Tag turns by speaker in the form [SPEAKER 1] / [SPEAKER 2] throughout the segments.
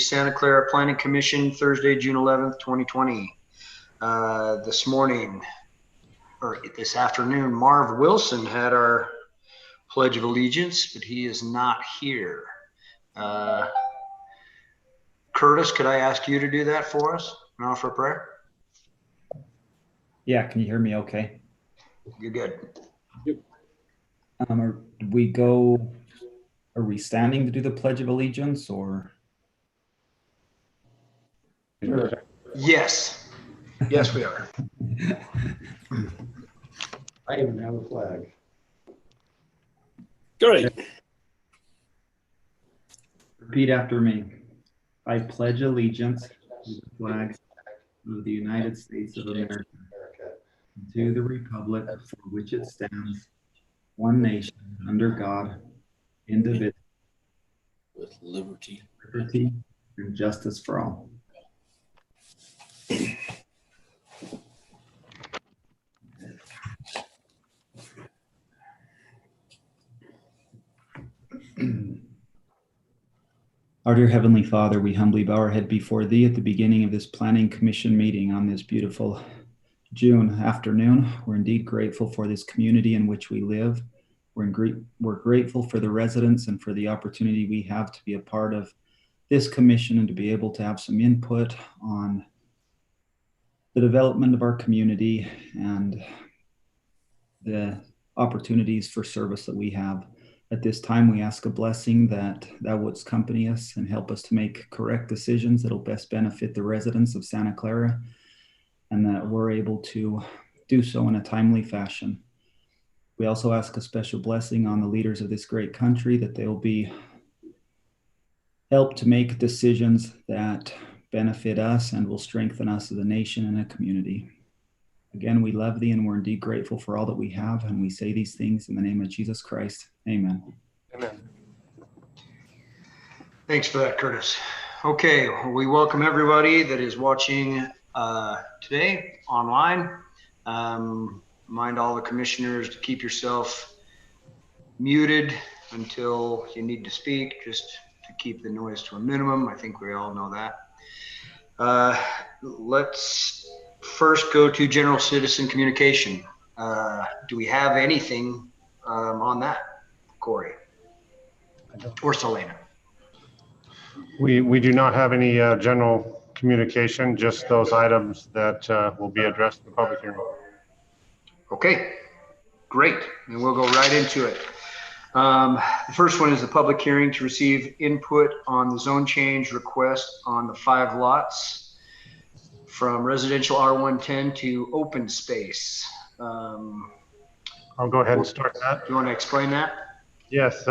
[SPEAKER 1] Santa Clara Planning Commission, Thursday, June 11th, 2020. This morning, or this afternoon, Marv Wilson had our Pledge of Allegiance, but he is not here. Curtis, could I ask you to do that for us and offer a prayer?
[SPEAKER 2] Yeah, can you hear me okay?
[SPEAKER 1] You're good.
[SPEAKER 2] Yep. Are we standing to do the Pledge of Allegiance or?
[SPEAKER 1] Sure. Yes. Yes, we are.
[SPEAKER 3] I even have a flag.
[SPEAKER 4] Great.
[SPEAKER 2] Repeat after me. I pledge allegiance to the flag of the United States of America, and to the republic for which it stands, one nation, under God, indivisible,
[SPEAKER 4] With liberty.
[SPEAKER 2] and justice for all. Our dear Heavenly Father, we humbly bow our head before Thee at the beginning of this Planning Commission meeting on this beautiful June afternoon. We're indeed grateful for this community in which we live. We're grateful for the residents and for the opportunity we have to be a part of this commission and to be able to have some input on the development of our community and the opportunities for service that we have. At this time, we ask a blessing that Thou wouldst accompany us and help us to make correct decisions that will best benefit the residents of Santa Clara, and that we're able to do so in a timely fashion. We also ask a special blessing on the leaders of this great country, that they will be helped to make decisions that benefit us and will strengthen us as a nation and a community. Again, we love Thee and we're indeed grateful for all that we have, and we say these things in the name of Jesus Christ. Amen.
[SPEAKER 3] Amen.
[SPEAKER 1] Thanks for that, Curtis. Okay, we welcome everybody that is watching today online. Mind all the commissioners to keep yourself muted until you need to speak, just to keep the noise to a minimum. I think we all know that. Let's first go to general citizen communication. Do we have anything on that, Corey or Selena?
[SPEAKER 3] We do not have any general communication, just those items that will be addressed in the public hearing.
[SPEAKER 1] Okay, great. And we'll go right into it. The first one is the public hearing to receive input on the zone change request on the 5 lots from residential R110 to open space.
[SPEAKER 3] I'll go ahead and start that.
[SPEAKER 1] Do you want to explain that?
[SPEAKER 3] Yes.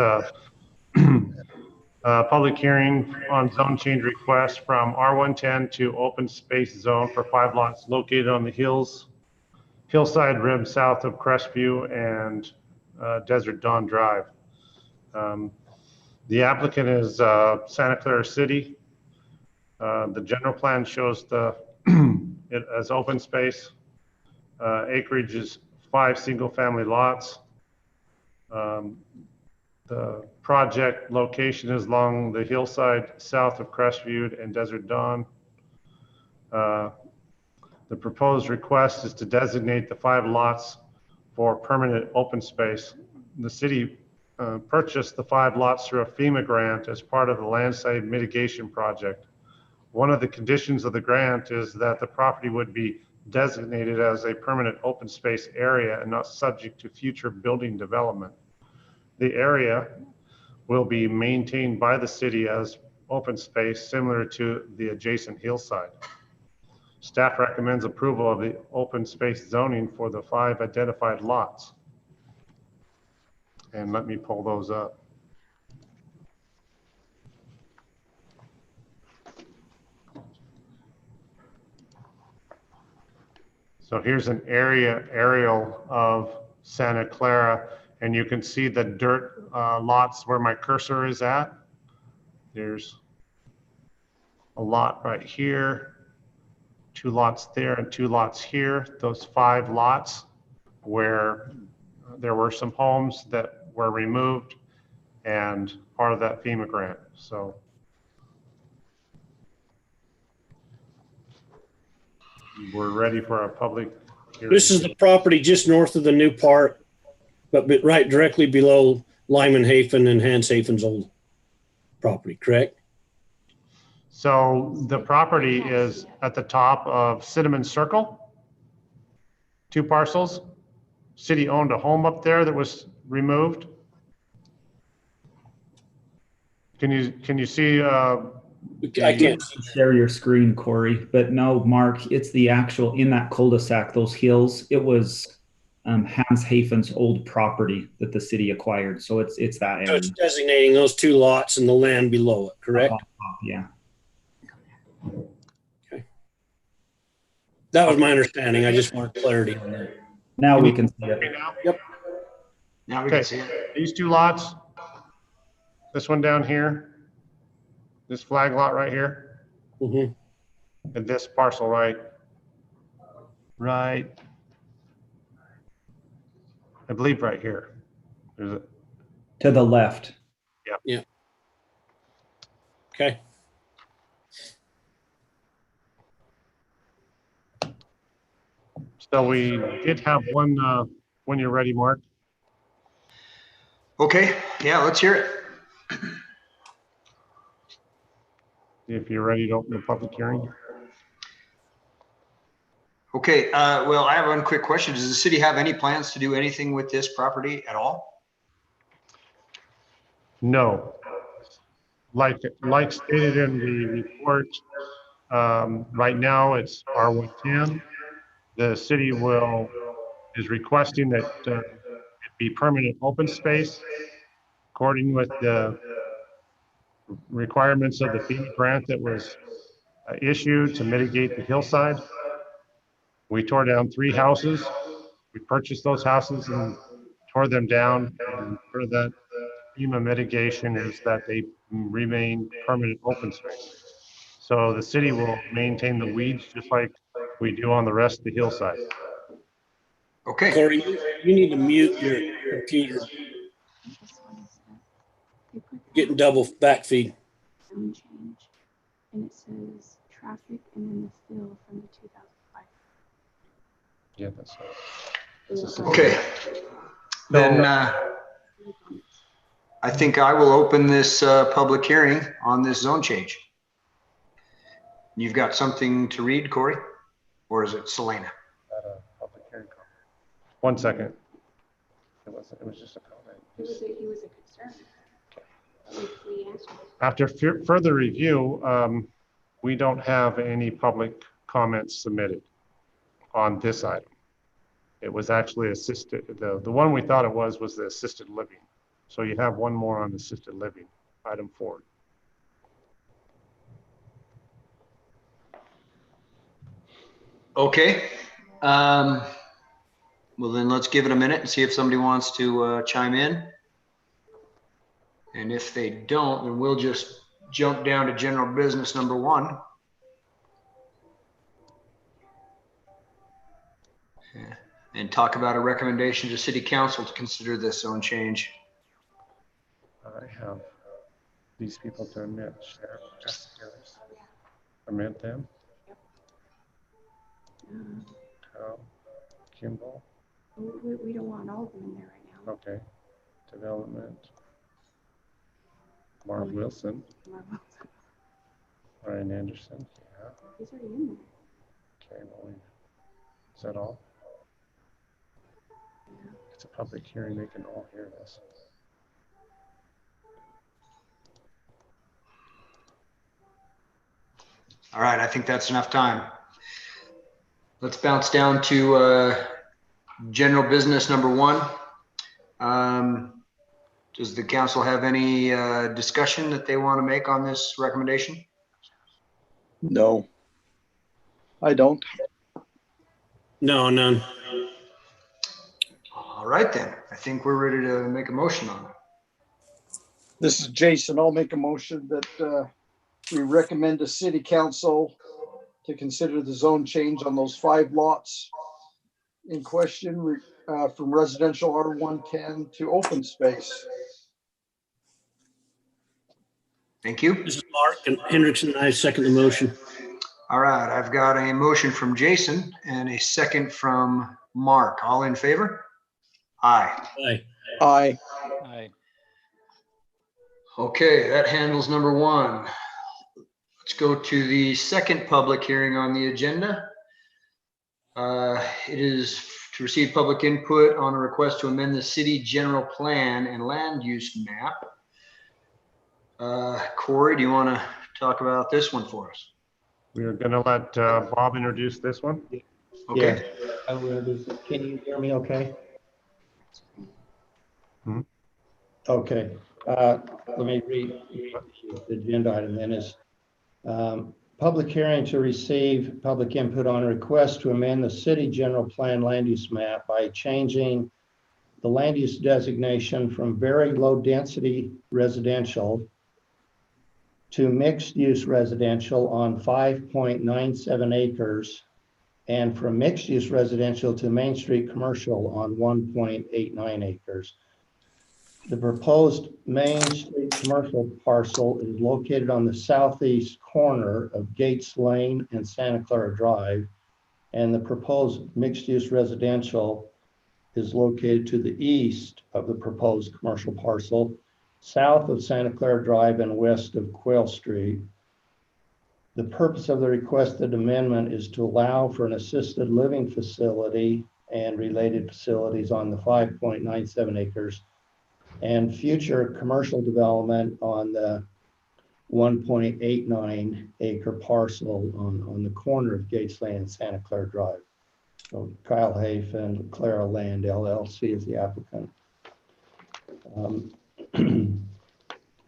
[SPEAKER 3] Public hearing on zone change request from R110 to open space zone for 5 lots located on the hillside rim south of Crestview and Desert Dawn Drive. The applicant is Santa Clara City. The general plan shows it as open space. Acreage is 5 single-family lots. The project location is along the hillside south of Crestview and Desert Dawn. The proposed request is to designate the 5 lots for permanent open space. The city purchased the 5 lots through a FEMA grant as part of the Landslide Mitigation Project. One of the conditions of the grant is that the property would be designated as a permanent open space area and not subject to future building development. The area will be maintained by the city as open space similar to the adjacent hillside. Staff recommends approval of the open space zoning for the 5 identified lots. And let me pull those up. So here's an aerial of Santa Clara, and you can see the dirt lots where my cursor is at. There's a lot right here, 2 lots there and 2 lots here. Those 5 lots where there were some homes that were removed and part of that FEMA grant. So we're ready for our public hearing.
[SPEAKER 5] This is the property just north of the new park, but right directly below Lyman Hafen and Hans Hafen's old property, correct?
[SPEAKER 3] So the property is at the top of Cinnamon Circle, 2 parcels. City owned a home up there that was removed. Can you see?
[SPEAKER 5] I can't.
[SPEAKER 2] Share your screen, Corey, but no, Mark, it's the actual, in that cul-de-sac, those hills, it was Hans Hafen's old property that the city acquired. So it's that
[SPEAKER 5] So
[SPEAKER 2] area.
[SPEAKER 5] it's designating those 2 lots and the land below it, correct?
[SPEAKER 2] Yeah.
[SPEAKER 5] Okay. That was my understanding. I just wanted clarity on that.
[SPEAKER 2] Now we can see it.
[SPEAKER 3] Okay, now?
[SPEAKER 5] Yep.
[SPEAKER 1] Now we
[SPEAKER 3] Okay.
[SPEAKER 1] can see it.
[SPEAKER 3] These 2 lots, this one down here, this flag lot right here,
[SPEAKER 5] Mm-hmm.
[SPEAKER 3] and this parcel right, I believe right here. There's a,
[SPEAKER 2] To the left.
[SPEAKER 5] Okay.
[SPEAKER 3] so we did have one, when you're ready, Mark.
[SPEAKER 1] Okay, yeah, let's hear it.
[SPEAKER 3] If you're ready to open the public hearing.
[SPEAKER 1] Okay, well, I have one quick question. Does the city have any plans to do anything with this property at all?
[SPEAKER 3] No. Like stated in the report, right now it's R110. The city is requesting that it be permanent open space according with the requirements of the FEMA grant that was issued to mitigate the hillside. We tore down 3 houses. We purchased those houses and tore them down. And part of that FEMA mitigation is that they remain permanent open space. So the city will maintain the weeds just like we do on the rest of the hillside.
[SPEAKER 1] Okay,
[SPEAKER 5] Corey, you need to mute your computer. Getting double back feed.
[SPEAKER 6] Zone change, and it says traffic and then the fill from the 2005.
[SPEAKER 3] Yeah, that's
[SPEAKER 1] okay. Then I think I will open this public hearing on this zone change. You've got something to read, Corey? Or is it Selena?
[SPEAKER 3] public hearing comment. 1 second. It was just a comment.
[SPEAKER 6] He was a concern. We answered it.
[SPEAKER 3] After further review, we don't have any public comments submitted on this item. It was actually assisted, the one we thought it was the assisted living. So you have one more on assisted living, item 4.
[SPEAKER 1] Okay. Well, then let's give it a minute and see if somebody wants to chime in. And if they don't, then we'll just jump down to general business number 1. Yeah. And talk about a recommendation to city council to consider this zone change.
[SPEAKER 3] I have these people to admit, sheriff, investigators, permit them. Kimball,
[SPEAKER 6] We don't want all of them in there right now.
[SPEAKER 3] okay. Development. Marv Wilson, Ryan Anderson, yeah.
[SPEAKER 6] He's already in there.
[SPEAKER 3] Okay, well, is that all? It's a public hearing, they can all hear this.
[SPEAKER 1] All right, I think that's enough time. Let's bounce down to general business number 1. Does the council have any discussion that they want to make on this recommendation?
[SPEAKER 7] No, I don't.
[SPEAKER 5] No, none.
[SPEAKER 1] All right, then. I think we're ready to make a motion on it.
[SPEAKER 7] This is Jason. I'll make a motion that we recommend to city council to consider the zone change on those 5 lots in question from residential R110 to open space.
[SPEAKER 1] Thank you.
[SPEAKER 5] This is Mark and Hendrickson. I second the motion.
[SPEAKER 1] All right, I've got a motion from Jason and a second from Mark. All in favor? Aye.
[SPEAKER 5] Aye.
[SPEAKER 7] Aye.
[SPEAKER 8] Aye.
[SPEAKER 1] Okay, that handles number one. Let's go to the second public hearing on the agenda. It is to receive public input on a request to amend the city general plan and land use map. Corey, do you want to talk about this one for us?
[SPEAKER 3] We're going to let Bob introduce this one.
[SPEAKER 1] Okay.
[SPEAKER 9] Yeah, I will introduce it. Can you hear me okay?
[SPEAKER 3] Hmm.
[SPEAKER 9] Okay. Let me read the agenda item then is public hearing to receive public input on a request to amend the city general plan land use map by changing the land use designation from very low density residential to mixed use residential on 5.97 acres and from mixed use residential to Main Street commercial on 1.89 acres. The proposed Main Street commercial parcel is located on the southeast corner of Gates Lane and Santa Clara Drive, and the proposed mixed use residential is located to the east of the proposed commercial parcel, south of Santa Clara Drive and west of Quail Street. The purpose of the requested amendment is to allow for an assisted living facility and related facilities on the 5.97 acres and future commercial development on the 1.89 acre parcel on the corner of Gates Lane and Santa Clara Drive. So Kyle Hafen, Clara Land LLC is the applicant.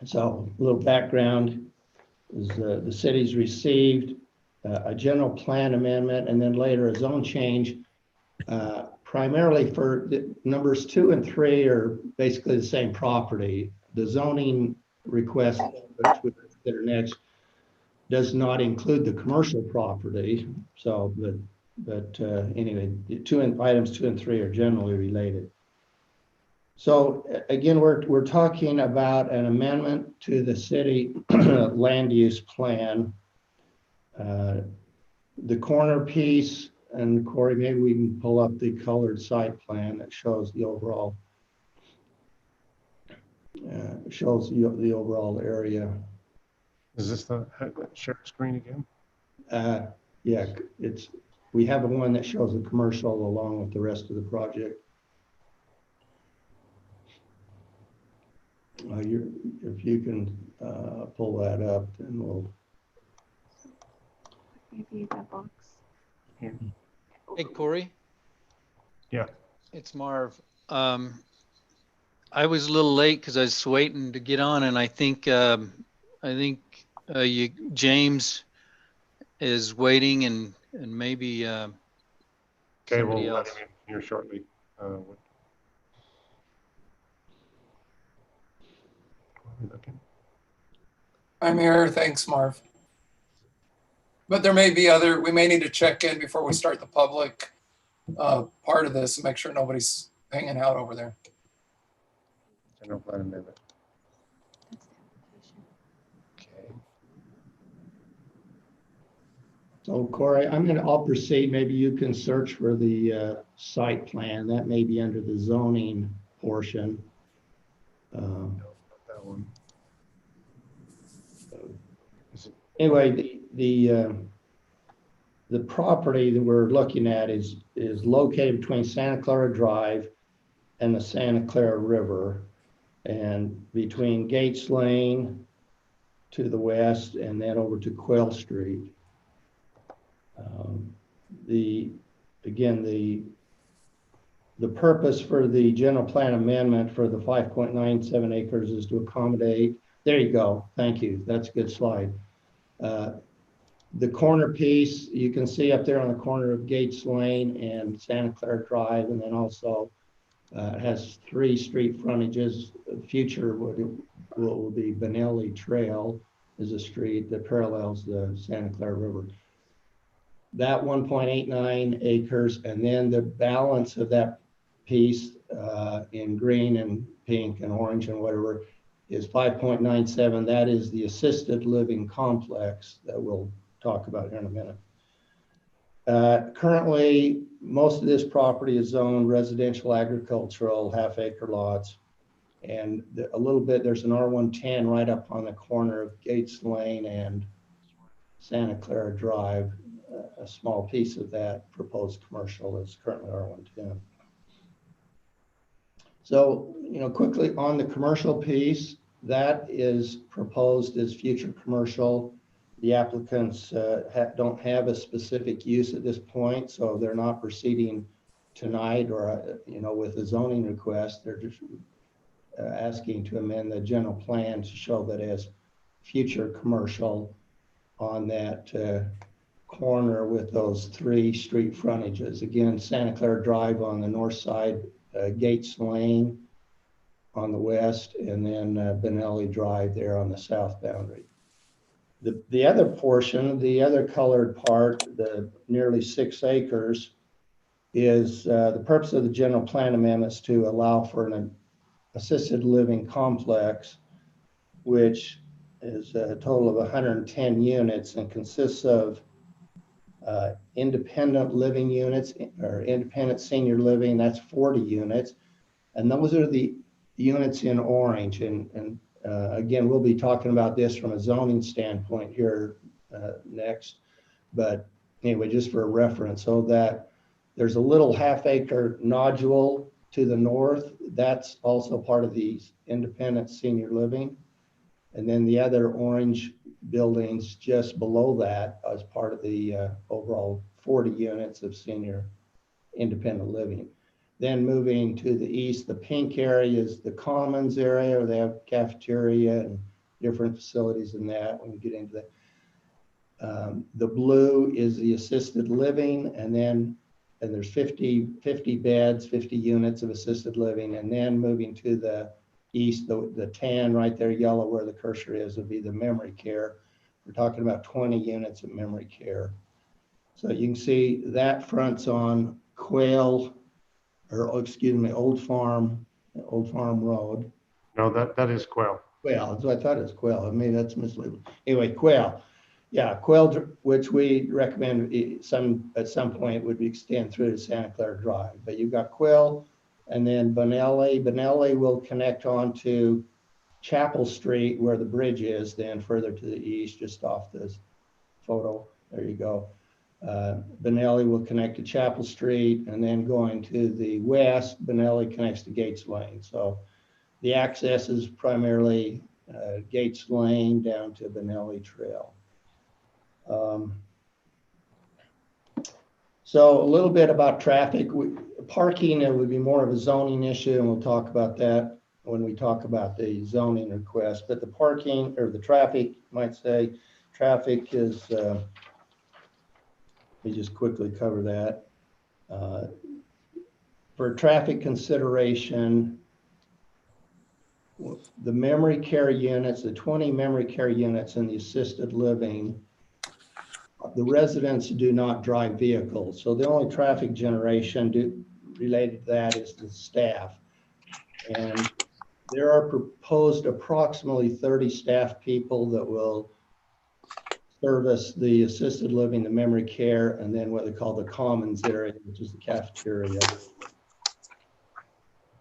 [SPEAKER 9] So a little background is the city's received a general plan amendment and then later a zone change primarily for the numbers 2 and 3 are basically the same property. The zoning request that are next does not include the commercial property. So, but anyway, items 2 and 3 are generally related. So again, we're talking about an amendment to the city land use plan. The corner piece, and Corey, maybe we can pull up the colored site plan that shows the overall area.
[SPEAKER 3] Is this the share screen again?
[SPEAKER 9] Yeah, we have one that shows the commercial along with the rest of the project. If you can pull that up, then we'll.
[SPEAKER 6] Maybe that box. Here.
[SPEAKER 8] Hey, Corey.
[SPEAKER 3] Yeah.
[SPEAKER 8] It's Marv. I was a little late because I was waiting to get on, and I think James is waiting, and maybe
[SPEAKER 3] Okay,
[SPEAKER 8] somebody
[SPEAKER 3] we'll let
[SPEAKER 8] else.
[SPEAKER 3] him in here shortly.
[SPEAKER 10] I'm here. Thanks, Marv. But there may be we may need to check in before we start the public part of this and make sure nobody's hanging out over there.
[SPEAKER 3] General plan amendment.
[SPEAKER 6] That's the application.
[SPEAKER 3] Okay.
[SPEAKER 9] So Corey, I'll proceed. Maybe you can search for the site plan. That may be under the zoning portion.
[SPEAKER 3] No, not that one.
[SPEAKER 9] Anyway, the property that we're looking at is located between Santa Clara Drive and the Santa Clara River, and between Gates Lane to the west and then over to Quail Street. The purpose for the general plan amendment for the 5.97 acres is to accommodate. There you go. Thank you. That's a good slide. The corner piece, you can see up there on the corner of Gates Lane and Santa Clara Drive, and then also has 3 street frontages. Future will be Bonneli Trail is a street that parallels the Santa Clara River. That 1.89 acres, and then the balance of that piece in green and pink and orange and whatever is 5.97. That is the assisted living complex that will talk about here in a minute. Currently, most of this property is zoned residential, agricultural, half-acre lots. And a little bit, there's an R110 right up on the corner of Gates Lane and Santa Clara Drive. A small piece of that proposed commercial is currently R110. So, quickly on the commercial piece, that is proposed as future commercial. The applicants don't have a specific use at this point, so they're not proceeding tonight or, with a zoning request. They're just asking to amend the general plan to show that as future commercial on that corner with those 3 street frontages. Again, Santa Clara Drive on the north side, Gates Lane on the west, and then Bonneli Drive there on the south boundary. The other portion, the other colored part, the nearly 6 acres, is the purpose of the general plan amendments to allow for an assisted living complex, which is a total of 110 units and consists of independent living units or independent senior living, that's 40 units. And those are the units in orange. And again, we'll be talking about this from a zoning standpoint here next. But anyway, just for a reference, so that there's a little half-acre nodule to the north. That's also part of the independent senior living. And then the other orange buildings just below that as part of the overall 40 units of senior independent living. Then moving to the east, the pink area is the commons area, where they have cafeteria and different facilities in that when you get into that. The blue is the assisted living, and there's 50 beds, 50 units of assisted living. And then moving to the east, the tan right there, yellow where the cursor is, would be the memory care. We're talking about 20 units of memory care. So you can see that fronts on Quail, or excuse me, Old Farm Road.
[SPEAKER 3] No, that is Quail.
[SPEAKER 9] Quail, that's what I thought it was Quail. Maybe that's misleading. Anyway, Quail. Yeah, Quail, which we recommend at some point would extend through to Santa Clara Drive. But you've got Quail, and then Bonneli. Bonneli will connect on to Chapel Street where the bridge is, then further to the east, just off this photo. There you go. Bonneli will connect to Chapel Street, and then going to the west, Bonneli connects to Gates Lane. So the access is primarily Gates Lane down to Bonneli Trail. So a little bit about traffic. Parking, it would be more of a zoning issue, and we'll talk about that when we talk about the zoning request. But the parking, or the traffic, might say, traffic is, let me just quickly cover that. For traffic consideration, the memory care units, the 20 memory care units in the assisted living, the residents do not drive vehicles. So the only traffic generation related to that is the staff. And there are proposed approximately 30 staff people that will service the assisted living, the memory care, and then what they call the commons area, which is the cafeteria.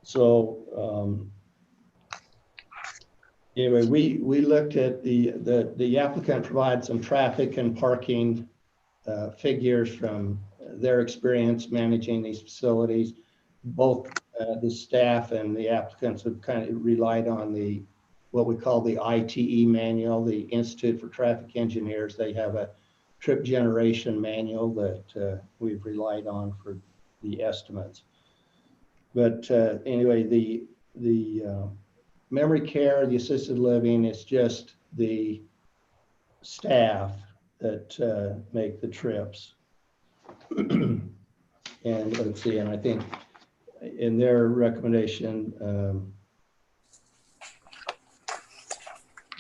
[SPEAKER 9] So anyway, we looked at the applicant provided some traffic and parking figures from their experience managing these facilities. Both the staff and the applicants have kind of relied on what we call the ITE manual, the Institute for Traffic Engineers. They have a trip generation manual that we've relied on for the estimates. But anyway, the memory care, the assisted living, is just the staff that make the trips. And let's see, and I think in their recommendation,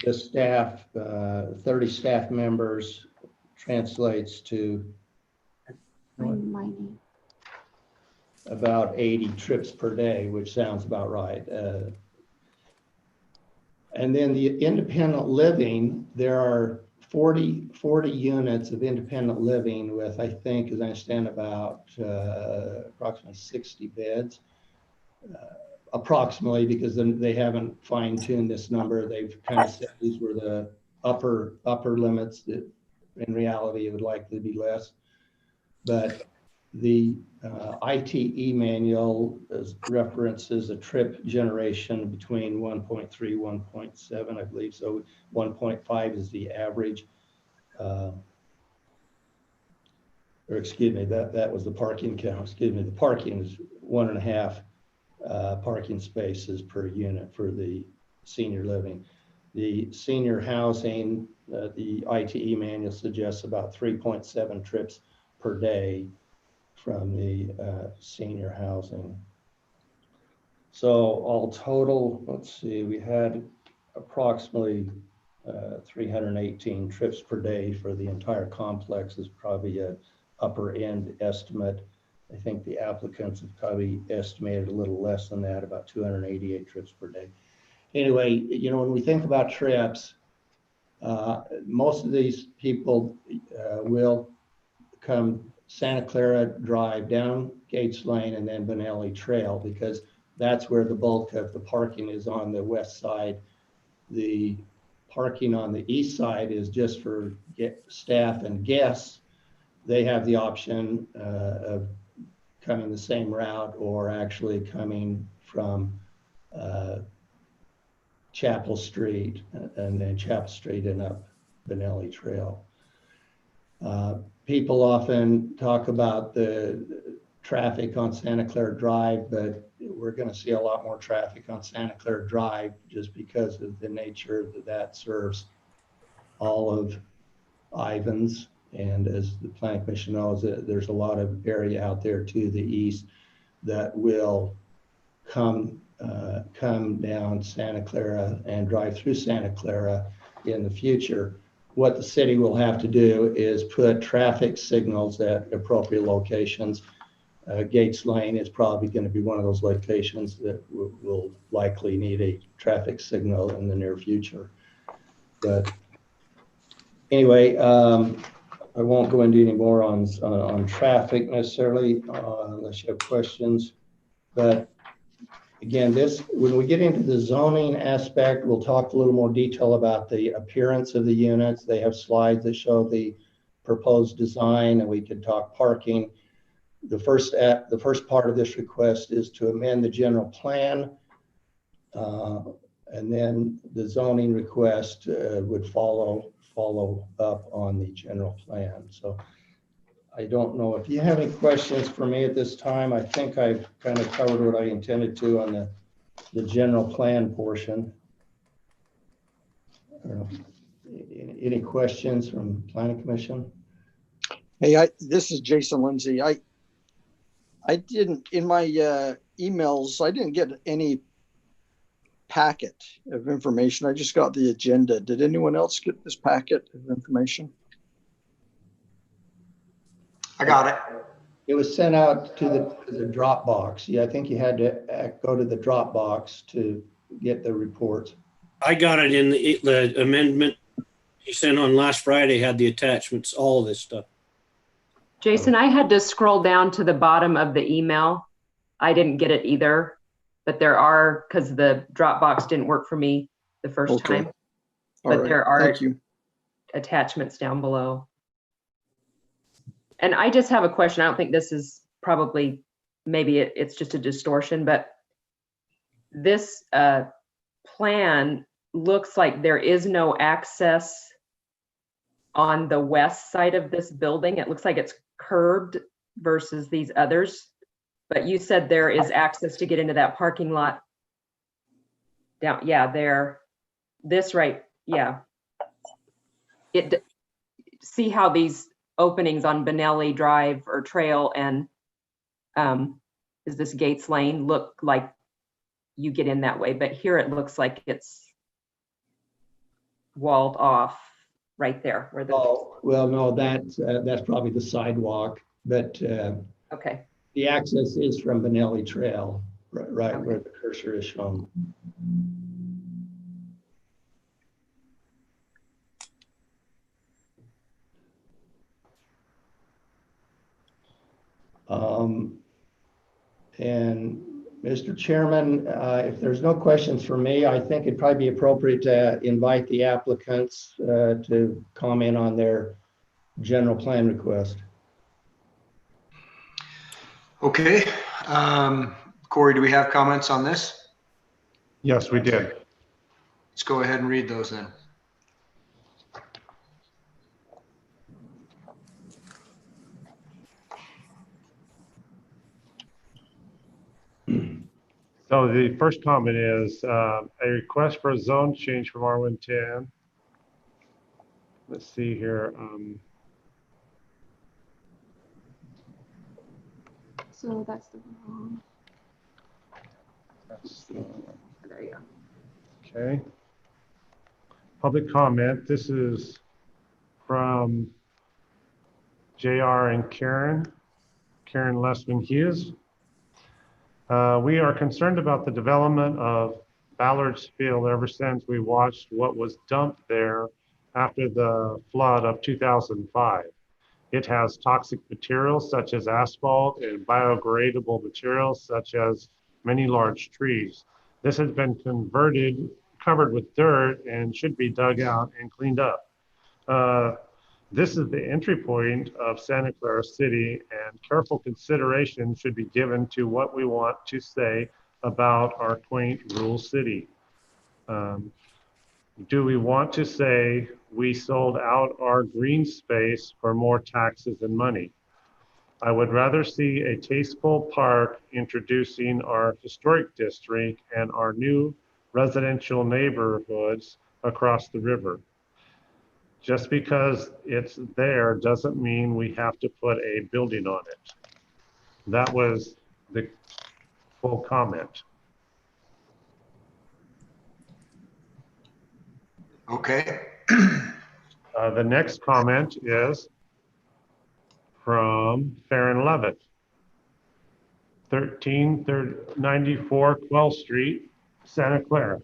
[SPEAKER 9] the staff, 30 staff members translates to about 80 trips per day, which sounds about right. And then the independent living, there are 40 units of independent living with, I think, as I understand, about approximately 60 beds. Approximately, because then they haven't fine-tuned this number. They've kind of said these were the upper limits, that in reality it would likely be less. But the ITE manual references a trip generation between 1.3, 1.7, I believe. So 1.5 is the average. Or excuse me, that was the parking count. Excuse me, the parking is 1.5 parking spaces per unit for the senior living. The senior housing, the ITE manual suggests about 3.7 trips per day from the senior housing. So all total, let's see, we had approximately 318 trips per day for the entire complex. Is probably an upper end estimate. I think the applicants have probably estimated a little less than that, about 288 trips per day. Anyway, you know, when we think about trips, most of these people will come Santa Clara Drive, down Gates Lane, and then Bonneli Trail, because that's where the bulk of the parking is on the west side. The parking on the east side is just for staff and guests. They have the option of coming the same route or actually coming from Chapel Street and then Chapel Street and up Bonneli Trail. People often talk about the traffic on Santa Clara Drive, but we're going to see a lot more traffic on Santa Clara Drive just because of the nature that serves all of Ivans. And as the Planning Commission knows, there's a lot of area out there to the east that will come down Santa Clara and drive through Santa Clara in the future. What the city will have to do is put traffic signals at appropriate locations. Gates Lane is probably going to be one of those locations that will likely need a traffic signal in the near future. But anyway, I won't go into any more on traffic necessarily, unless you have questions. But again, when we get into the zoning aspect, we'll talk a little more detail about the appearance of the units. They have slides that show the proposed design, and we can talk parking. The first part of this request is to amend the general plan, and then the zoning request would follow up on the general plan. So I don't know if you have any questions for me at this time. I think I've kind of covered what I intended to on the general plan portion. I don't know. Any questions from Planning Commission?
[SPEAKER 7] Hey, this is Jason Lindsay. I didn't, in my emails, I didn't get any packet of information. I just got the agenda. Did anyone else get this packet of information?
[SPEAKER 1] I got it.
[SPEAKER 9] It was sent out to the Dropbox. Yeah, I think you had to go to the Dropbox to get the report.
[SPEAKER 5] I got it in the amendment you sent on last Friday, had the attachments, all this stuff.
[SPEAKER 11] Jason, I had to scroll down to the bottom of the email. I didn't get it either, but there are, because the Dropbox didn't work for me the first time. But right. There are attachments down below. And I just have a question. I don't think this is probably, maybe it's just a distortion, but this plan looks like there is no access on the west side of this building. It looks like it's curbed versus these others, but you said there is access to get into that parking lot down. Yeah, there, this right. Yeah. See how these openings on Bonneli Drive or Trail and is this Gates Lane look like you get in that way, but here it looks like it's walled off right there. Where the
[SPEAKER 9] well, no, that's probably the sidewalk, but
[SPEAKER 11] okay.
[SPEAKER 9] The access is from Bonneli Trail, right okay. Where the cursor is shown. And Mr. Chairman, if there's no questions for me, I think it'd probably be appropriate to invite the applicants to comment on their general plan request.
[SPEAKER 1] Okay. Corey, do we have comments on this?
[SPEAKER 3] Yes, we did.
[SPEAKER 1] Let's go ahead and read those then.
[SPEAKER 3] So the first comment is a request for a zone change from R110. Let's see here.
[SPEAKER 6] So that's the wrong. There you go.
[SPEAKER 3] Okay. Public comment. This is from JR and Karen Lessman Hughes. We are concerned about the development of Ballard's Field ever since we watched what was dumped there after the flood of 2005. It has toxic materials such as asphalt and biodegradable materials such as many large trees. This has been covered with dirt and should be dug out and cleaned up. This is the entry point of Santa Clara City, and careful consideration should be given to what we want to say about our quaint rural city. Do we want to say we sold out our green space for more taxes and money? I would rather see a tasteful park introducing our historic district and our new residential neighborhoods across the river. Just because it's there doesn't mean we have to put a building on it. That was the full comment.
[SPEAKER 1] Okay.
[SPEAKER 3] The next comment is from Farron Levitt. 1394 Quail Street, Santa Clara.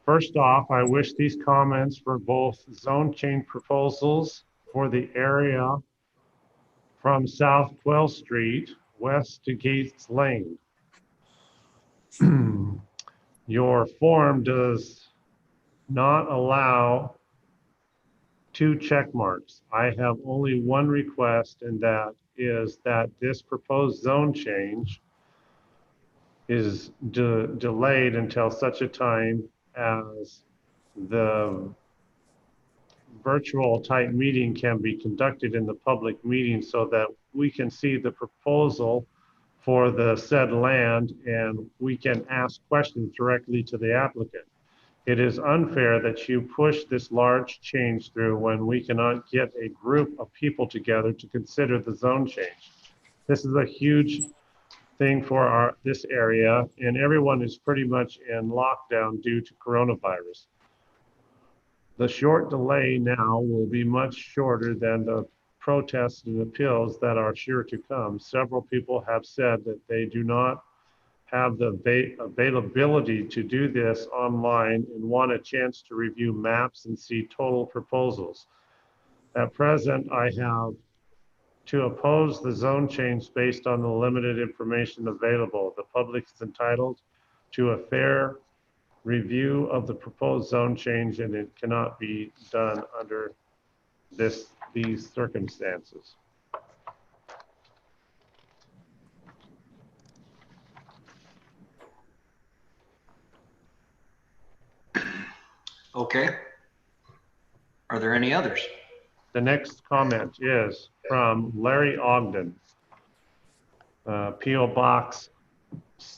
[SPEAKER 3] First off, I wish these comments for both zone change proposals for the area from South Quail Street west to Gates Lane. Your form does not allow 2 check marks. I have only one request, and that is that this proposed zone change is delayed until such a time as the virtual type meeting can be conducted in the public meeting so that we can see the proposal for the said land and we can ask questions directly to the applicant. It is unfair that you push this large change through when we cannot get a group of people together to consider the zone change. This is a huge thing for this area, and everyone is pretty much in lockdown due to coronavirus. The short delay now will be much shorter than the protests and appeals that are sure to come. Several people have said that they do not have the availability to do this online and want a chance to review maps and see total proposals. At present, I have to oppose the zone change based on the limited information available. The public is entitled to a fair review of the proposed zone change, and it cannot be done under these circumstances.
[SPEAKER 1] Okay. Are there any others?
[SPEAKER 3] The next comment is from Larry Ogden, P.O. Box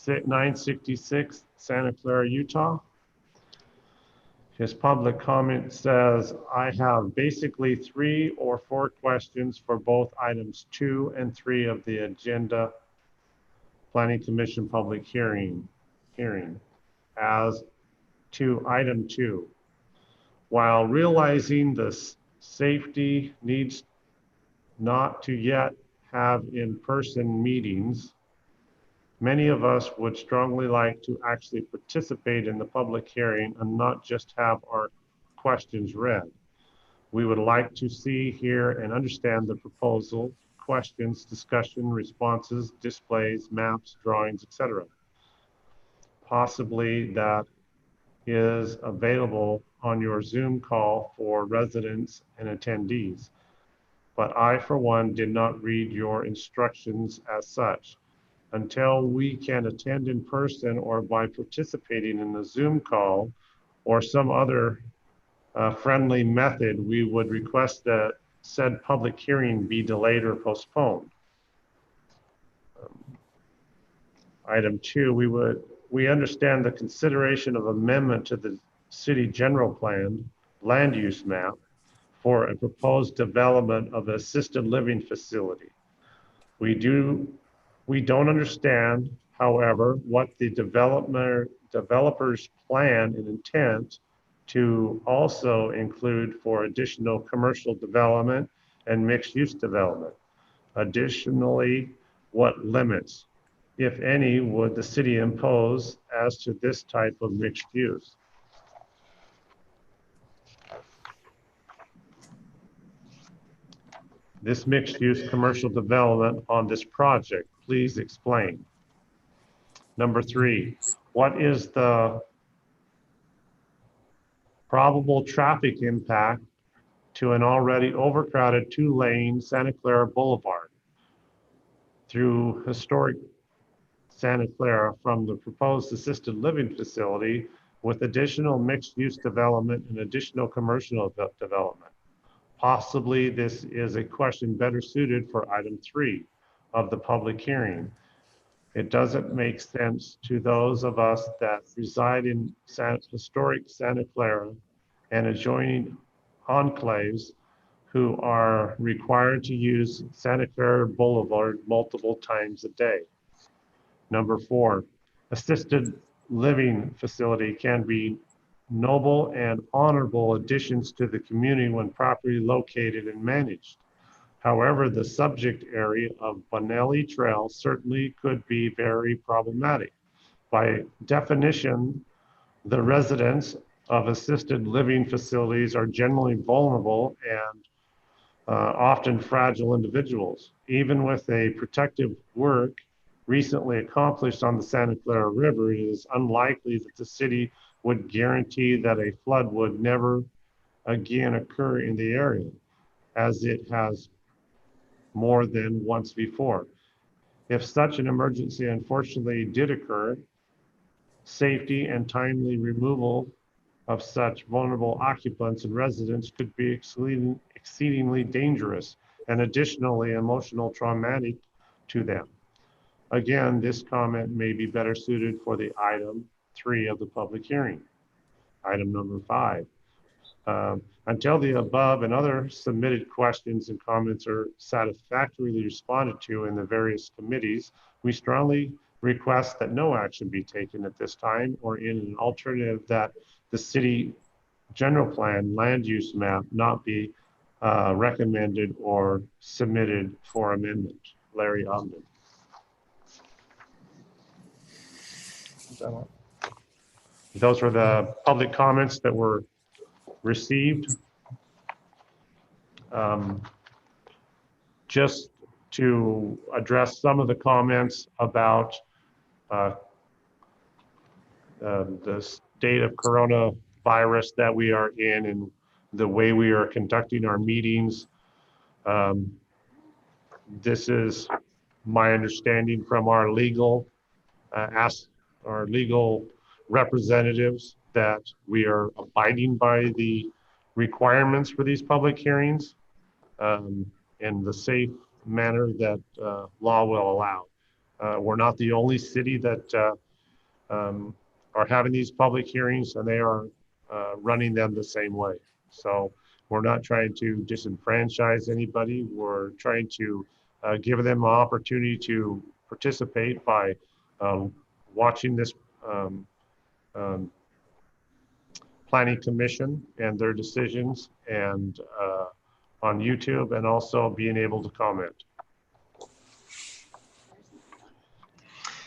[SPEAKER 3] 966, Santa Clara, Utah. His public comment says, I have basically 3 or 4 questions for both items 2 and 3 of the agenda Planning Commission public hearing. As to item 2, while realizing the safety needs not to yet have in-person meetings, many of us would strongly like to actually participate in the public hearing and not just have our questions read. We would like to see, hear, and understand the proposal, questions, discussion, responses, displays, maps, drawings, etc. Possibly that is available on your Zoom call for residents and attendees. But I, for one, did not read your instructions as such. Until we can attend in person or by participating in the Zoom call or some other friendly method, we would request that said public hearing be delayed or postponed. Item 2, we understand the consideration of amendment to the city general plan land use map for a proposed development of an assisted living facility. We don't understand, however, what the developer's plan and intent to also include for additional commercial development and mixed use development. Additionally, what limits, if any, would the city impose as to this type of mixed use? This mixed use commercial development on this project, please explain. Number 3, what is the probable traffic impact to an already overcrowded 2-lane Santa Clara Boulevard through historic Santa Clara from the proposed assisted living facility with additional mixed use development and additional commercial development? Possibly this is a question better suited for item 3 of the public hearing. It doesn't make sense to those of us that reside in historic Santa Clara and adjoining enclaves who are required to use Santa Clara Boulevard multiple times a day. Number 4, assisted living facility can be noble and honorable additions to the community when properly located and managed. However, the subject area of Bonneli Trail certainly could be very problematic. By definition, the residents of assisted living facilities are generally vulnerable and often fragile individuals. Even with a protective work recently accomplished on the Santa Clara River, it is unlikely that the city would guarantee that a flood would never again occur in the area, as it has more than once before. If such an emergency unfortunately did occur, safety and timely removal of such vulnerable occupants and residents could be exceedingly dangerous and additionally emotional traumatic to them. Again, this comment may be better suited for the item 3 of the public hearing. Item number 5. Until the above and other submitted questions and comments are satisfactorily responded to in the various committees, we strongly request that no action be taken at this time, or in an alternative that the city general plan land use map not be recommended or submitted for amendment. Larry Ogden. Those were the public comments that were received. Just to address some of the comments about the state of coronavirus that we are in and the way we are conducting our meetings. This is my understanding from our legal representatives that we are abiding by the requirements for these public hearings in the safe manner that law will allow. We're not the only city that are having these public hearings, and they are running them the same way. So we're not trying to disenfranchise anybody. We're trying to give them an opportunity to participate by watching this planning commission and their decisions, and on YouTube, and also being able to comment.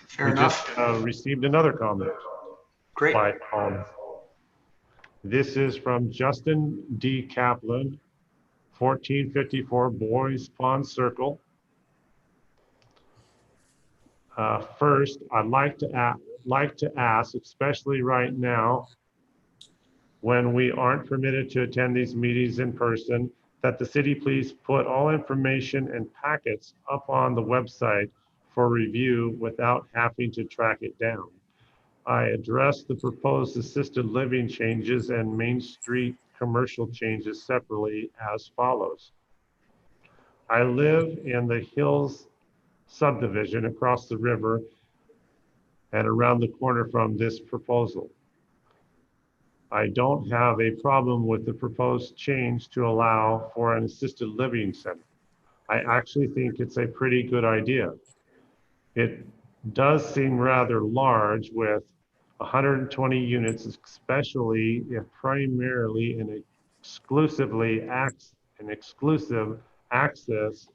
[SPEAKER 1] Fair enough.
[SPEAKER 3] Just received another comment.
[SPEAKER 1] Great.
[SPEAKER 3] By, this is from Justin D. Kaplan, 1454 Boys Pond Circle, First, I'd like to ask, especially right now, when we aren't permitted to attend these meetings in person, that the city please put all information and packets up on the website for review without having to track it down. I addressed the proposed assisted living changes and Main Street commercial changes separately as follows. I live in the Hills subdivision across the river and around the corner from this proposal. I don't have a problem with the proposed change to allow for an assisted living center. I actually think it's a pretty good idea. It does seem rather large with 120 units, especially if primarily an exclusive access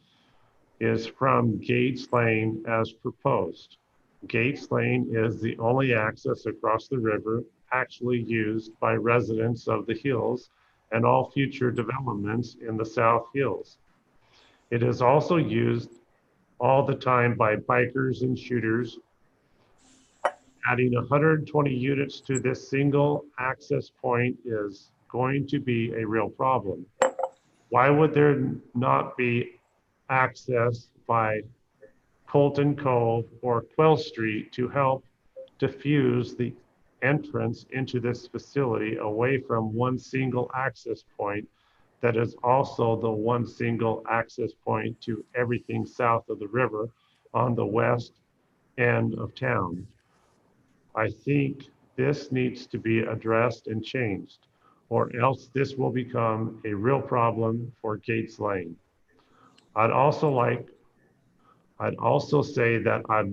[SPEAKER 3] is from Gates Lane as proposed. Gates Lane is the only access across the river actually used by residents of the hills and all future developments in the South Hills. It is also used all the time by bikers and shooters. Adding 120 units to this single access point is going to be a real problem. Why would there not be access by Colton Cove or Quail Street to help diffuse the entrance into this facility away from one single access point that is also the one single access point to everything south of the river on the west end of town? I think this needs to be addressed and changed, or else this will become a real problem for Gates Lane. I'd also say that I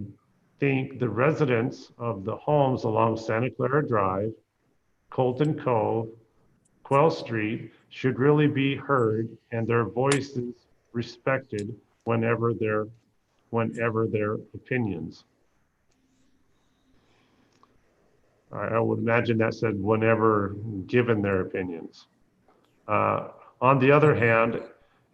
[SPEAKER 3] think the residents of the homes along Santa Clara Drive, Colton Cove, Quail Street should really be heard and their voices respected whenever their opinions. I would imagine that said whenever given their opinions. On the other hand,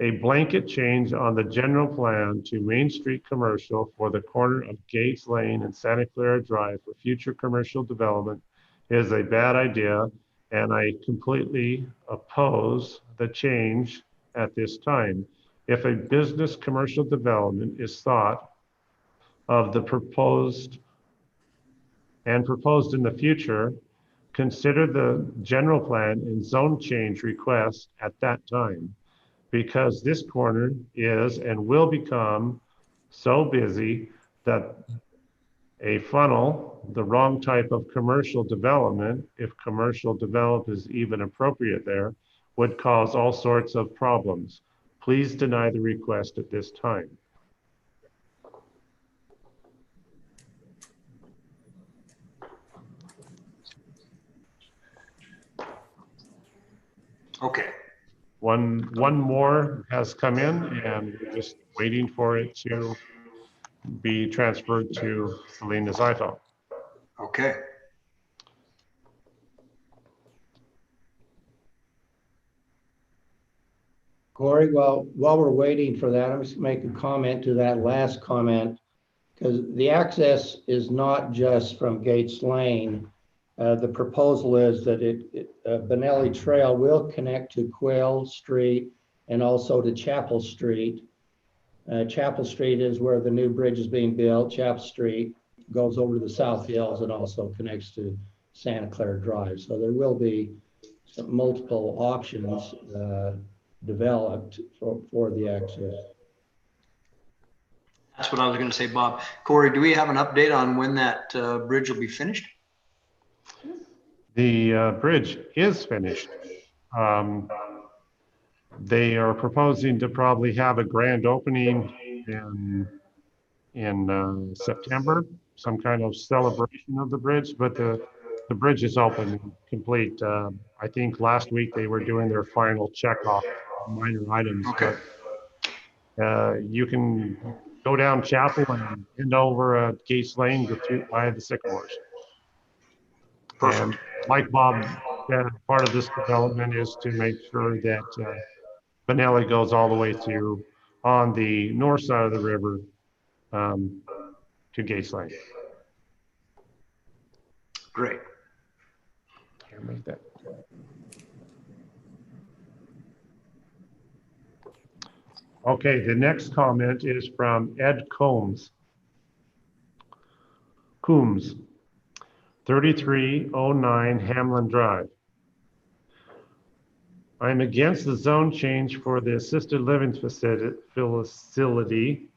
[SPEAKER 3] a blanket change on the general plan to Main Street commercial for the corner of Gates Lane and Santa Clara Drive for future commercial development is a bad idea, and I completely oppose the change at this time. If a business commercial development is thought of the proposed in the future, consider the general plan and zone change request at that time, because this corner is and will become so busy that a funnel, the wrong type of commercial development, if commercial develop is even appropriate there, would cause all sorts of problems. Please deny the request at this time.
[SPEAKER 1] Okay.
[SPEAKER 3] One more has come in and we're just waiting for it to be transferred to Selena's iPhone.
[SPEAKER 1] Okay.
[SPEAKER 9] Corey, while we're waiting for that, I'm just gonna make a comment to that last comment, because the access is not just from Gates Lane. The proposal is that Bonneli Trail will connect to Quail Street and also to Chapel Street. Chapel Street is where the new bridge is being built. Chapel Street goes over to the South Hills and also connects to Santa Clara Drive. So there will be some multiple options developed for the access.
[SPEAKER 1] That's what I was going to say, Bob. Corey, do we have an update on when that bridge will be finished?
[SPEAKER 3] The bridge is finished. They are proposing to probably have a grand opening in September, some kind of celebration of the bridge, but the bridge is open and complete. I think last week they were doing their final check off minor items.
[SPEAKER 1] Okay.
[SPEAKER 3] But, you can go down Chapel and end over Gates Lane, go through by the Sycamores.
[SPEAKER 1] Perfect.
[SPEAKER 3] And like Bob said, part of this development is to make sure that Bonneli goes all the way through on the north side of the river to to Gates Lane.
[SPEAKER 1] Great.
[SPEAKER 3] Can't make that. Okay, the next comment is from Ed Coombs, 3309 Hamlin Drive. I'm against the zone change for the assisted living facility.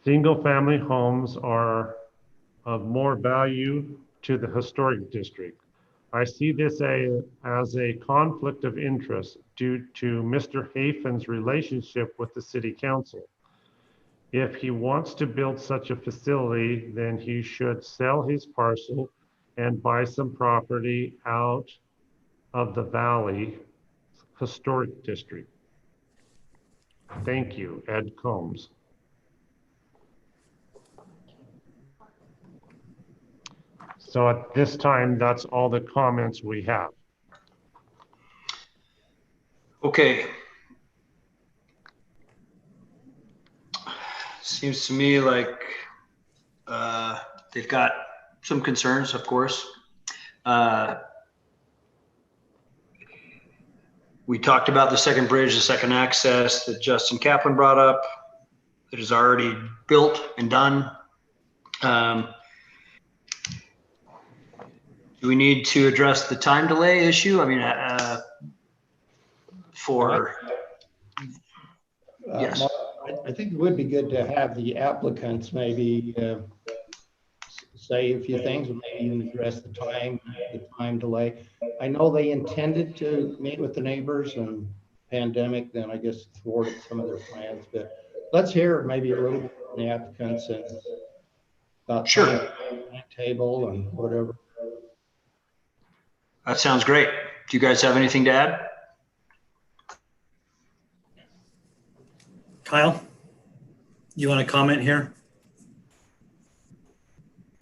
[SPEAKER 3] Single-family homes are of more value to the historic district. I see this as a conflict of interest due to Mr. Hafen's relationship with the city council. If he wants to build such a facility, then he should sell his parcel and buy some property out of the Valley Historic District. Thank you, Ed Combs. So at this time, that's all the comments we have.
[SPEAKER 1] Okay. Seems to me like they've got some concerns, of course. We talked about the second bridge, the second access that Justin Kaplan brought up that is already built and done. Do we need to address the time delay issue? I mean, yes.
[SPEAKER 9] I think it would be good to have the applicants maybe say a few things, and maybe even address the time delay. I know they intended to meet with the neighbors, and pandemic then I guess thwarted some of their plans. But let's hear maybe a little bit from the applicants and about
[SPEAKER 1] sure
[SPEAKER 9] table and whatever.
[SPEAKER 1] That sounds great. Do you guys have anything to add?
[SPEAKER 12] Kyle, you want to comment here?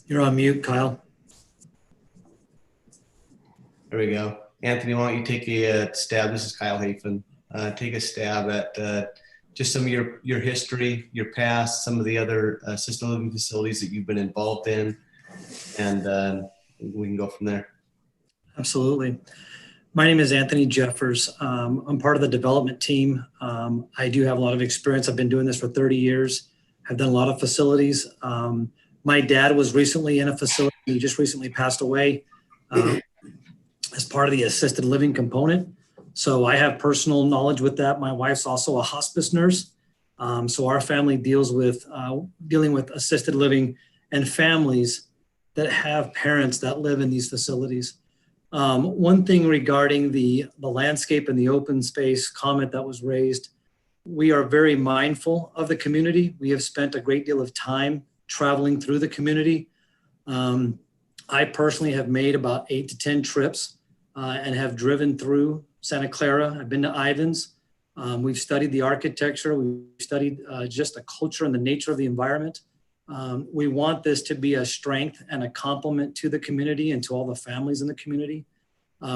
[SPEAKER 12] You're on mute, Kyle.
[SPEAKER 13] There we go. Anthony, why don't you take a stab? This is Kyle Hafen. Take a stab at just some of your history, your past, some of the other assisted living facilities that you've been involved in, and we can go from there.
[SPEAKER 12] Absolutely. My name is Anthony Jeffers. I'm part of the development team. I do have a lot of experience. I've been doing this for 30 years. I've done a lot of facilities. My dad was recently in a facility. He just recently passed away as part of the assisted living component. So I have personal knowledge with that. My wife's also a hospice nurse. So our family deals with dealing with assisted living and families that have parents that live in these facilities. One thing regarding the landscape and the open space comment that was raised, we are very mindful of the community. We have spent a great deal of time traveling through the community. I personally have made about 8 to 10 trips and have driven through Santa Clara. I've been to Ivins. We've studied the architecture. We've studied just the culture and the nature of the environment. We want this to be a strength and a complement to the community and to all the families in the community.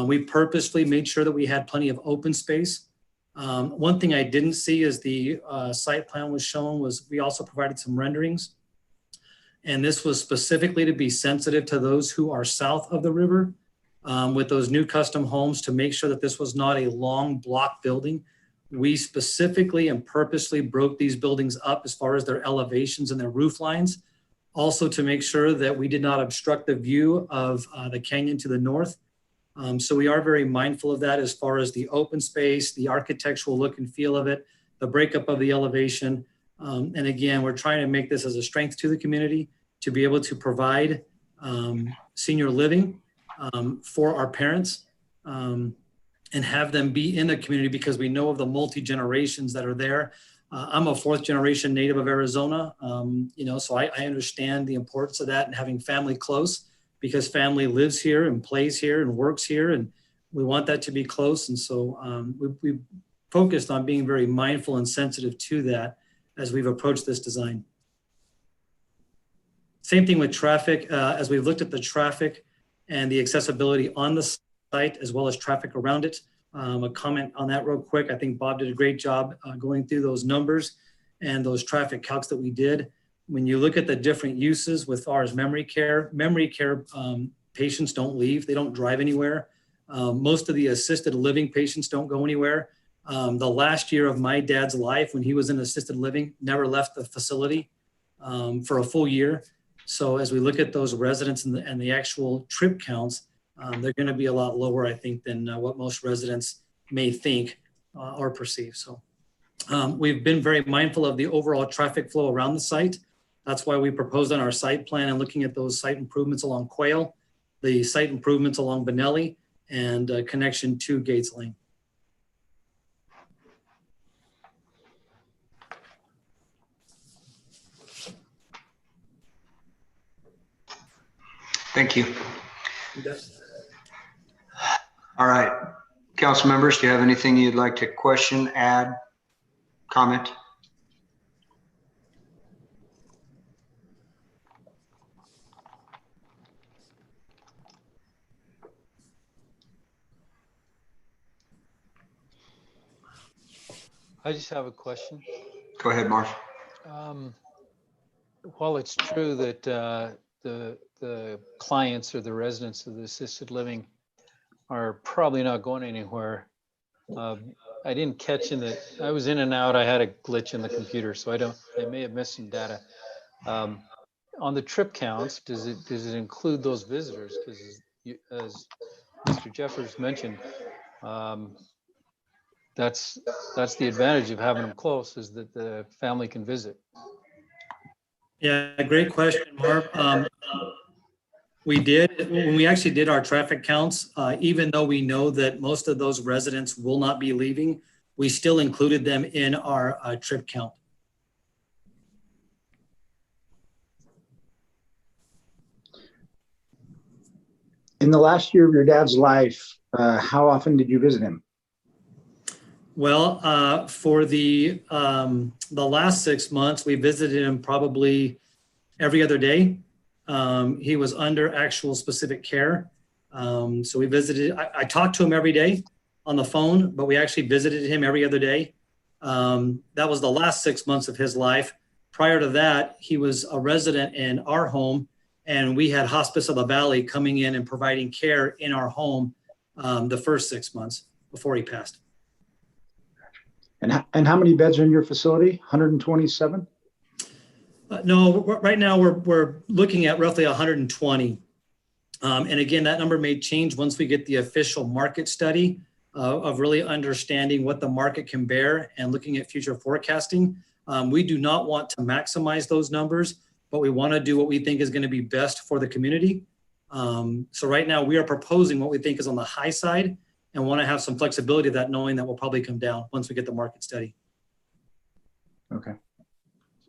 [SPEAKER 12] We purposefully made sure that we had plenty of open space. One thing I didn't see as the site plan was shown was we also provided some renderings. And this was specifically to be sensitive to those who are south of the river with those new custom homes, to make sure that this was not a long block building. We specifically and purposely broke these buildings up as far as their elevations and their roof lines, also to make sure that we did not obstruct the view of the canyon to the north. So we are very mindful of that as far as the open space, the architectural look and feel of it, the breakup of the elevation. And again, we're trying to make this as a strength to the community to be able to provide senior living for our parents. And have them be in the community, because we know of the multi-generations that are there. I'm a 4th generation native of Arizona, so I understand the importance of that and having family close, because family lives here and plays here and works here, and we want that to be close. And so we focused on being very mindful and sensitive to that as we've approached this design. Same thing with traffic. As we've looked at the traffic and the accessibility on the site as well as traffic around it. A comment on that real quick. I think Bob did a great job going through those numbers and those traffic calcs that we did. when you look at the different uses with ours memory care patients don't leave. They don't drive anywhere. Most of the assisted living patients don't go anywhere. The last year of my dad's life when he was in assisted living, never left the facility for a full year. So as we look at those residents and the actual trip counts, they're going to be a lot lower, I think, than what most residents may think or perceive. So we've been very mindful of the overall traffic flow around the site. That's why we proposed on our site plan and looking at those site improvements along Quail, the site improvements along Bonneli, and connection to Gates Lane.
[SPEAKER 1] Thank you. All right, council members, do you have anything you'd like to question, add, comment?
[SPEAKER 8] I just have a question.
[SPEAKER 1] Go ahead, Marv.
[SPEAKER 8] While it's true that the clients or the residents of the assisted living are probably not going anywhere, I didn't catch I was in and out. I had a glitch in the computer, so I may have missed some data. On the trip counts, does it include those visitors? Because as Mr. Jeffers mentioned, that's the advantage of having them close, is that the family can visit.
[SPEAKER 12] Yeah, great question, Marv. We did, when we actually did our traffic counts, even though we know that most of those residents will not be leaving, we still included them in our trip count.
[SPEAKER 14] In the last year of your dad's life, how often did you visit him?
[SPEAKER 12] Well, for the last 6 months, we visited him probably every other day. He was under actual specific care. So we visited, I talked to him every day on the phone, but we actually visited him every other day. That was the last 6 months of his life. Prior to that, he was a resident in our home, and we had Hospice of the Valley coming in and providing care in our home the first 6 months before he passed.
[SPEAKER 14] And how many beds are in your facility? 127?
[SPEAKER 12] No, right now we're looking at roughly 120. And again, that number may change once we get the official market study of really understanding what the market can bear and looking at future forecasting. We do not want to maximize those numbers, but we want to do what we think is going to be best for the community. So right now we are proposing what we think is on the high side and want to have some flexibility of that, knowing that will probably come down once we get the market study.
[SPEAKER 14] Okay.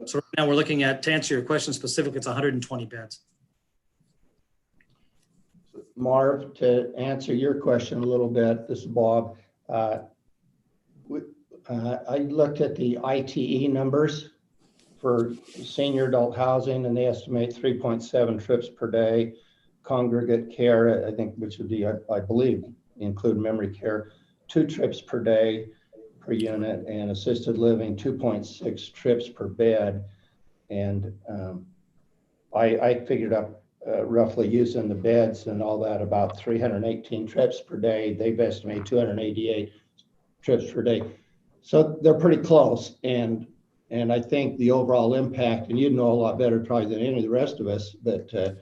[SPEAKER 12] So right now we're looking at, to answer your question specifically, it's 120 beds.
[SPEAKER 9] Marv, to answer your question a little bit, this is Bob. I looked at the ITE numbers for senior adult housing, and they estimate 3.7 trips per day. Congregate care, I think, which would be, I believe, include memory care, 2 trips per day per unit, and assisted living 2.6 trips per bed. And I figured up roughly using the beds and all that about 318 trips per day. They've estimated 288 trips per day. So they're pretty close. And I think the overall impact, and you'd know a lot better probably than any of the rest of us, that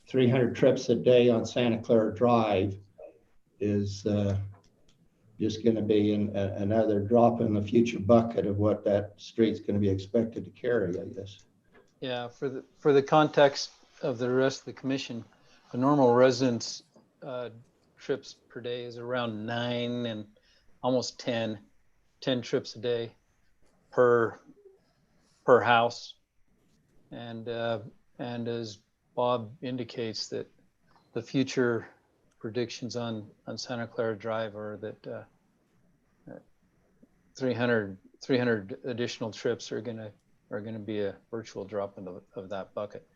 [SPEAKER 9] 300 trips a day on Santa Clara Drive is just going to be another drop in the future bucket of what that street's going to be expected to carry, I guess.
[SPEAKER 8] Yeah, for the context of the rest of the commission, a normal residence trips per day is around 9 and almost 10 trips a day per house. And as Bob indicates, that the future predictions on Santa Clara Drive are that 300 additional trips are gonna be a virtual drop of that bucket,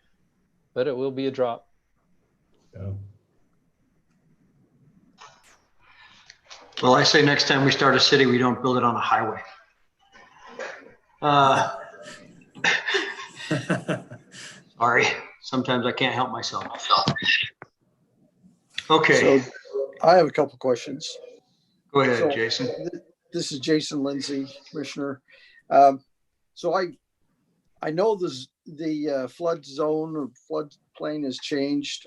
[SPEAKER 8] but it will be a drop.
[SPEAKER 9] Yeah.
[SPEAKER 1] Well, I say next time we start a city, we don't build it on a highway. Sorry, sometimes I can't help myself. Okay.
[SPEAKER 7] So I have a couple questions.
[SPEAKER 1] Go ahead,
[SPEAKER 7] So,
[SPEAKER 1] Jason.
[SPEAKER 7] This is Jason Lindsay, Commissioner. So I know the flood zone or floodplain has changed.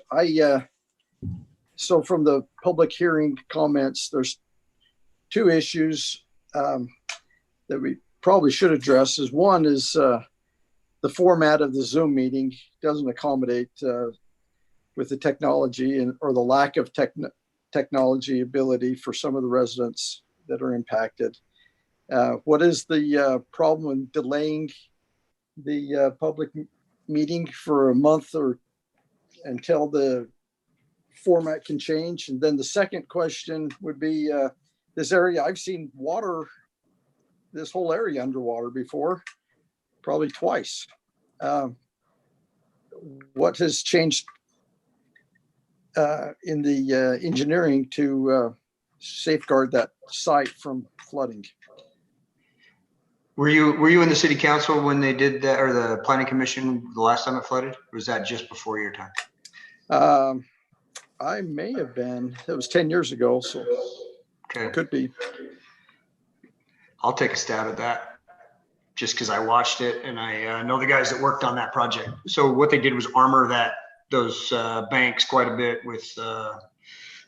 [SPEAKER 7] So from the public hearing comments, there's two issues that we probably should address. One is the format of the Zoom meeting doesn't accommodate with the technology or the lack of technology ability for some of the residents that are impacted. What is the problem with delaying the public meeting for a month or until the format can change? And then the second question would be this area, I've seen water, this whole area underwater before, probably twice. What has changed in the engineering to safeguard that site from flooding?
[SPEAKER 1] Were you in the city council when they did that, or the planning commission the last time it flooded? Or was that just before your time?
[SPEAKER 7] I may have been. It was 10 years ago, so
[SPEAKER 1] okay.
[SPEAKER 7] Could be.
[SPEAKER 1] I'll take a stab at that just because I watched it and I know the guys that worked on that project. So what they did was armor those banks quite a bit with the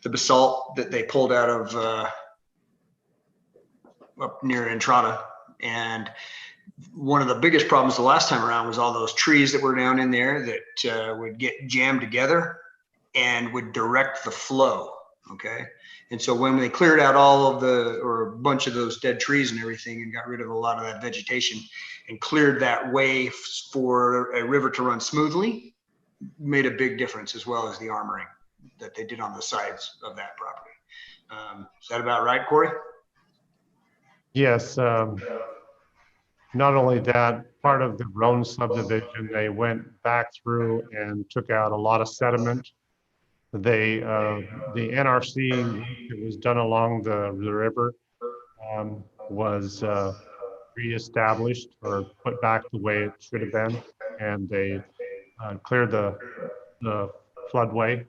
[SPEAKER 1] basalt that they pulled out of up near Entrada. And one of the biggest problems the last time around was all those trees that were down in there that would get jammed together and would direct the flow. Okay. And so when they cleared out or a bunch of those dead trees and everything and got rid of a lot of that vegetation and cleared that way for a river to run smoothly, made a big difference, as well as the armoring that they did on the sides of that property. Is that about right, Corey?
[SPEAKER 3] Yes. Not only that, part of the Roan subdivision, they went back through and took out a lot of sediment. The NRC that was done along the river was reestablished or put back the way it should have been, and they cleared the floodway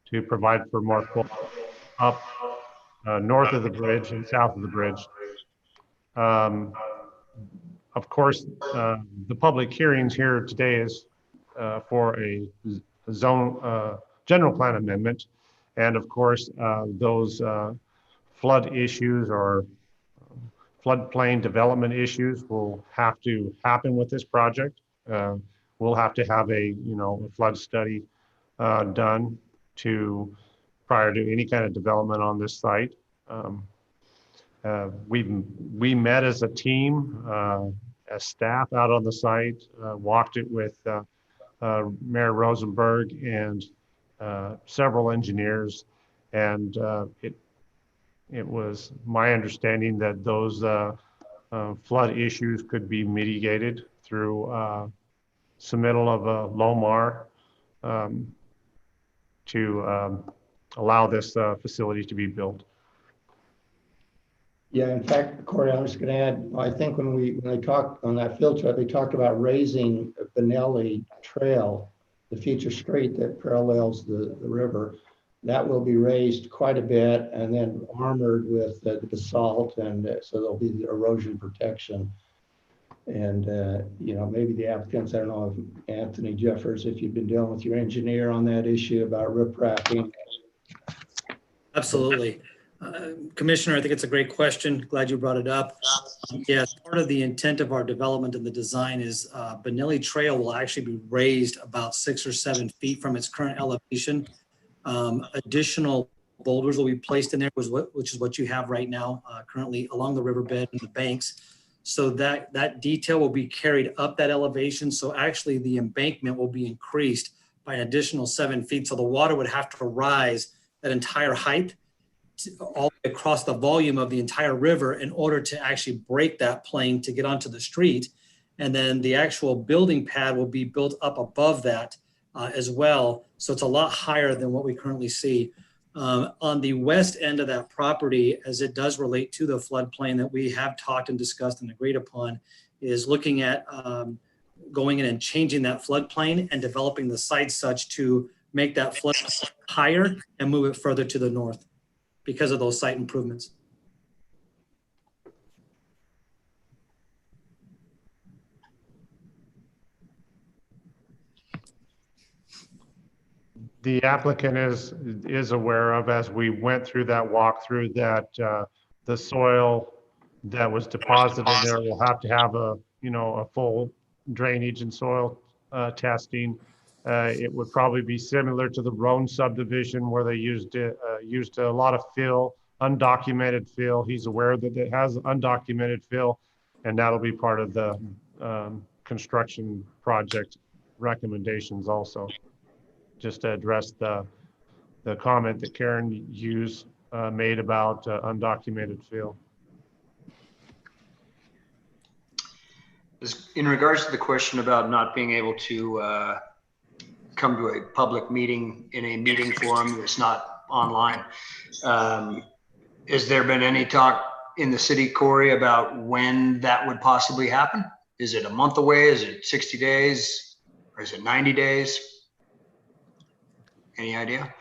[SPEAKER 3] to provide for more flow up north of the bridge and south of the bridge. Of course, the public hearings here today is for a zone general plan amendment. And of course, those flood issues or floodplain development issues will have to happen with this project. We'll have to have a flood study done prior to any kind of development on this site. We met as a team, as staff out on the site, walked it with Mayor Rosenberg and several engineers, and it was my understanding that those flood issues could be mitigated through submittal of a LOMAR to allow this facility to be built.
[SPEAKER 9] Yeah, in fact, Corey, I was going to add, I think when they talked on that field trip, they talked about raising Bonneli Trail, the future street that parallels the river. That will be raised quite a bit and then armored with the basalt, and so there'll be the erosion protection. And maybe the applicants, I don't know if Anthony Jeffers, if you've been dealing with your engineer on that issue about riprapping.
[SPEAKER 12] Absolutely. Commissioner, I think it's a great question. Glad you brought it up. Yes, part of the intent of our development and the design is Bonneli Trail will actually be raised about 6 or 7 feet from its current elevation. Additional boulders will be placed in there, which is what you have right now currently along the riverbed and the banks. So that detail will be carried up that elevation. So actually the embankment will be increased by an additional 7 feet. So the water would have to rise that entire height all the way across the volume of the entire river in order to actually break that plane to get onto the street. And then the actual building pad will be built up above that as well. So it's a lot higher than what we currently see. On the west end of that property, as it does relate to the floodplain that we have talked and discussed and agreed upon, is looking at going in and changing that floodplain and developing the site such to make that flood higher and move it further to the north because of those site improvements.
[SPEAKER 3] The applicant is aware of, as we went through that walkthrough, that the soil that was deposited there will have to have a full drainage and soil testing. It would probably be similar to the Roan subdivision where they used a lot of fill, undocumented fill. He's aware that it has undocumented fill, and that'll be part of the construction project recommendations also. Just to address the comment that Karen Hughes made about undocumented fill.
[SPEAKER 1] In regards to the question about not being able to come to a public meeting in a meeting forum that's not online, has there been any talk in the city, Corey, about when that would possibly happen? Is it a month away? Is it 60 days? Or is it 90 days? Any idea?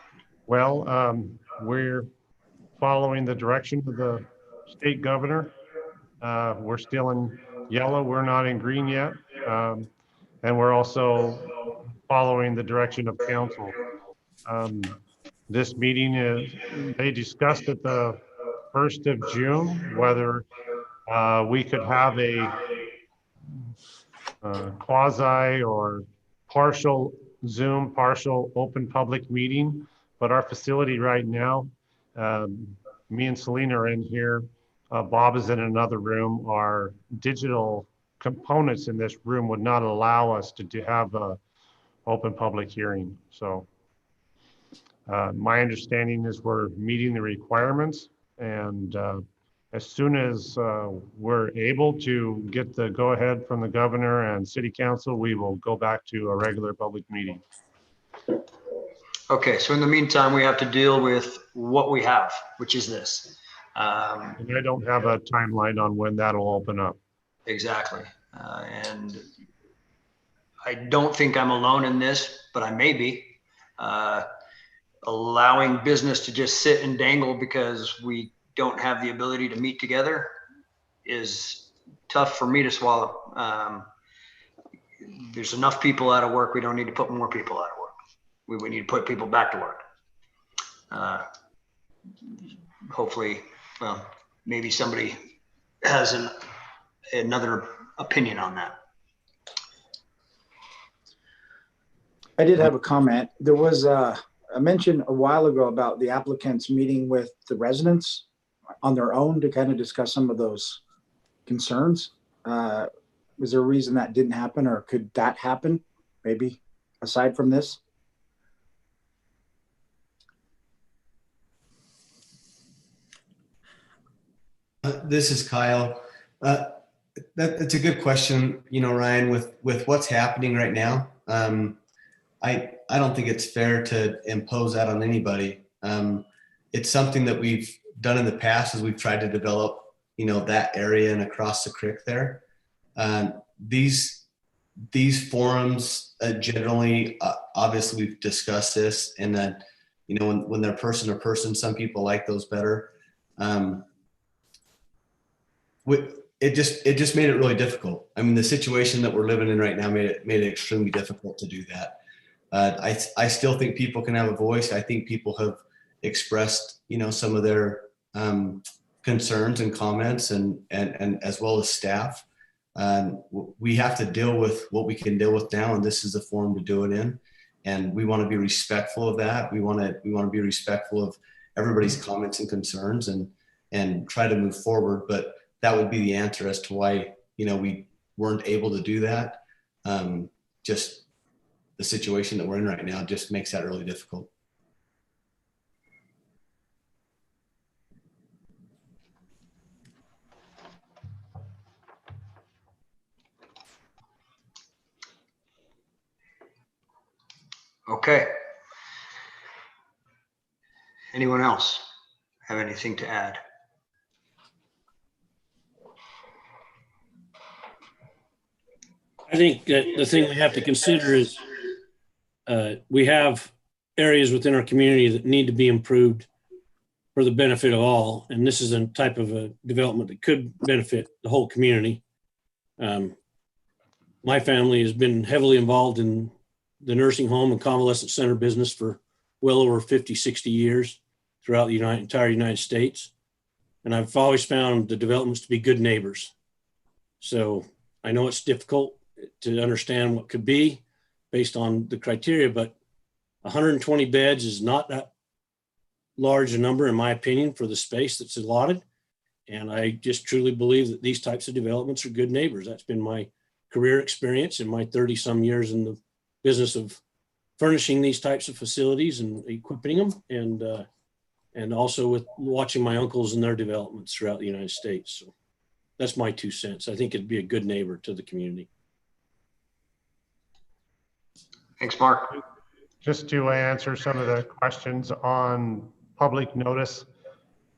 [SPEAKER 3] Well, we're following the direction of the state governor. We're still in yellow. We're not in green yet. And we're also following the direction of council. This meeting they discussed at the 1st of June, whether we could have a quasi or partial Zoom, partial open public meeting, but our facility right now, me and Selena are in here, Bob is in another room. Our digital components in this room would not allow us to have a open public hearing. So my understanding is we're meeting the requirements, and as soon as we're able to get the go-ahead from the governor and city council, we will go back to a regular public meeting.
[SPEAKER 1] Okay, so in the meantime, we have to deal with what we have, which is this.
[SPEAKER 3] And I don't have a timeline on when that'll open up.
[SPEAKER 1] Exactly. And I don't think I'm alone in this, but I may be. Allowing business to just sit and dangle because we don't have the ability to meet together is tough for me to swallow. There's enough people out of work. We don't need to put more people out of work. We need to put people back to work. Hopefully, well, maybe somebody has another opinion on that.
[SPEAKER 14] I did have a comment. There was a mention a while ago about the applicants meeting with the residents on their own to kind of discuss some of those concerns. Was there a reason that didn't happen, or could that happen maybe aside from this?
[SPEAKER 13] This is Kyle. That's a good question, Ryan, with what's happening right now. I don't think it's fair to impose that on anybody. It's something that we've done in the past as we've tried to develop, that area and across the creek there. These forums generally, obviously we've discussed this, and that, when they're person to person, some people like those better. It just made it really difficult. I mean, the situation that we're living in right now made it extremely difficult to do that. I still think people can have a voice. I think people have expressed, some of their concerns and comments, and as well as staff. We have to deal with what we can deal with now, and this is the forum to do it in. And we want to be respectful of that. We want to be respectful of everybody's comments and concerns, and try to move forward. But that would be the answer as to why, we weren't able to do that. Just the situation that we're in right now just makes that really difficult.
[SPEAKER 1] Okay. Anyone else have anything to add?
[SPEAKER 5] I think that the thing we have to consider is we have areas within our community that need to be improved for the benefit of all. And this is a type of a development that could benefit the whole community. My family has been heavily involved in the nursing home and convalescent center business for well over 50, 60 years throughout the entire United States. And I've always found the developments to be good neighbors. So I know it's difficult to understand what could be based on the criteria, but 120 beds is not that large a number, in my opinion, for the space that's allotted. And I just truly believe that these types of developments are good neighbors. That's been my career experience in my 30-some years in the business of furnishing these types of facilities and equipping them, and also with watching my uncles and their developments throughout the United States. So that's my 2 cents. I think it'd be a good neighbor to the community.
[SPEAKER 1] Thanks, Mark.
[SPEAKER 3] Just to answer some of the questions on public notice,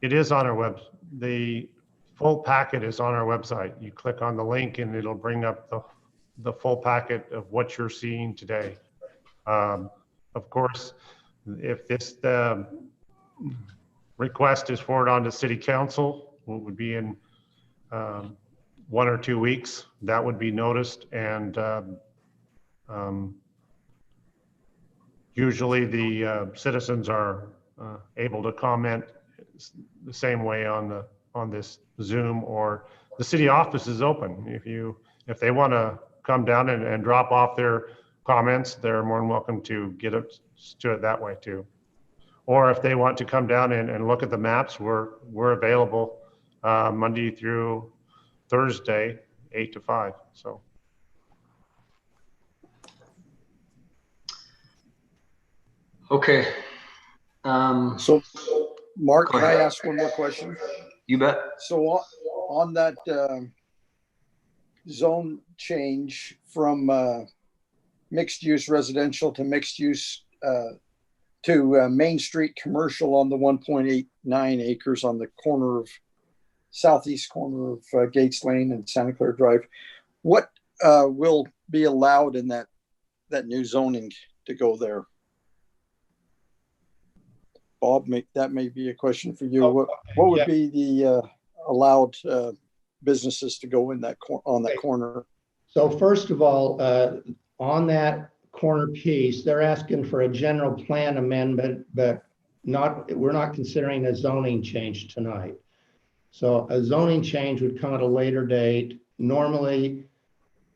[SPEAKER 3] it is on our web. The full packet is on our website. You click on the link and it'll bring up the full packet of what you're seeing today. Of course, if this request is forwarded on to City Council, what would be in 1 or 2 weeks, that would be noticed, and usually the citizens are able to comment the same way on this Zoom, or the city office is open. If they want to come down and drop off their comments, they're more than welcome to get up to it that way too. Or if they want to come down and look at the maps, we're available Monday through Thursday, 8 to 5. So.
[SPEAKER 1] Okay.
[SPEAKER 7] So, Mark, can I ask one more question?
[SPEAKER 1] You bet. So
[SPEAKER 7] on that zone change from mixed use residential to mixed use to Main Street commercial on the 1.89 acres on the corner of southeast corner of Gates Lane and Santa Clara Drive, what will be allowed in that new zoning to go there? Bob, that may be a question for you. What would be the allowed businesses to go in on that corner?
[SPEAKER 9] So first of all, on that corner piece, they're asking for a general plan amendment, but we're not considering a zoning change tonight. So a zoning change would come at a later date. Normally,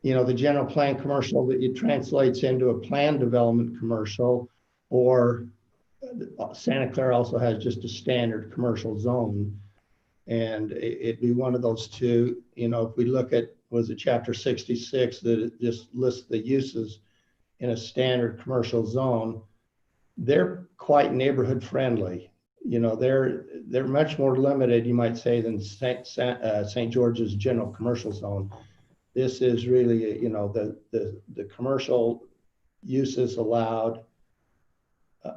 [SPEAKER 9] the general plan commercial that it translates into a planned development commercial, or Santa Clara also has just a standard commercial zone, and it'd be one of those two. If we look at, was it chapter 66, that it just lists the uses in a standard commercial zone, they're quite neighborhood friendly. They're much more limited, you might say, than St. George's general commercial zone. This is really, the commercial uses allowed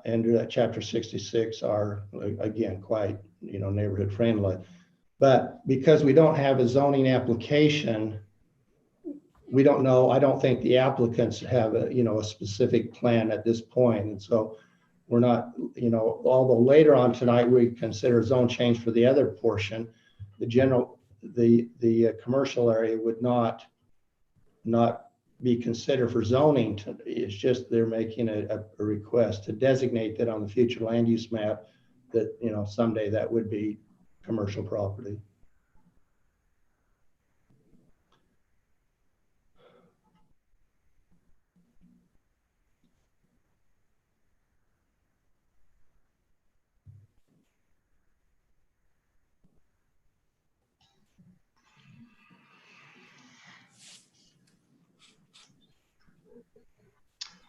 [SPEAKER 9] under that chapter 66 are, again, quite, neighborhood friendly. But because we don't have a zoning application, we don't know. I don't think the applicants have a specific plan at this point. And so we're not, although later on tonight, we consider zone change for the other portion, the commercial area would not be considered for zoning. It's just they're making a request to designate that on the future land use map that, someday that would be commercial property.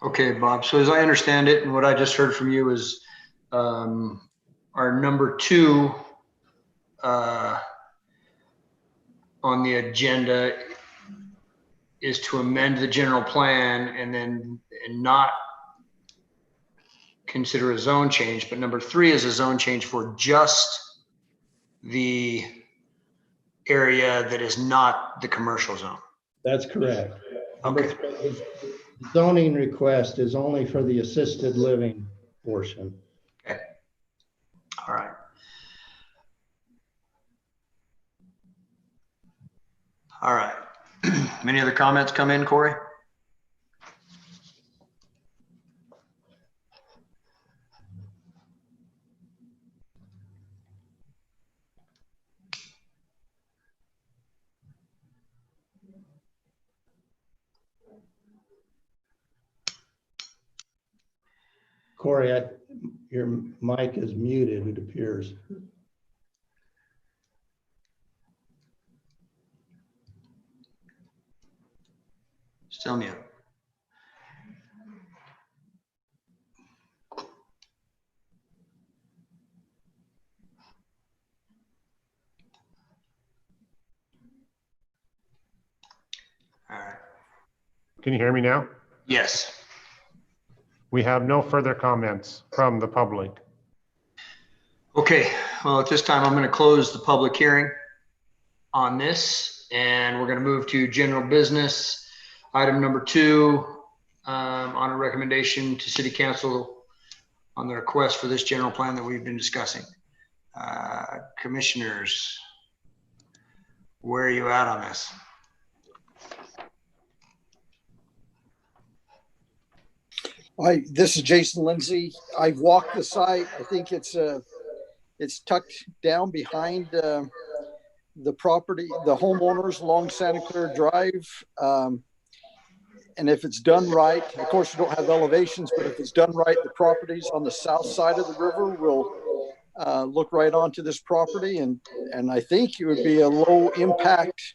[SPEAKER 1] Okay, Bob. So as I understand it, and what I just heard from you is our number 2 on the agenda is to amend the general plan and not consider a zone change. But number 3 is a zone change for just the area that is not the commercial zone.
[SPEAKER 9] That's correct.
[SPEAKER 1] Okay.
[SPEAKER 9] The zoning request is only for the assisted living portion.
[SPEAKER 1] Okay. All right. All right. Any other comments come in, Corey?
[SPEAKER 9] Corey, your mic is muted, it appears.
[SPEAKER 1] Still mute. All right.
[SPEAKER 3] Can you hear me now?
[SPEAKER 1] Yes.
[SPEAKER 3] We have no further comments from the public.
[SPEAKER 1] Okay. Well, at this time, I'm going to close the public hearing on this, and we're going to move to general business. Item number 2, on a recommendation to City Council on the request for this general plan that we've been discussing. Commissioners, where are you at on this?
[SPEAKER 7] This is Jason Lindsay. I've walked the site. I think it's tucked down behind the property, the homeowners along Santa Clara Drive. And if it's done right, of course, we don't have elevations, but if it's done right, the properties on the south side of the river will look right onto this property. And I think it would be a low impact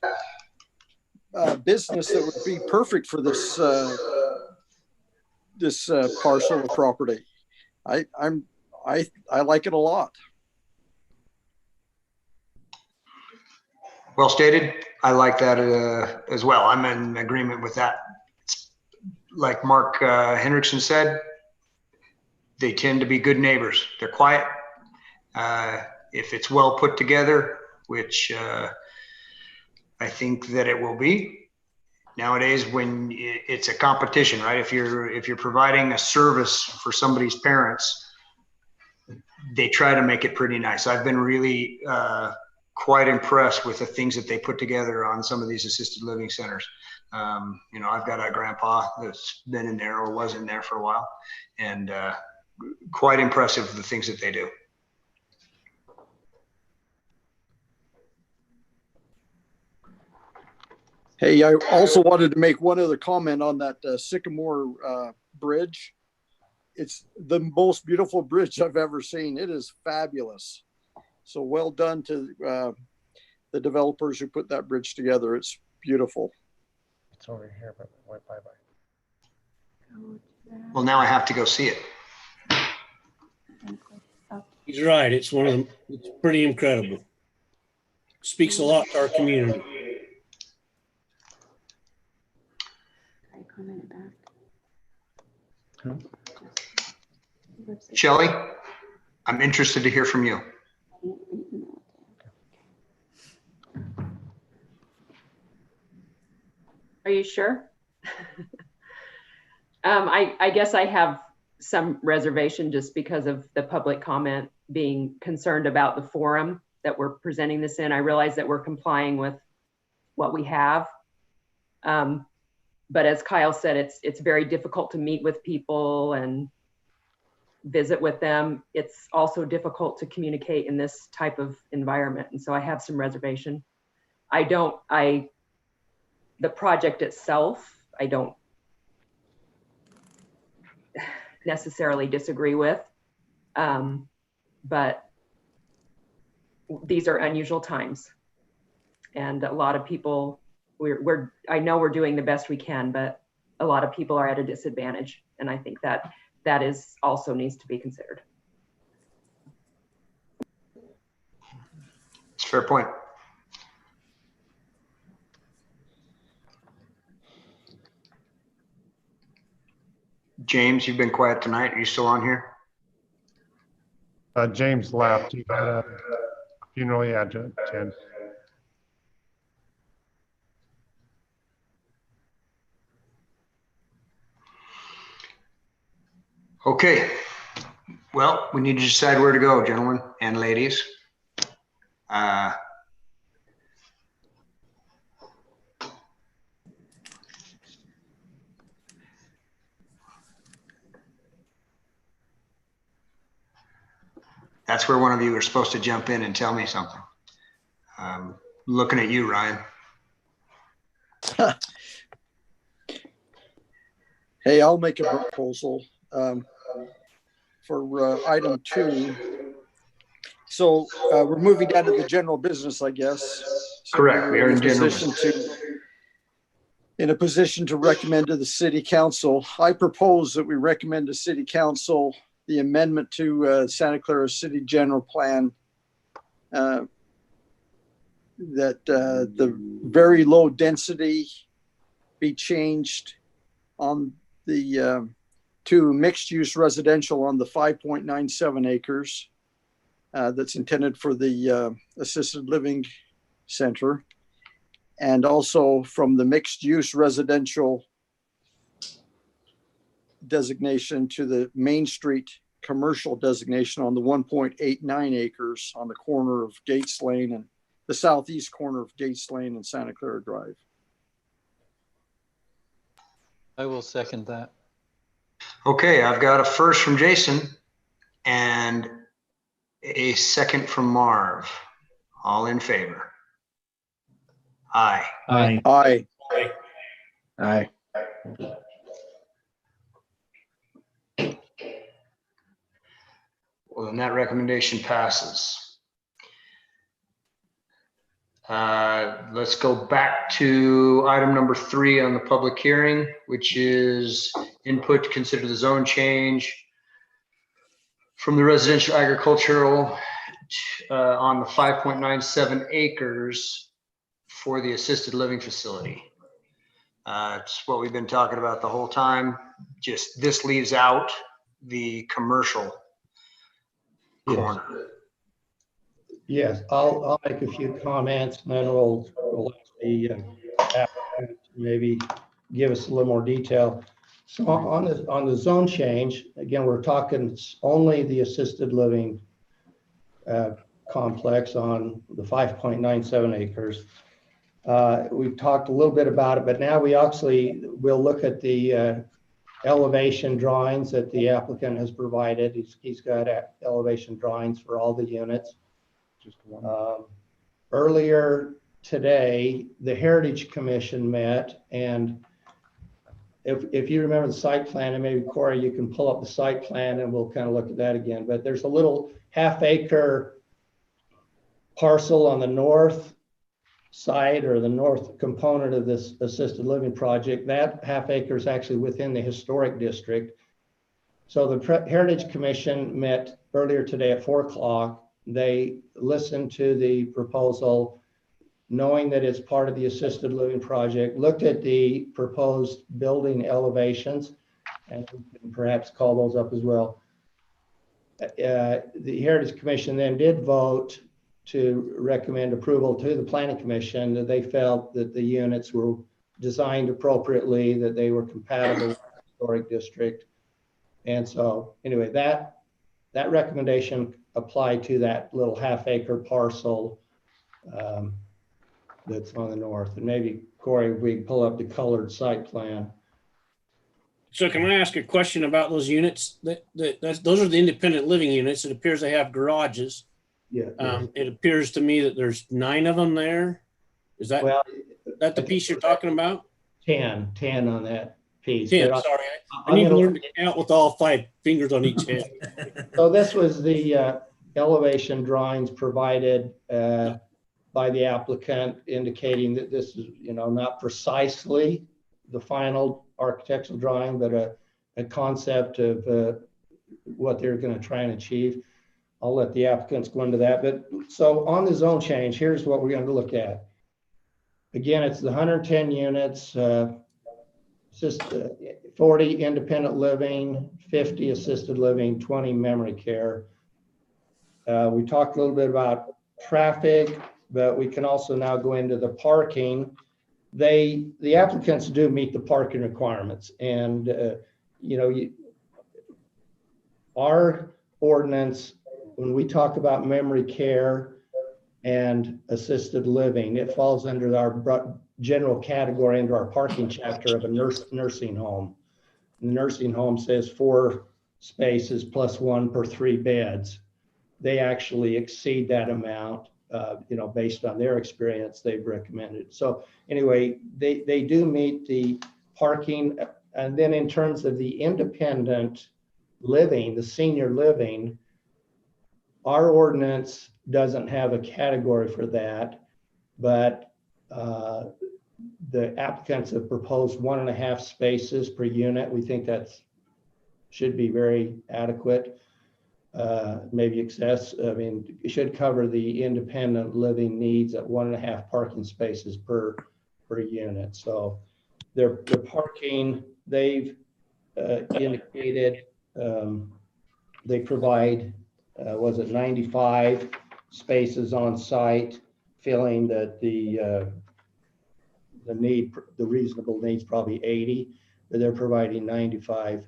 [SPEAKER 7] business that would be perfect for this parcel of property. I like it a lot.
[SPEAKER 1] Well stated. I like that as well. I'm in agreement with that. Like Mark Hendrickson said, they tend to be good neighbors. They're quiet. If it's well put together, which I think that it will be. Nowadays, when it's a competition, right? If you're providing a service for somebody's parents, they try to make it pretty nice. I've been really quite impressed with the things that they put together on some of these assisted living centers. You know, I've got a grandpa that's been in there or was in there for a while, and quite impressive the things that they do.
[SPEAKER 7] Hey, I also wanted to make one other comment on that Sycamore Bridge. It's the most beautiful bridge I've ever seen. It is fabulous. So well done to the developers who put that bridge together. It's beautiful.
[SPEAKER 3] It's over here, but bye-bye.
[SPEAKER 1] Well, now I have to go see it.
[SPEAKER 5] He's right. It's it's pretty incredible. Speaks a lot to our community.
[SPEAKER 1] Shelley, I'm interested to hear from you.
[SPEAKER 11] Are you sure? I guess I have some reservation just because of the public comment being concerned about the forum that we're presenting this in. I realize that we're complying with what we have. But as Kyle said, it's very difficult to meet with people and visit with them. It's also difficult to communicate in this type of environment. And so I have some reservation. The project itself, I don't necessarily disagree with, but these are unusual times. And a lot of people, I know we're doing the best we can, but a lot of people are at a disadvantage. And I think that is also needs to be considered.
[SPEAKER 1] It's a fair point. James, you've been quiet tonight. Are you still on here?
[SPEAKER 3] James left. He had a funeral he had to attend.
[SPEAKER 1] Okay. Well, we need to decide where to go, gentlemen and ladies. That's where one of you are supposed to jump in and tell me something. Looking at you, Ryan.
[SPEAKER 7] Hey, I'll make a proposal for item 2. So we're moving down to the general business, I guess. So
[SPEAKER 1] Correct. We are in general
[SPEAKER 7] in a position to recommend to the city council. I propose that we recommend to city council the amendment to Santa Clara City General Plan, that the very low density be changed on the to mixed use residential on the 5.97 acres that's intended for the assisted living center, and also from the mixed use residential designation to the Main Street commercial designation on the 1.89 acres on the corner of Gates Lane and the southeast corner of Gates Lane and Santa Clara Drive.
[SPEAKER 8] I will second that.
[SPEAKER 1] Okay, I've got a first from Jason and a second from Marv. All in favor? Aye.
[SPEAKER 2] Aye.
[SPEAKER 7] Aye.
[SPEAKER 14] Aye.
[SPEAKER 1] Well, then that recommendation passes. Let's go back to item number 3 on the public hearing, which is input to consider the zone change from the residential agricultural on the 5.97 acres for the assisted living facility. It's what we've been talking about the whole time. Just this leaves out the commercial corner.
[SPEAKER 9] Yes, I'll make a few comments and then we'll let the applicant maybe give us a little more detail. So on the zone change, again, we're talking only the assisted living complex on the 5.97 acres. We've talked a little bit about it, but now we actually will look at the elevation drawings that the applicant has provided. He's got elevation drawings for all the units. Earlier today, the Heritage Commission met, and if you remember the site plan, and maybe Corey, you can pull up the site plan and we'll kind of look at that again, but there's a little half-acre parcel on the north side or the north component of this assisted living project. That half-acre is actually within the historic district. So the Heritage Commission met earlier today at 4 o'clock. They listened to the proposal, knowing that it's part of the assisted living project, looked at the proposed building elevations, and we can perhaps call those up as well. The Heritage Commission then did vote to recommend approval to the Planning Commission that they felt that the units were designed appropriately, that they were compatible with the historic district. And so anyway, that recommendation applied to that little half-acre parcel that's on the north. And maybe, Corey, if we pull up the colored site plan.
[SPEAKER 5] So can I ask a question about those units? Those are the independent living units. It appears they have garages.
[SPEAKER 9] Yeah.
[SPEAKER 5] It appears to me that there's 9 of them there. Is that, that the piece you're talking about?
[SPEAKER 9] 10 on that piece.
[SPEAKER 5] 10, sorry. I need to learn to count with all 5 fingers on each hand.
[SPEAKER 9] So this was the elevation drawings provided by the applicant, indicating that this is, not precisely the final architectural drawing, but a concept of what they're going to try and achieve. I'll let the applicants go into that. But so on the zone change, here's what we're going to look at. Again, it's the 110 units, 40 independent living, 50 assisted living, 20 memory care. We talked a little bit about traffic, but we can also now go into the parking. The applicants do meet the parking requirements, and our ordinance, when we talk about memory care and assisted living, it falls under our general category under our parking chapter of a nursing home. The nursing home says 4 spaces plus 1 per 3 beds. They actually exceed that amount, based on their experience, they've recommended. So anyway, they do meet the parking. And then in terms of the independent living, the senior living, our ordinance doesn't have a category for that, but the applicants have proposed 1.5 spaces per unit. We think that should be very adequate, maybe excess. I mean, it should cover the independent living needs at 1.5 parking spaces per unit. So their parking, they've indicated they provide, 95 spaces on site, feeling that the reasonable needs probably 80, but they're providing 95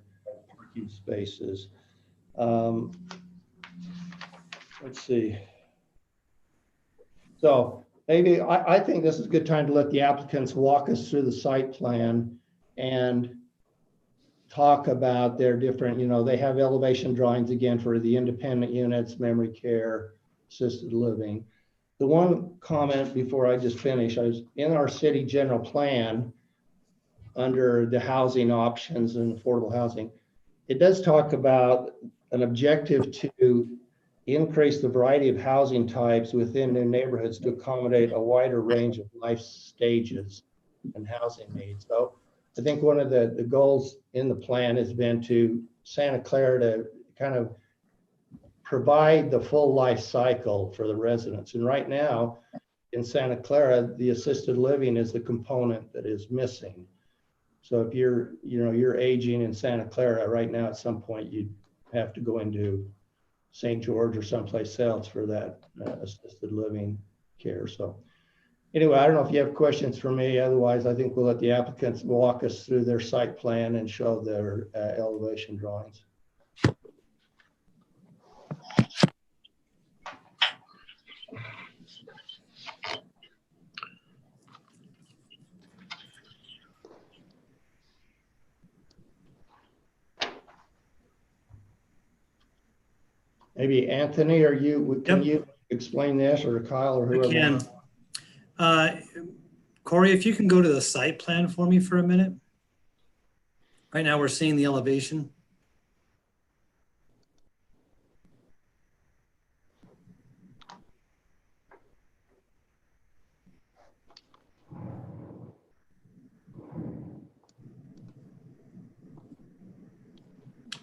[SPEAKER 9] parking spaces. Let's see. So maybe I think this is a good time to let the applicants walk us through the site plan and talk about their different, they have elevation drawings again for the independent units, memory care, assisted living. The one comment before I just finish, I was in our city general plan under the housing options and affordable housing. It does talk about an objective to increase the variety of housing types within new neighborhoods to accommodate a wider range of life stages and housing needs. So I think one of the goals in the plan has been to Santa Clara to kind of provide the full life cycle for the residents. And right now in Santa Clara, the assisted living is the component that is missing. So if you're aging in Santa Clara right now, at some point you'd have to go into St. George or someplace else for that assisted living care. So anyway, I don't know if you have questions for me. Otherwise, I think we'll let the applicants walk us through their site plan and show their elevation drawings. Maybe Anthony, can you explain this, or Kyle, or whoever?
[SPEAKER 12] I can. Corey, if you can go to the site plan for me for a minute. Right now we're seeing the elevation.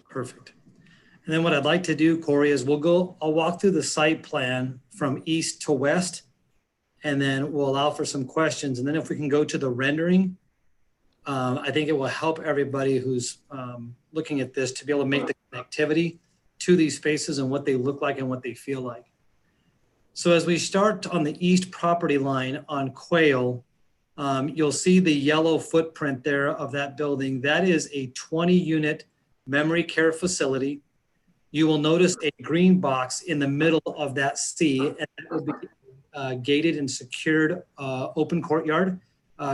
[SPEAKER 12] Perfect. And then what I'd like to do, Corey, is I'll walk through the site plan from east to west, and then we'll allow for some questions. And then if we can go to the rendering, I think it will help everybody who's looking at this to be able to make the connectivity to these spaces and what they look like and what they feel like. So as we start on the east property line on Quail, you'll see the yellow footprint there of that building. That is a 20-unit memory care facility. You will notice a green box in the middle of that C, and that will be gated and secured open courtyard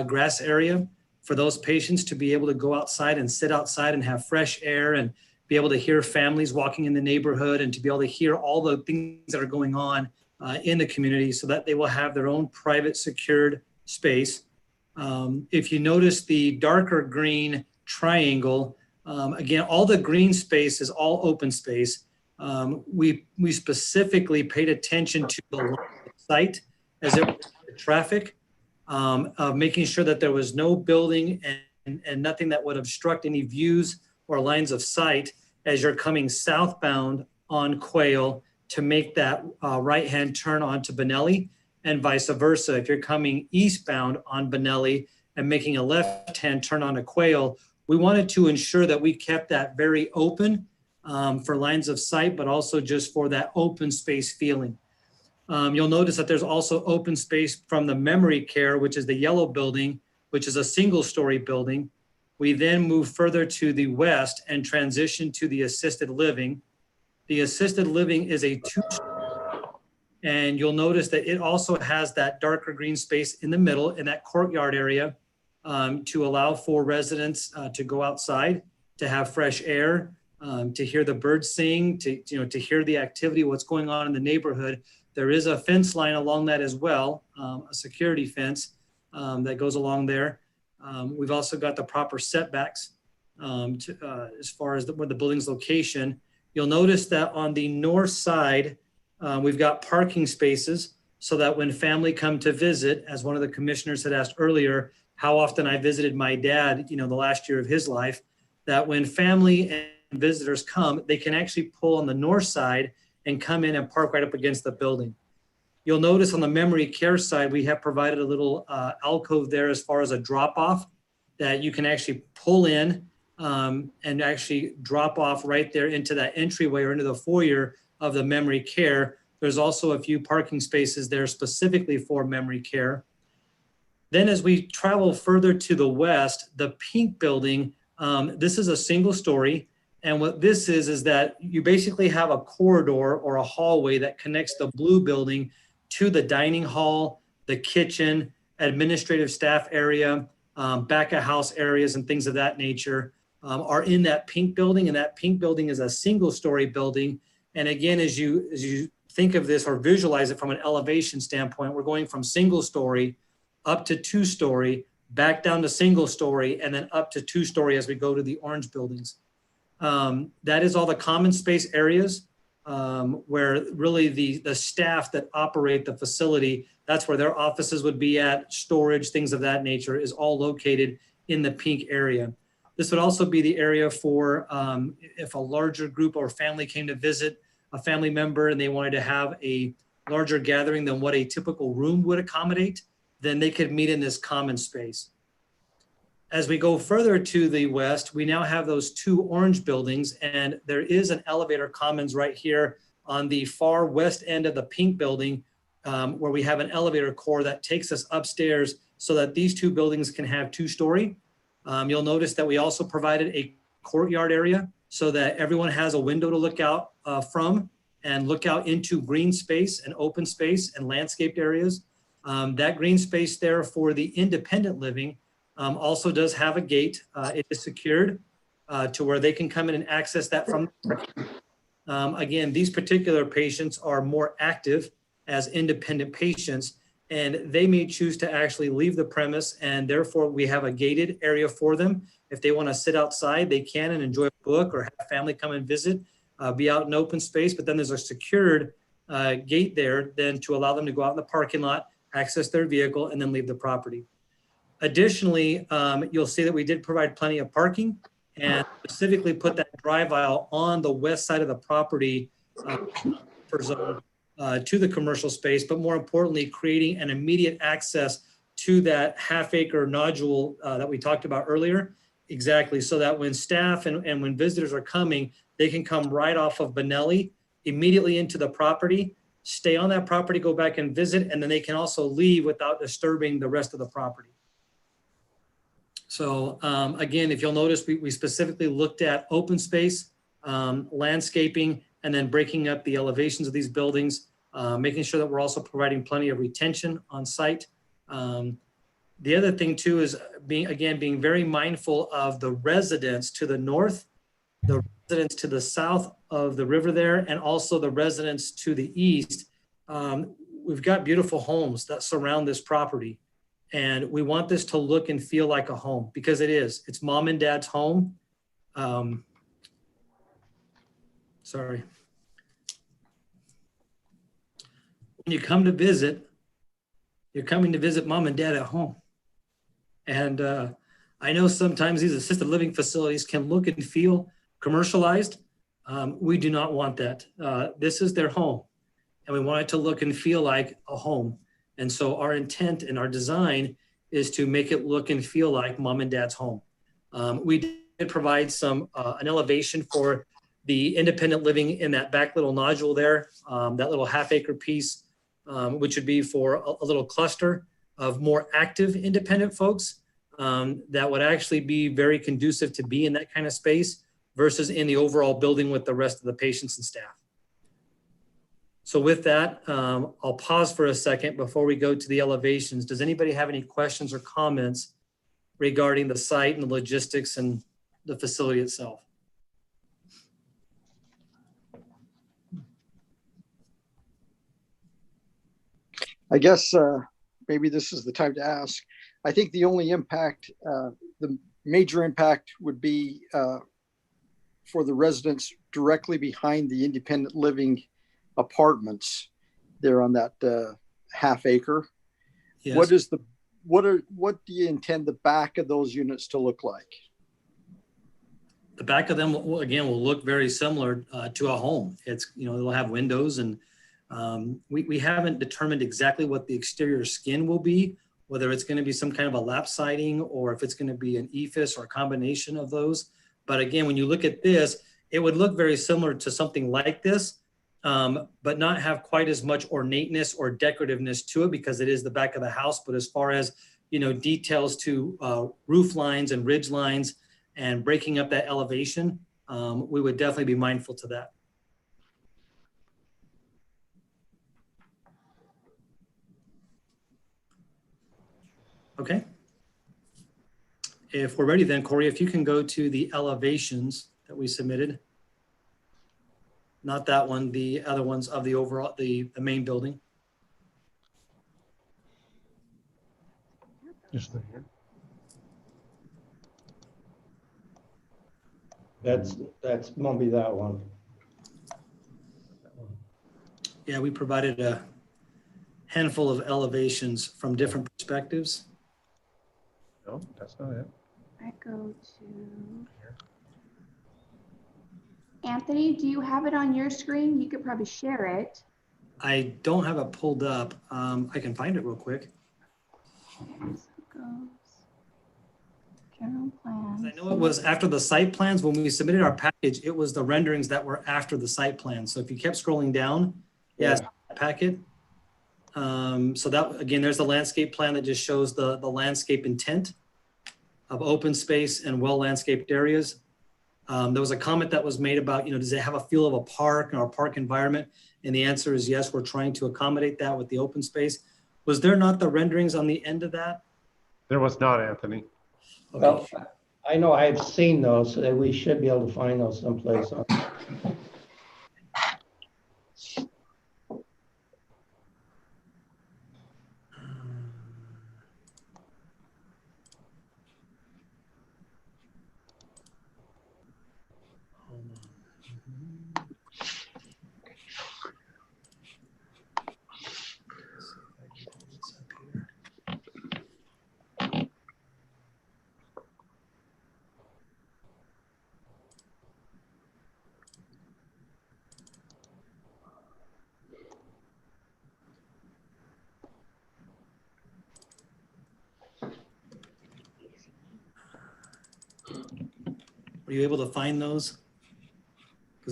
[SPEAKER 12] grass area for those patients to be able to go outside and sit outside and have fresh air and be able to hear families walking in the neighborhood and to be able to hear all the things that are going on in the community, so that they will have their own private secured space. If you notice the darker green triangle, again, all the green space is all open space. We specifically paid attention to the site as it was to traffic, making sure that there was no building and nothing that would obstruct any views or lines of sight as you're coming southbound on Quail to make that right-hand turn onto Bonneli, and vice versa. If you're coming eastbound on Bonneli and making a left-hand turn onto Quail, we wanted to ensure that we kept that very open for lines of sight, but also just for that open space feeling. You'll notice that there's also open space from the memory care, which is the yellow building, which is a single-story building. We then move further to the west and transition to the assisted living. The assisted living is a 2-story. And you'll notice that it also has that darker green space in the middle in that courtyard area to allow for residents to go outside, to have fresh air, to hear the birds sing, to hear the activity, what's going on in the neighborhood. There is a fence line along that as well, a security fence that goes along there. We've also got the proper setbacks as far as the building's location. You'll notice that on the north side, we've got parking spaces so that when family come to visit, as one of the commissioners had asked earlier, how often I visited my dad, the last year of his life, that when family and visitors come, they can actually pull on the north side and come in and park right up against the building. You'll notice on the memory care side, we have provided a little alcove there as far as a drop off that you can actually pull in and actually drop off right there into that entryway or into the foyer of the memory care. There's also a few parking spaces there specifically for memory care. Then as we travel further to the west, the pink building, this is a single story. And what this is that you basically have a corridor or a hallway that connects the blue building to the dining hall, the kitchen, administrative staff area, back of house areas and things of that nature are in that pink building. And that pink building is a single story building. And again, as you think of this or visualize it from an elevation standpoint, we're going from single story up to 2-story, back down to single story, and then up to 2-story as we go to the orange buildings. That is all the common space areas where really the staff that operate the facility, that's where their offices would be at, storage, things of that nature is all located in the pink area. This would also be the area for if a larger group or family came to visit a family member and they wanted to have a larger gathering than what a typical room would accommodate, then they could meet in this common space. As we go further to the west, we now have those 2 orange buildings, and there is an elevator commons right here on the far west end of the pink building where we have an elevator core that takes us upstairs so that these 2 buildings can have 2-story. You'll notice that we also provided a courtyard area so that everyone has a window to look out from and look out into green space and open space and landscaped areas. That green space there for the independent living also does have a gate. It is secured to where they can come in and access that from. Again, these particular patients are more active as independent patients, and they may choose to actually leave the premise, and therefore we have a gated area for them. If they want to sit outside, they can and enjoy a book or have family come and visit, be out in open space, but then there's a secured gate there then to allow them to go out in the parking lot, access their vehicle, and then leave the property. Additionally, you'll see that we did provide plenty of parking and specifically put that drive aisle on the west side of the property for zone to the commercial space, but more importantly, creating an immediate access to that half-acre nodule that we talked about earlier. Exactly, so that when staff and when visitors are coming, they can come right off of Bonneli immediately into the property, stay on that property, go back and visit, and then they can also leave without disturbing the rest of the property. So again, if you'll notice, we specifically looked at open space, landscaping, and then breaking up the elevations of these buildings, making sure that we're also providing plenty of retention on site. The other thing too is being very mindful of the residents to the north, the residents to the south of the river there, and also the residents to the east. We've got beautiful homes that surround this property, and we want this to look and feel like a home, because it is. It's mom and dad's home. Sorry. When you come to visit, you're coming to visit mom and dad at home. And I know sometimes these assisted living facilities can look and feel commercialized. We do not want that. This is their home, and we want it to look and feel like a home. And so our intent and our design is to make it look and feel like mom and dad's home. We did provide an elevation for the independent living in that back little nodule there, that little half-acre piece, which would be for a little cluster of more active independent folks that would actually be very conducive to be in that kind of space versus in the overall building with the rest of the patients and staff. So with that, I'll pause for a second before we go to the elevations. Does anybody have any questions or comments regarding the site and the logistics and the facility itself?
[SPEAKER 7] I guess maybe this is the time to ask. I think the only impact, the major impact would be for the residents directly behind the independent living apartments there on that half acre.
[SPEAKER 12] Yes.
[SPEAKER 7] What do you intend the back of those units to look like?
[SPEAKER 12] The back of them, again, will look very similar to a home. It's, it'll have windows, and we haven't determined exactly what the exterior skin will be, whether it's going to be some kind of a lap siding or if it's going to be an EFIS or a combination of those. But again, when you look at this, it would look very similar to something like this, but not have quite as much ornateness or decorativeness to it because it is the back of the house. But as far as, details to roof lines and ridge lines and breaking up that elevation, we would definitely be mindful to that. Okay. If we're ready then, Corey, if you can go to the elevations that we submitted. Not that one, the other ones of the overall, the main building.
[SPEAKER 3] Just here.
[SPEAKER 9] That's won't be that one.
[SPEAKER 12] Yeah, we provided a handful of elevations from different perspectives.
[SPEAKER 3] No, that's not it.
[SPEAKER 6] I go to Anthony. Do you have it on your screen? You could probably share it.
[SPEAKER 12] I don't have it pulled up. I can find it real quick.
[SPEAKER 6] Okay, so it goes general plans.
[SPEAKER 12] I know it was after the site plans. When we submitted our package, it was the renderings that were after the site plan. So if you kept scrolling down, yes, packet. So that, again, there's the landscape plan that just shows the landscape intent of open space and well-landscaped areas. There was a comment that was made about, does it have a feel of a park or a park environment? And the answer is yes, we're trying to accommodate that with the open space. Was there not the renderings on the end of that?
[SPEAKER 3] There was not, Anthony.
[SPEAKER 12] Okay.
[SPEAKER 9] Well, I know I've seen those, so that we should be able to find those someplace.
[SPEAKER 12] Were you able to find those?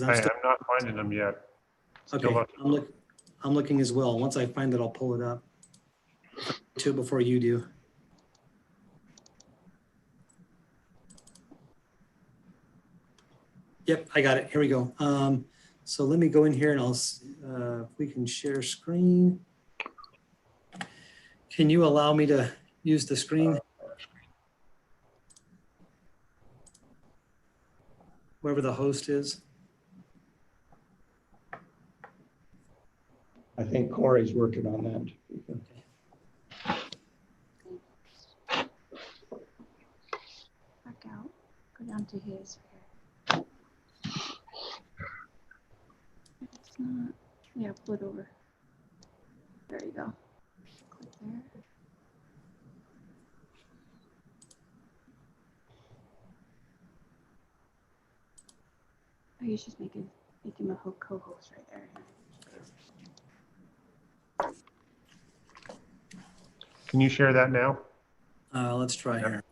[SPEAKER 3] I'm not finding them yet. Still
[SPEAKER 12] okay, I'm looking as well. Once I find it, I'll pull it up. To before you do. Yep, I got it. Here we go. So let me go in here and I'll, if we can share screen. Can you allow me to use the screen? Whoever the host is.
[SPEAKER 9] I think Corey's working on that.
[SPEAKER 6] Back out. Go down to his. It's not. Yeah, flip over. There you go. Click there. Oh, you should make him a co-host right there.
[SPEAKER 3] Can you share that now?
[SPEAKER 12] Let's try here.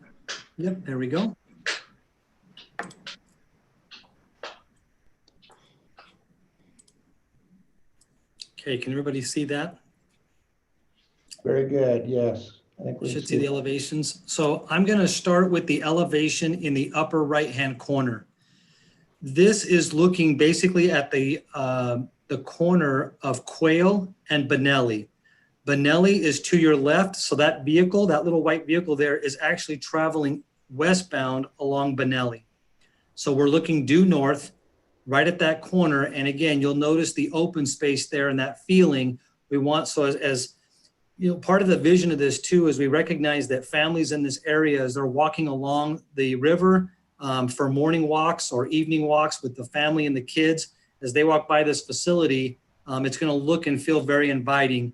[SPEAKER 12] Yep, there we go. Okay, can everybody see that?
[SPEAKER 9] Very good, yes. I think we
[SPEAKER 12] should see the elevations. So I'm going to start with the elevation in the upper right-hand corner. This is looking basically at the the corner of Quail and Bonneli. Bonneli is to your left, so that vehicle, that little white vehicle there, is actually traveling westbound along Bonneli. So we're looking due north, right at that corner. And again, you'll notice the open space there and that feeling we want. So as you know, part of the vision of this too is we recognize that families in this area, as they're walking along the river for morning walks or evening walks with the family and the kids, as they walk by this facility, it's going to look and feel very inviting.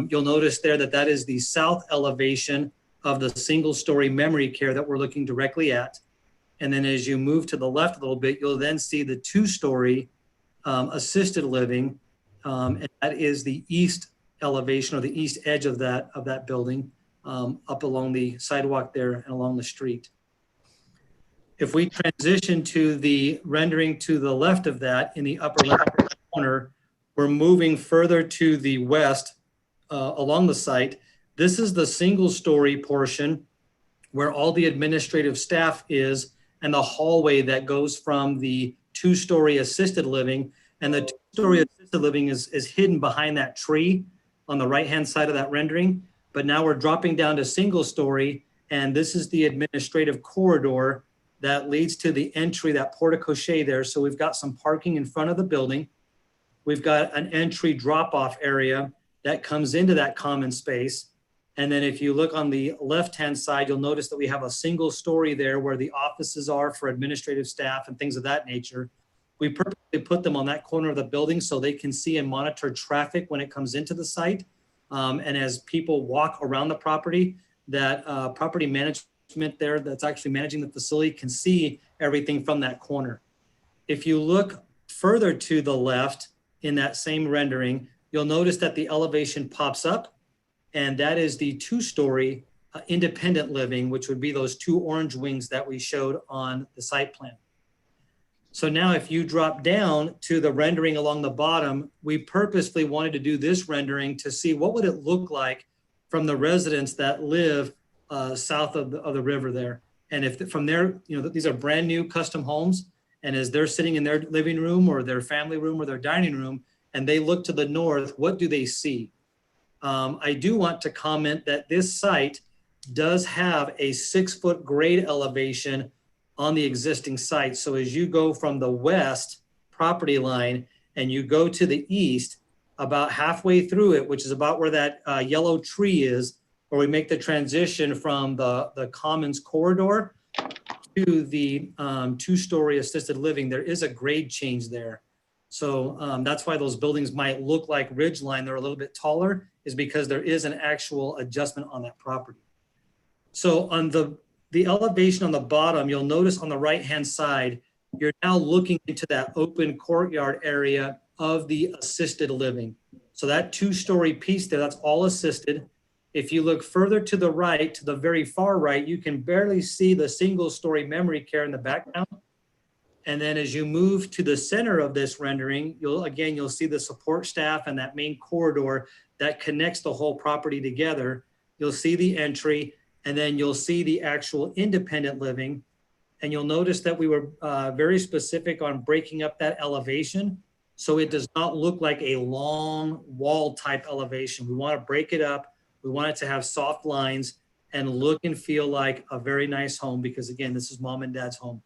[SPEAKER 12] You'll notice there that that is the south elevation of the single-story memory care that we're looking directly at. And then as you move to the left a little bit, you'll then see the two-story assisted living, and that is the east elevation or the east edge of that building, up along the sidewalk there and along the street. If we transition to the rendering to the left of that in the upper left corner, we're moving further to the west along the site. This is the single-story portion where all the administrative staff is, and the hallway that goes from the two-story assisted living. And the two-story assisted living is hidden behind that tree on the right-hand side of that rendering. But now we're dropping down to single-story, and this is the administrative corridor that leads to the entry, that porte-cochere there. So we've got some parking in front of the building. We've got an entry drop-off area that comes into that common space. And then if you look on the left-hand side, you'll notice that we have a single story there where the offices are for administrative staff and things of that nature. We purposely put them on that corner of the building so they can see and monitor traffic when it comes into the site. And as people walk around the property, that property management there that's actually managing the facility can see everything from that corner. If you look further to the left in that same rendering, you'll notice that the elevation pops up, and that is the two-story independent living, which would be those two orange wings that we showed on the site plan. So now if you drop down to the rendering along the bottom, we purposely wanted to do this rendering to see what would it look like from the residents that live south of the river there. And if from there, you know, these are brand new custom homes, and as they're sitting in their living room or their family room or their dining room, and they look to the north, what do they see? I do want to comment that this site does have a 6-foot grade elevation on the existing site. So as you go from the west property line and you go to the east, about halfway through it, which is about where that yellow tree is, where we make the transition from the commons corridor to the two-story assisted living, there is a grade change there. So that's why those buildings might look like ridgeline. They're a little bit taller, is because there is an actual adjustment on that property. So on the elevation on the bottom, you'll notice on the right-hand side, you're now looking into that open courtyard area of the assisted living. So that two-story piece there, that's all assisted. If you look further to the right, to the very far right, you can barely see the single-story memory care in the background. And then as you move to the center of this rendering, you'll see the support staff and that main corridor that connects the whole property together. You'll see the entry, and then you'll see the actual independent living. And you'll notice that we were very specific on breaking up that elevation, so it does not look like a long wall type elevation. We want to break it up. We want it to have soft lines and look and feel like a very nice home, because again, this is mom and dad's home.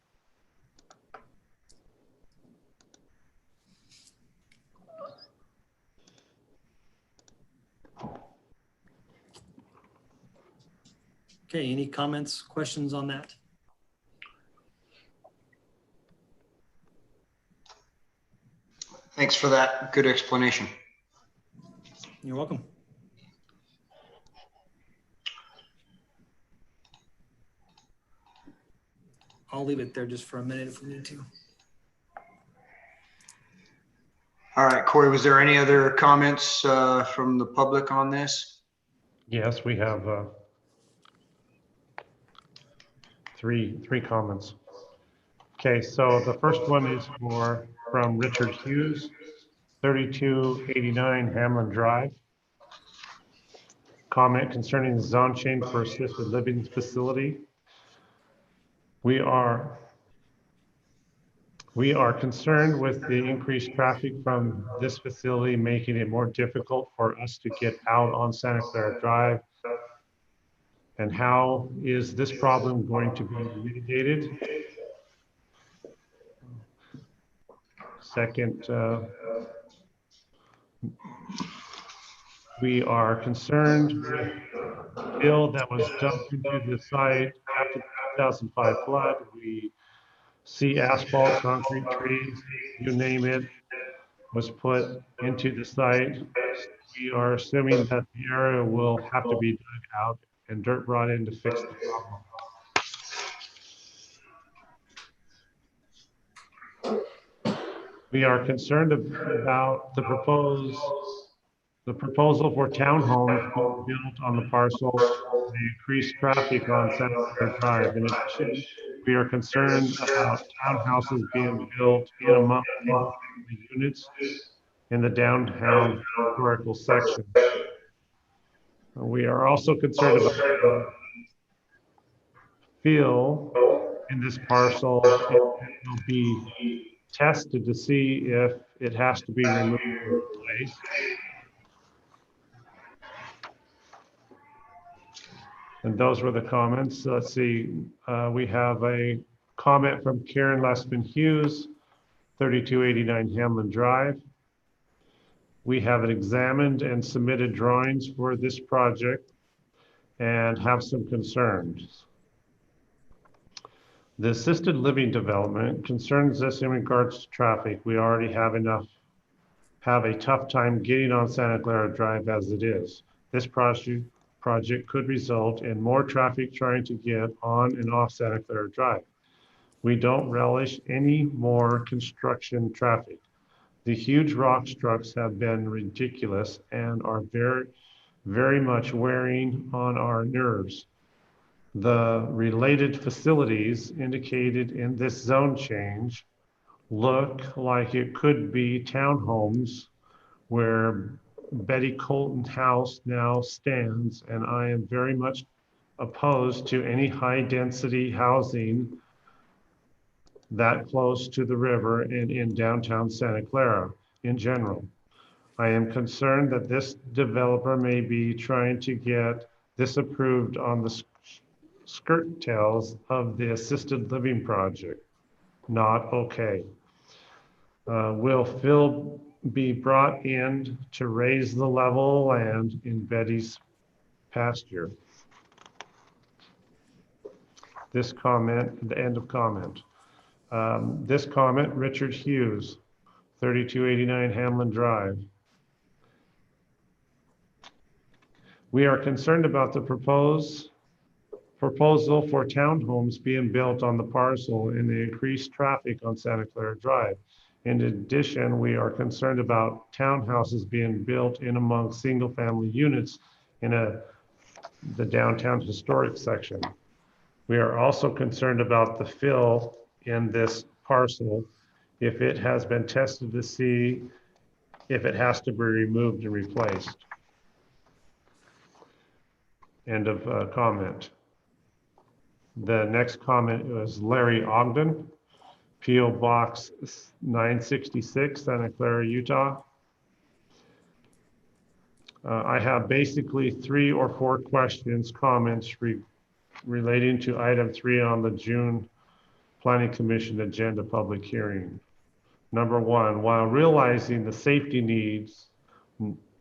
[SPEAKER 12] Okay, any comments, questions on that?
[SPEAKER 1] Thanks for that good explanation.
[SPEAKER 12] You're welcome. I'll leave it there just for a minute if we need to.
[SPEAKER 1] All right, Corey, was there any other comments from the public on this?
[SPEAKER 3] Yes, we have three comments. Okay, so the first one is from Richard Hughes, 3289 Hamlin Drive. Comment concerning the zone change for assisted living facility. We are We are concerned with the increased traffic from this facility, making it more difficult for us to get out on Santa Clara Drive. And how is this problem going to be mitigated? Second, we are concerned with the fill that was dumped into the site after the 2005 flood. We see asphalt, concrete, trees, you name it, was put into the site. We are assuming that the area will have to be dug out and dirt brought in to fix the problem. We are concerned about the proposal for townhomes being built on the parcel, the increased traffic on Santa Clara Drive. In addition, we are concerned about townhouses being built in among single-family units in the downtown historical section. We are also concerned about the fill in this parcel. It will be tested to see if it has to be removed and replaced. And those were the comments. Let's see, we have a comment from Karen Lessman Hughes, 3289 Hamlin Drive. We have examined and submitted drawings for this project and have some concerns. The assisted living development concerns us in regards to traffic. We already have a tough time getting on Santa Clara Drive as it is. This project could result in more traffic trying to get on and off Santa Clara Drive. We don't relish any more construction traffic. The huge rock trucks have been ridiculous and are very, very much wearing on our nerves. The related facilities indicated in this zone change look like it could be townhomes where Betty Colton House now stands, and I am very much opposed to any high density housing that close to the river and in downtown Santa Clara in general. I am concerned that this developer may be trying to get this approved on the skirt tails of the assisted living project. Not okay. Will Phil be brought in to raise the level of land in Betty's pasture? This comment, the end of comment. This comment, Richard Hughes, 3289 Hamlin Drive. We are concerned about the proposal for townhomes being built on the parcel and the increased traffic on Santa Clara Drive. In addition, we are concerned about townhouses being built in among single-family units in the downtown historic section. We are also concerned about the fill in this parcel if it has been tested to see if it has to be removed and replaced. End of comment. The next comment was Larry Ogden, P.O. Box 966, Santa Clara, Utah. I have basically 3 or 4 questions, comments relating to item 3 on the June Planning Commission agenda public hearing. Number 1, while realizing the safety needs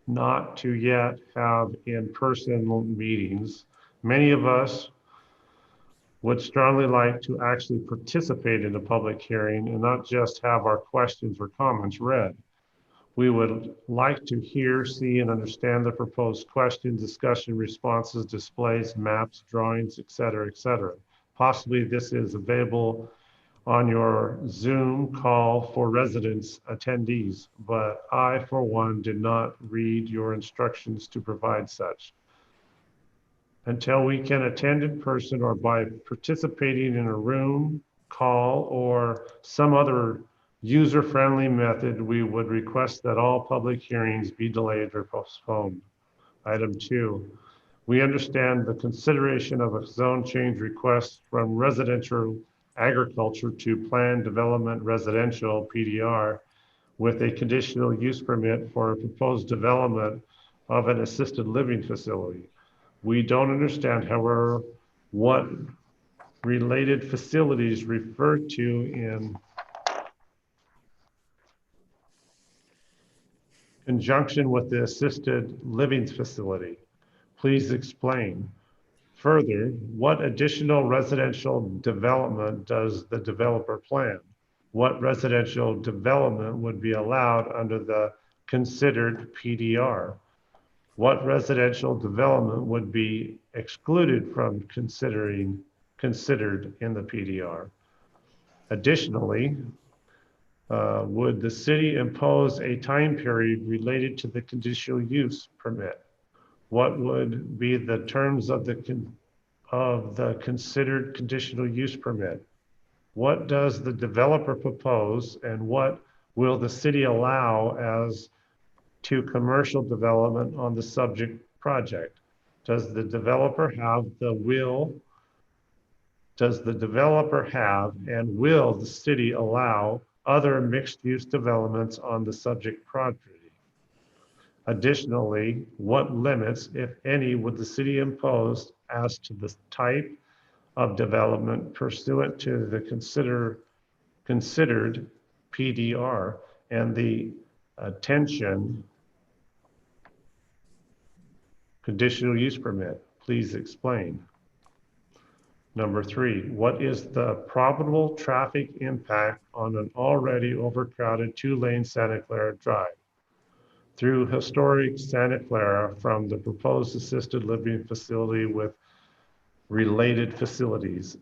[SPEAKER 3] not to yet have in-person meetings, many of us would strongly like to actually participate in the public hearing and not just have our questions or comments read. We would like to hear, see, and understand the proposed questions, discussion, responses, displays, maps, drawings, etc., etc. Possibly this is available on your Zoom call for residents attendees, but I, for one, did not read your instructions to provide such. Until we can attend in person or by participating in a room, call, or some other user-friendly method, we would request that all public hearings be delayed or postponed. Item 2, we understand the consideration of a zone change request from residential agriculture to planned development residential PDR with a conditional use permit for a proposed development of an assisted living facility. We don't understand, however, what related facilities referred to in conjunction with the assisted living facility. Please explain. Further, what additional residential development does the developer plan? What residential development would be allowed under the considered PDR? What residential development would be excluded from considered in the PDR? Additionally, would the city impose a time period related to the conditional use permit? What would be the terms of the considered conditional use permit? What does the developer propose, and what will the city allow as to commercial development on the subject project? Does the developer have and will the city allow other mixed-use developments on the subject property? Additionally, what limits, if any, would the city impose as to the type of development pursuant to the considered PDR and the attention conditional use permit? Please explain. Number 3, what is the probable traffic impact on an already overcrowded 2-lane Santa Clara Drive through historic Santa Clara from the proposed assisted living facility with related facilities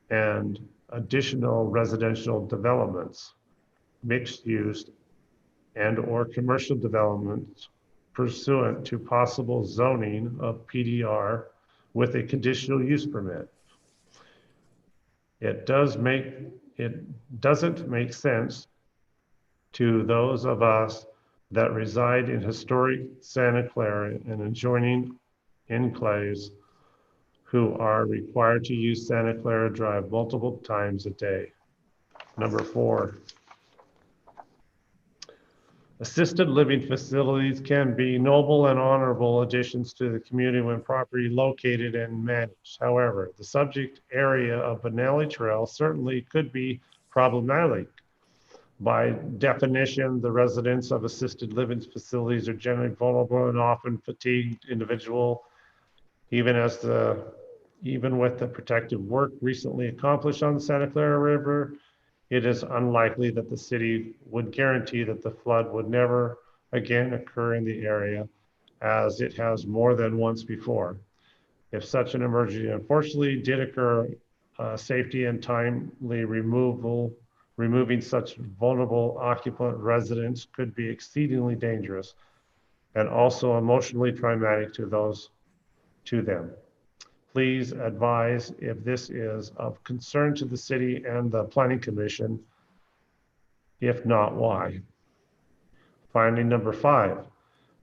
[SPEAKER 3] and additional residential developments, mixed use and or commercial developments pursuant to possible zoning of PDR with a conditional use permit? It doesn't make sense to those of us that reside in historic Santa Clara and adjoining enclaves who are required to use Santa Clara Drive multiple times a day. Number 4, assisted living facilities can be noble and honorable additions to the community when properly located and managed. However, the subject area of Bonneli Trail certainly could be problematic. By definition, the residents of assisted living facilities are generally vulnerable and often fatigued individual. Even with the protective work recently accomplished on the Santa Clara River, it is unlikely that the city would guarantee that the flood would never again occur in the area, as it has more than once before. If such an emergency unfortunately did occur, safety and timely removing such vulnerable occupant residents could be exceedingly dangerous and also emotionally traumatic to them. Please advise if this is of concern to the city and the Planning Commission. If not, why? Finally, number 5,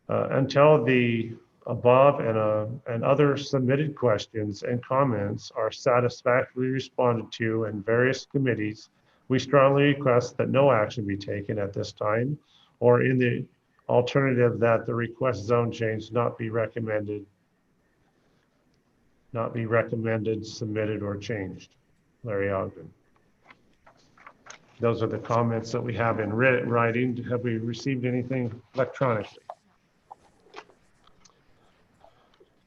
[SPEAKER 3] until the above and other submitted questions and comments are satisfactorily responded to in various committees, we strongly request that no action be taken at this time, or in the alternative that the request zone change not be recommended, submitted, or changed. Larry Ogden. Those are the comments that we have in writing. Have we received anything electronically?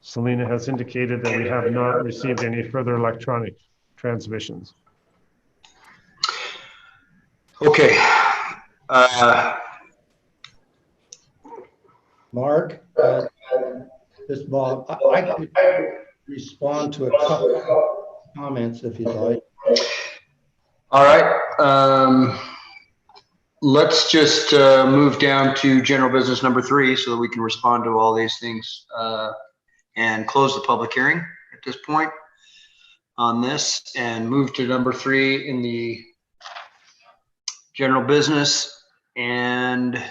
[SPEAKER 3] Selena has indicated that we have not received any further electronic transmissions.
[SPEAKER 1] Okay.
[SPEAKER 9] Mark, this is Bob. I could respond to a couple of comments if you'd like.
[SPEAKER 1] All right. Let's just move down to general business number 3 so that we can respond to all these things and close the public hearing at this point on this and move to number 3 in the general business. And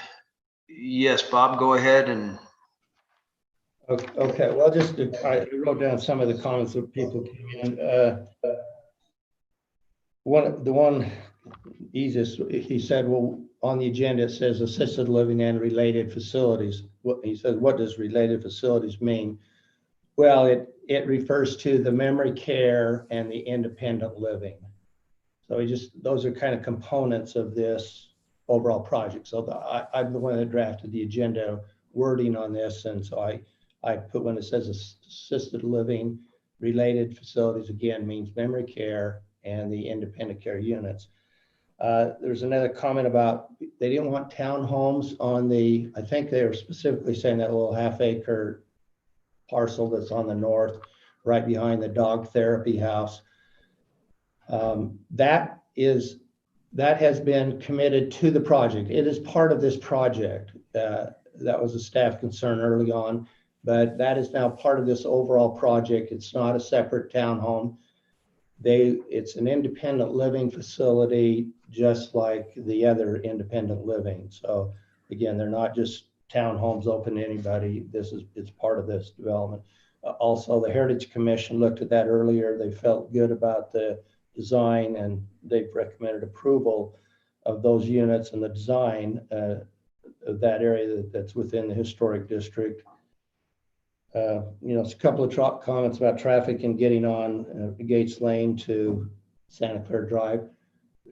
[SPEAKER 1] yes, Bob, go ahead. And
[SPEAKER 9] okay, well, I wrote down some of the comments that people came in. the one easiest, he said, well, on the agenda, it says assisted living and related facilities. He said, what does related facilities mean? Well, it refers to the memory care and the independent living. So those are kind of components of this overall project. So I'm the one that drafted the agenda wording on this. And so I put, when it says assisted living, related facilities, again, means memory care and the independent care units. There's another comment about they didn't want townhomes on I think they were specifically saying that little half-acre parcel that's on the north, right behind the dog therapy house. That has been committed to the project. It is part of this project. That was a staff concern early on, but that is now part of this overall project. It's not a separate townhome. It's an independent living facility, just like the other independent living. So again, they're not just townhomes open to anybody. It's part of this development. Also, the Heritage Commission looked at that earlier. They felt good about the design, and they've recommended approval of those units and the design of that area that's within the historic district. It's a couple of comments about traffic and getting on Gates Lane to Santa Clara Drive.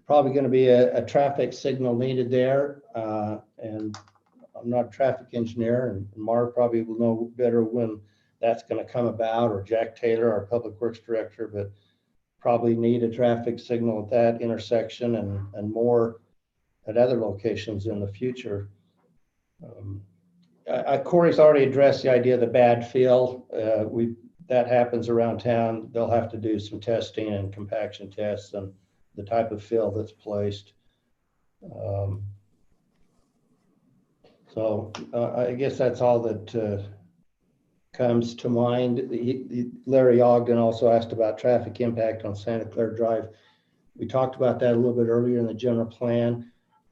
[SPEAKER 9] Probably going to be a traffic signal needed there, and I'm not a traffic engineer, and Marv probably will know better when that's going to come about, or Jack Taylor, our public works director, but probably need a traffic signal at that intersection and more at other locations in the future. Corey's already addressed the idea of the bad fill. That happens around town. They'll have to do some testing and compaction tests and the type of fill that's placed. So I guess that's all that comes to mind. Larry Ogden also asked about traffic impact on Santa Clara Drive. We talked about that a little bit earlier in the general plan.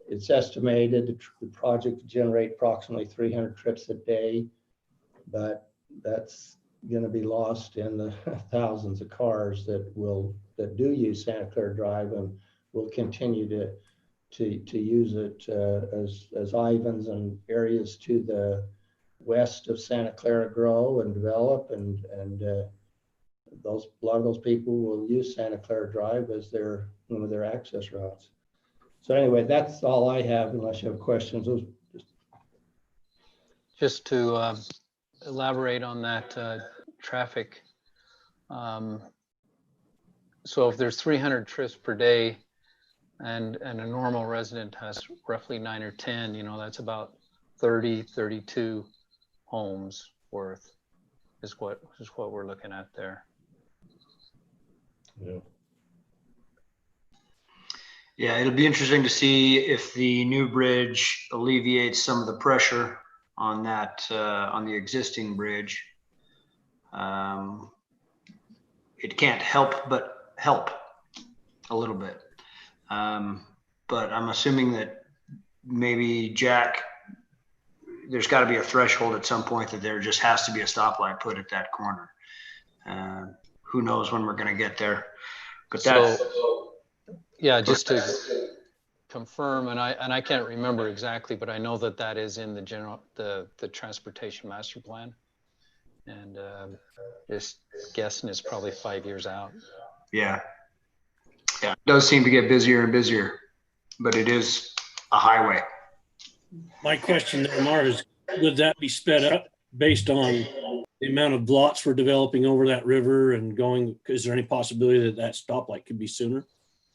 [SPEAKER 9] It's estimated the project to generate approximately 300 trips a day, but that's going to be lost in the thousands of cars that do use Santa Clara Drive and will continue to use it as Ivans and areas to the west of Santa Clara grow and develop, and a lot of those people will use Santa Clara Drive as one of their access routes. So anyway, that's all I have, unless you have questions.
[SPEAKER 8] Just to elaborate on that traffic. So if there's 300 trips per day and a normal resident has roughly 9 or 10, that's about 30, 32 homes worth is what we're looking at there.
[SPEAKER 3] Yeah.
[SPEAKER 1] Yeah, it'll be interesting to see if the new bridge alleviates some of the pressure on that, on the existing bridge. It can't help but help a little bit. But I'm assuming that maybe Jack, there's got to be a threshold at some point that there just has to be a stoplight put at that corner. Who knows when we're going to get there? But that's...
[SPEAKER 8] Yeah, just to confirm, and I can't remember exactly, but I know that is in the transportation master plan, and just guessing it's probably 5 years out.
[SPEAKER 1] Yeah, it does seem to get busier and busier, but it is a highway.
[SPEAKER 5] My question there, Marv, is would that be sped up based on the amount of lots we're developing over that river and going? Is there any possibility that stoplight could be sooner?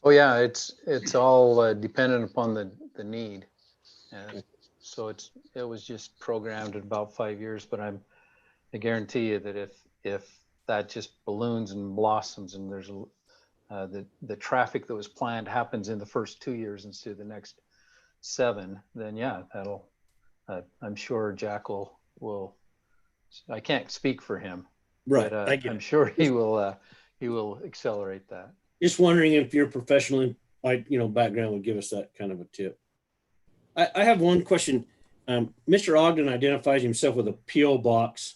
[SPEAKER 8] Oh yeah, it's all dependent upon the need. So it was just programmed in about 5 years, but I guarantee you that if that just balloons and blossoms and there's the traffic that was planned happens in the first 2 years instead of the next 7, then yeah, that'll I'm sure Jack will I can't speak for him,
[SPEAKER 5] right?
[SPEAKER 8] But I'm sure he will accelerate that.
[SPEAKER 5] Just wondering if your professional, background would give us that kind of a tip. I have one question. Mr. Ogden identifies himself with a P.O. box.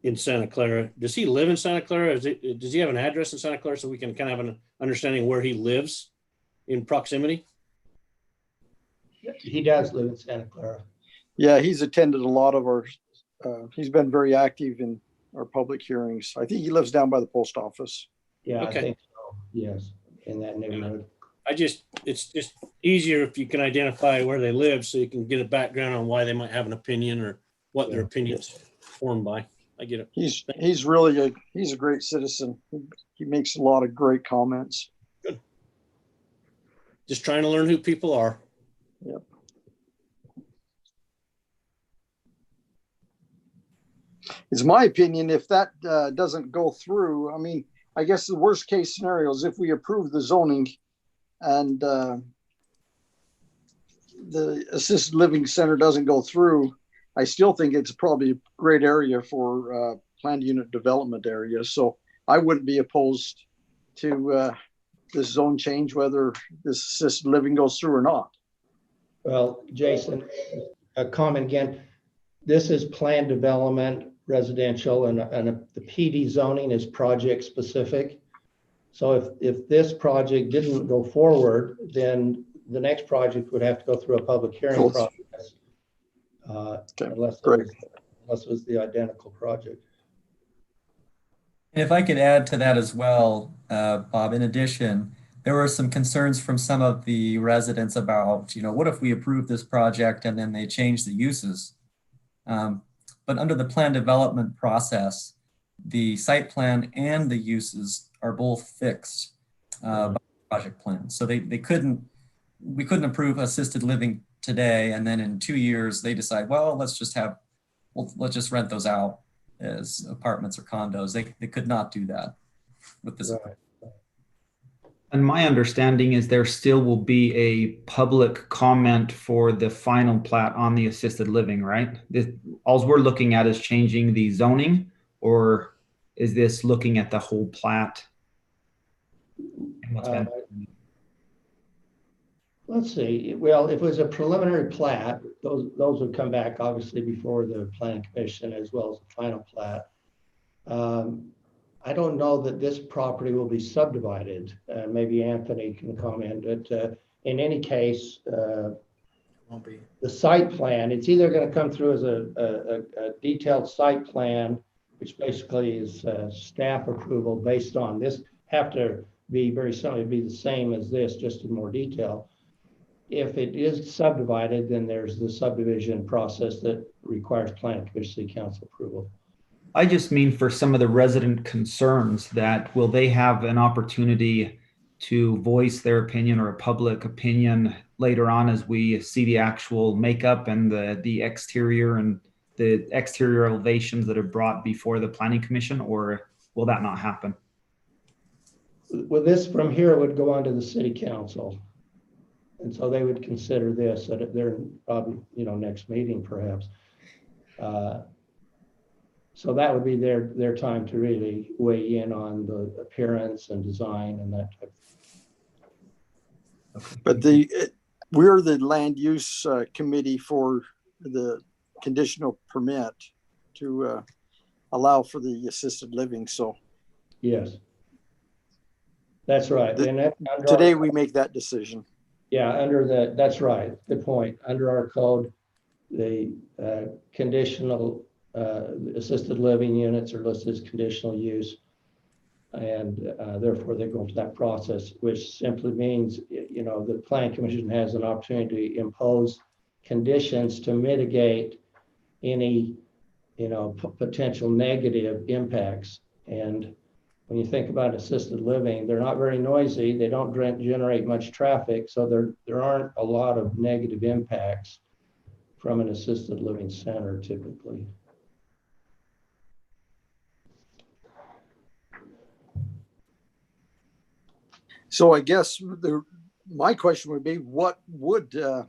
[SPEAKER 5] in Santa Clara. Does he live in Santa Clara? Does he have an address in Santa Clara so we can kind of have an understanding where he lives in proximity?
[SPEAKER 9] He does live in Santa Clara.
[SPEAKER 7] Yeah, he's attended a lot of our, he's been very active in our public hearings. I think he lives down by the post office.
[SPEAKER 9] Yeah,
[SPEAKER 5] Okay.
[SPEAKER 9] I think so. Yes, in that neighborhood.
[SPEAKER 5] It's just easier if you can identify where they live so you can get a background on why they might have an opinion or what their opinion's formed by. I get it.
[SPEAKER 7] He's really he's a great citizen. He makes a lot of great comments.
[SPEAKER 5] Good. Just trying to learn who people are.
[SPEAKER 7] Yep. It's my opinion, if that doesn't go through, I mean, I guess the worst case scenario is if we approve the zoning and the assisted living center doesn't go through, I still think it's probably a great area for planned unit development area. So I wouldn't be opposed to this zone change, whether this assisted living goes through or not.
[SPEAKER 9] Well, Jason, a comment again. This is planned development, residential, and the PD zoning is project specific. So if this project didn't go forward, then the next project would have to go through a public hearing process. Unless it was the identical project.
[SPEAKER 15] And if I could add to that as well, Bob, in addition, there were some concerns from some of the residents about, what if we approve this project and then they change the uses? But under the plan development process, the site plan and the uses are both fixed by the project plan. So we couldn't approve assisted living today, and then in 2 years they decide, well, let's just rent those out as apartments or condos. They could not do that with this.
[SPEAKER 9] Right.
[SPEAKER 2] And my understanding is there still will be a public comment for the final plat on the assisted living, right? All we're looking at is changing the zoning, or is this looking at the whole plat?
[SPEAKER 9] Let's see. Well, if it was a preliminary plat, those would come back obviously before the planning commission as well as the final plat. I don't know that this property will be subdivided. Maybe Anthony can comment, but in any case,
[SPEAKER 15] Won't be.
[SPEAKER 9] The site plan, it's either going to come through as a detailed site plan, which basically is staff approval based on this, have to be very similar, be the same as this, just in more detail. If it is subdivided, then there's the subdivision process that requires planning commission city council approval.
[SPEAKER 2] I just mean for some of the resident concerns that will they have an opportunity to voice their opinion or a public opinion later on as we see the actual makeup and the exterior and the exterior elevations that are brought before the planning commission, or will that not happen?
[SPEAKER 9] Well, this from here would go on to the city council. And so they would consider this at their probably, next meeting perhaps. So that would be their time to really weigh in on the appearance and design and that type of thing.
[SPEAKER 7] But we're the land use committee for the conditional permit to allow for the assisted living. So
[SPEAKER 9] yes, that's right. And
[SPEAKER 7] today we make that decision.
[SPEAKER 9] Yeah, that's right. Good point. Under our code, the conditional assisted living units are listed as conditional use, and therefore they go through that process, which simply means the planning commission has an opportunity to impose conditions to mitigate any potential negative impacts. And when you think about assisted living, they're not very noisy, they don't generate much traffic, so there aren't a lot of negative impacts from an assisted living center typically.
[SPEAKER 7] So I guess my question would be, what would the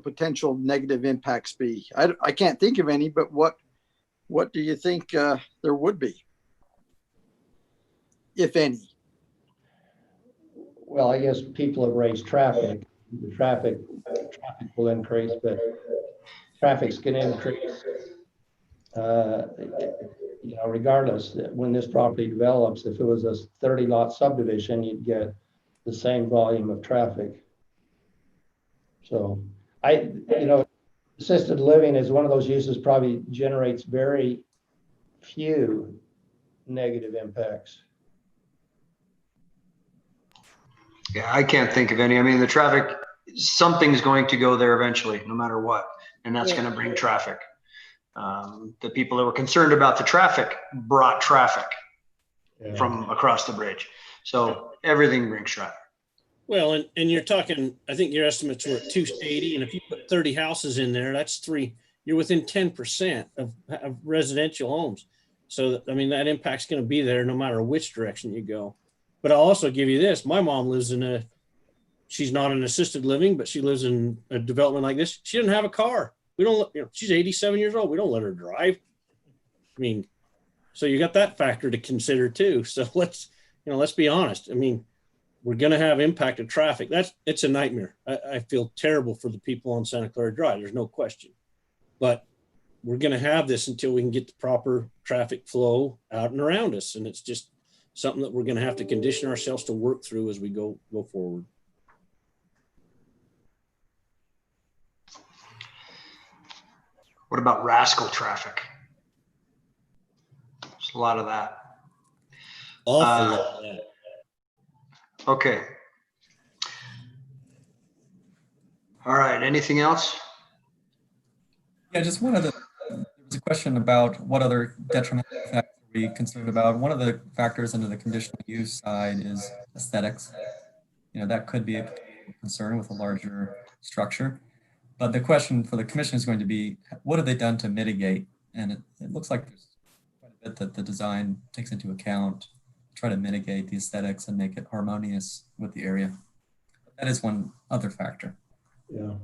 [SPEAKER 7] potential negative impacts be? I can't think of any, but what do you think there would be, if any?
[SPEAKER 9] Well, I guess people have raised traffic. The traffic will increase, but traffic's going to increase. you know, regardless, that when this property develops, if it was a 30 lot subdivision, you'd get the same volume of traffic. So you know, assisted living is one of those uses probably generates very few negative impacts.
[SPEAKER 1] Yeah, I can't think of any. I mean, the traffic, something's going to go there eventually, no matter what, and that's going to bring traffic. The people that were concerned about the traffic brought traffic from across the bridge. So everything brings traffic.
[SPEAKER 5] Well, and you're talking, I think your estimates were at 280, and if you put 30 houses in there, that's you're within 10% of residential homes. So, I mean, that impact's going to be there no matter which direction you go. But I'll also give you this. My mom lives she's not in assisted living, but she lives in a development like this. She doesn't have a car. We don't, she's 87 years old. We don't let her drive. I mean, so you got that factor to consider too. So let's be honest. I mean, we're going to have impacted traffic. It's a nightmare. I feel terrible for the people on Santa Clara Drive. There's no question, but we're going to have this until we can get the proper traffic flow out and around us. And it's just something that we're going to have to condition ourselves to work through as we go forward.
[SPEAKER 1] What about rascal traffic? There's a lot of that.
[SPEAKER 5] Awful lot of that.
[SPEAKER 1] Okay. All right. Anything else?
[SPEAKER 15] Yeah, just one other. There was a question about what other detrimental factors are we concerned about. One of the factors under the conditional use side is aesthetics. You know, that could be a concern with a larger structure. But the question for the commission is going to be, what have they done to mitigate? And it looks like there's quite a bit that the design takes into account, try to mitigate the aesthetics and make it harmonious with the area. That is one other factor.
[SPEAKER 9] Yeah.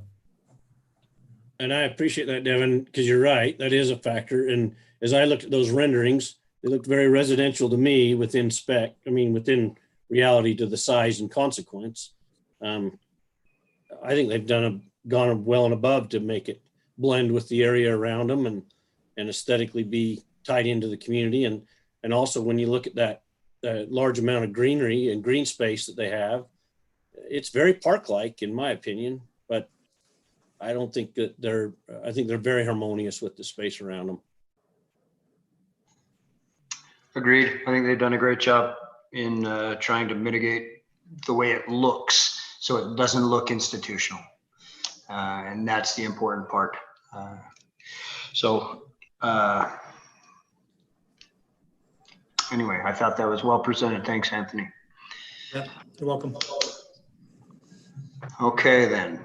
[SPEAKER 5] And I appreciate that, Devin, because you're right. That is a factor. And as I looked at those renderings, they looked very residential to me within spec. I mean, within reality to the size and consequence. I think they've gone well and above to make it blend with the area around them and aesthetically be tied into the community. And also when you look at that large amount of greenery and green space that they have, it's very park-like in my opinion, but I don't think that I think they're very harmonious with the space around them.
[SPEAKER 1] Agreed. I think they've done a great job in trying to mitigate the way it looks so it doesn't look institutional. And that's the important part. Anyway, I thought that was well presented. Thanks, Anthony.
[SPEAKER 12] Yeah, you're welcome.
[SPEAKER 1] Okay, then.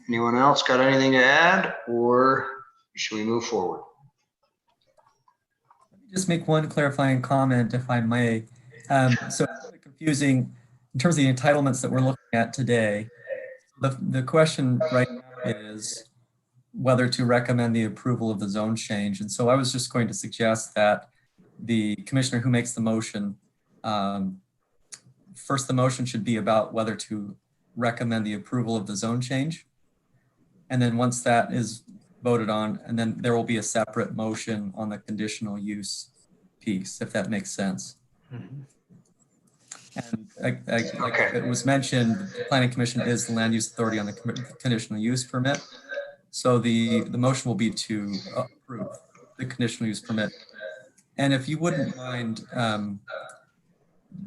[SPEAKER 1] Anyone else got anything to add, or should we move forward?
[SPEAKER 15] Let me just make one clarifying comment, if I may. So it's really confusing in terms of the entitlements that we're looking at today. The question right now is whether to recommend the approval of the zone change. And so I was just going to suggest that the commissioner who makes the motion, first the motion should be about whether to recommend the approval of the zone change. And then once that is voted on, and then there will be a separate motion on the conditional use piece, if that makes sense.
[SPEAKER 12] Mm-hmm.
[SPEAKER 15] And like it was mentioned, the Planning Commission is the land use authority on the conditional use permit. So the motion will be to approve the conditional use permit. And if you wouldn't mind,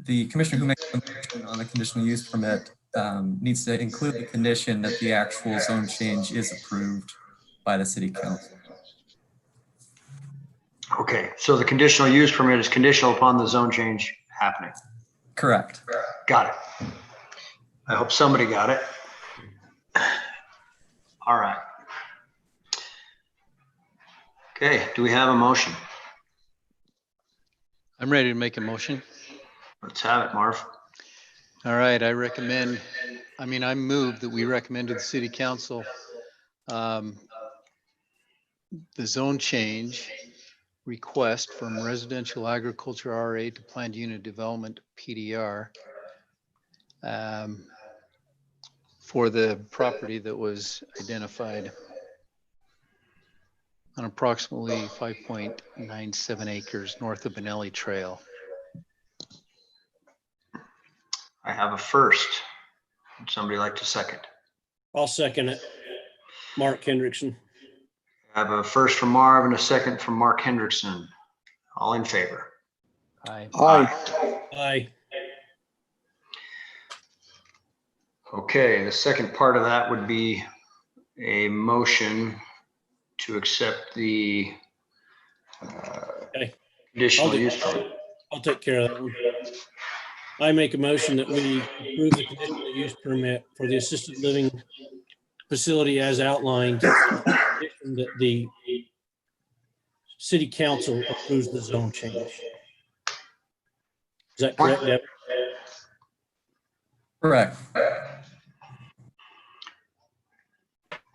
[SPEAKER 15] the commissioner who makes the motion on the conditional use permit needs to include the condition that the actual zone change is approved by the city council.
[SPEAKER 1] Okay, so the conditional use permit is conditional upon the zone change happening.
[SPEAKER 15] Correct.
[SPEAKER 1] Got it. I hope somebody got it. All right. Okay, do we have a motion?
[SPEAKER 16] I'm ready to make a motion.
[SPEAKER 1] Let's have it, Marv.
[SPEAKER 16] All right, I move that we recommend to the city council the zone change request from residential agriculture RA to planned unit development PDR for the property that was identified on on approximately 5.97 acres north of Bonneli Trail.
[SPEAKER 1] I have a first. Would somebody like to second?
[SPEAKER 5] I'll second it. Mark Hendrickson.
[SPEAKER 1] I have a first from Marv and a second from Mark Hendrickson. All in favor?
[SPEAKER 16] Aye.
[SPEAKER 7] Aye.
[SPEAKER 5] Aye.
[SPEAKER 1] Okay, the second part of that would be a motion to accept the
[SPEAKER 5] Okay.
[SPEAKER 1] conditional use permit.
[SPEAKER 5] I'll take care of that one. I make a motion that we approve the conditional use permit for the assisted living facility as outlined, that the city council approves the zone change. Is that correct, Deb?
[SPEAKER 15] Correct.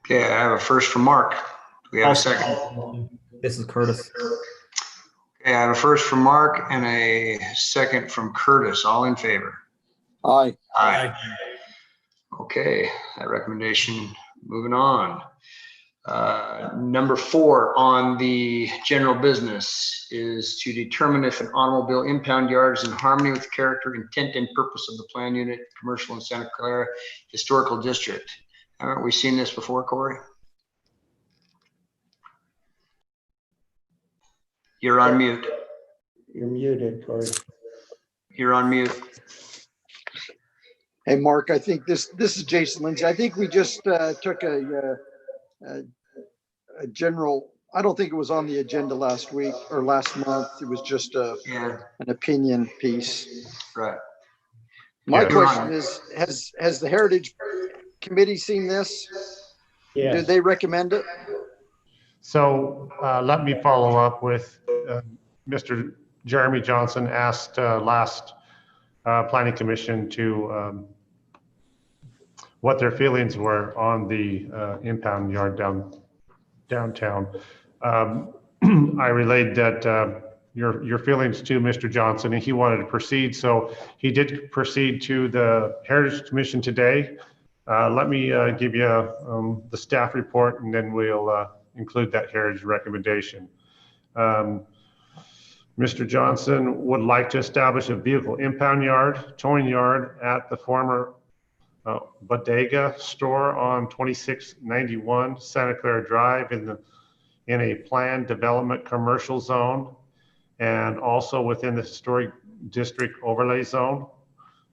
[SPEAKER 1] Okay, I have a first from Mark. Do we have a second?
[SPEAKER 2] This is Curtis.
[SPEAKER 1] Okay, I have a first from Mark and a second from Curtis. All in favor?
[SPEAKER 7] Aye.
[SPEAKER 1] Aye. Okay, that recommendation, moving on. Number 4 on the general business is to determine if an automobile impound yard is in harmony with the character, intent, and purpose of the plan unit, commercial in Santa Clara Historical District. Haven't we seen this before, Corey? You're on mute.
[SPEAKER 9] You're muted, Corey.
[SPEAKER 1] You're on mute.
[SPEAKER 7] Hey, Mark, I think this is Jason Lindsay. I think we just took a general, I don't think it was on the agenda last week or last month. It was just an opinion piece.
[SPEAKER 1] Right.
[SPEAKER 7] My question is, has the Heritage Committee seen this?
[SPEAKER 3] Yes.
[SPEAKER 7] Did they recommend it?
[SPEAKER 3] So let me follow up with Mr. Jeremy Johnson asked last Planning Commission to what their feelings were on the impound yard downtown. I relayed that your feelings to Mr. Johnson, and he wanted to proceed. So he did proceed to the Heritage Commission today. Let me give you the staff report, and then we'll include that Heritage recommendation. Mr. Johnson would like to establish a vehicle impound yard, towing yard at the former Bodega store on 2691 Santa Clara Drive in a planned development commercial zone, and also within the historic district overlay zone.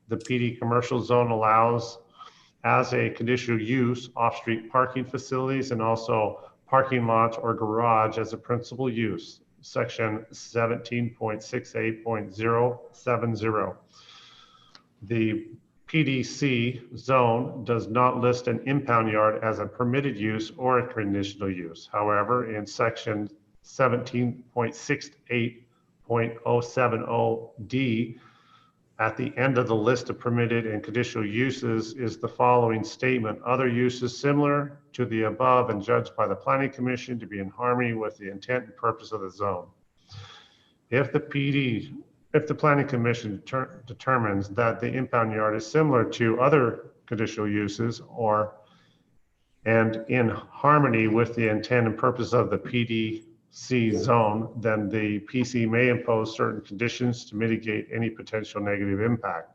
[SPEAKER 3] The PD commercial zone allows as a conditional use off-street parking facilities and also parking lots or garage as a principal use, section 17.68.070. The PDC zone does not list an impound yard as a permitted use or a conditional use. However, in section 17.68.070D, at the end of the list of permitted and conditional uses is the following statement: other uses similar to the above and judged by the Planning Commission to be in harmony with the intent and purpose of the zone. If the Planning Commission determines that the impound yard is similar to other conditional uses and in harmony with the intent and purpose of the PDC zone, then the PC may impose certain conditions to mitigate any potential negative impact.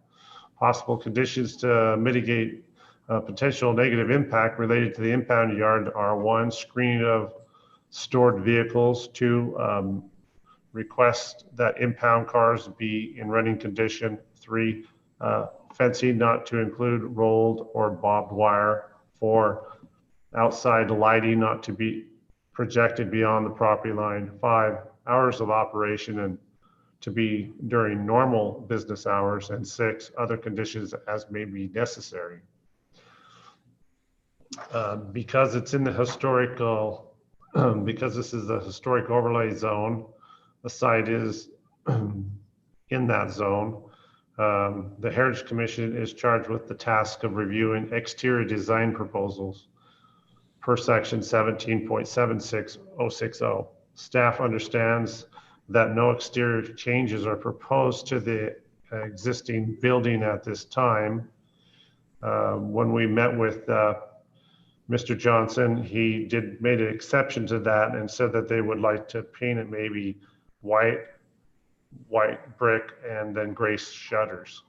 [SPEAKER 3] Possible conditions to mitigate potential negative impact related to the impound yard are: 1, screening of stored vehicles; 2, request that impound cars be in running condition; 3, fencing not to include rolled or bobbed wire; 4, outside lighting not to be projected beyond the property line; 5, hours of operation and to be during normal business hours; and 6, other conditions as may be necessary. Because it's in the historical, because this is a historic overlay zone, the site is in that zone. The Heritage Commission is charged with the task of reviewing exterior design proposals per section 17.76060. Staff understands that no exterior changes are proposed to the existing building at this time. When we met with Mr. Johnson, he made an exception to that and said that they would like to paint it maybe white brick and then gray shutters.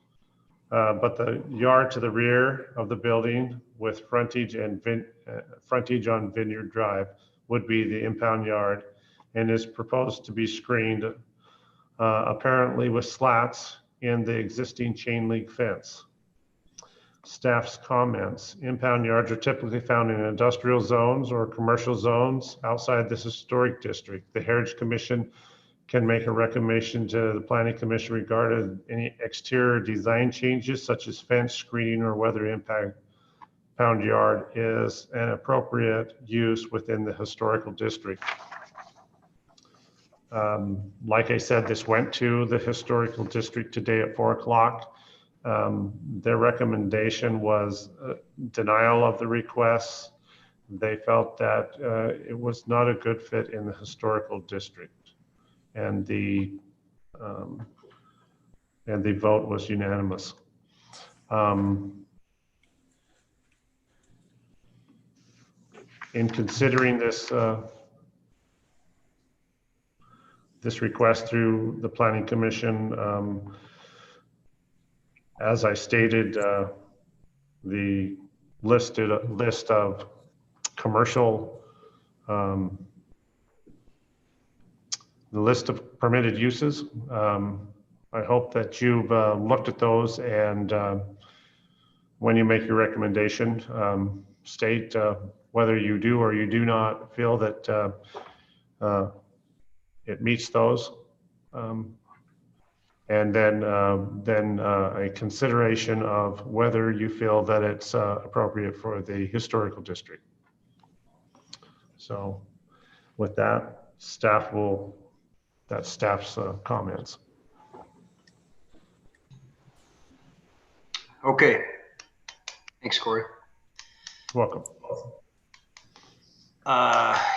[SPEAKER 3] But the yard to the rear of the building with frontage on Vineyard Drive would be the impound yard, and is proposed to be screened apparently with slats in the existing chain link fence. Staff's comments: impound yards are typically found in industrial zones or commercial zones outside this historic district. The Heritage Commission can make a recommendation to the Planning Commission regarding any exterior design changes such as fence screening or whether impound yard is an appropriate use within the historical district. Like I said, this went to the historical district today at 4 o'clock. Their recommendation was denial of the requests. They felt that it was not a good fit in the historical district, and the vote was unanimous. In considering this this request through the Planning Commission, as I stated, the list of commercial, the list of permitted uses. I hope that you've looked at those, and when you make your recommendation, state whether you do or you do not feel that it meets those. And then a consideration of whether you feel that it's appropriate for the historical district. So with that, that's staff's comments.
[SPEAKER 1] Okay. Thanks, Corey.
[SPEAKER 3] Welcome.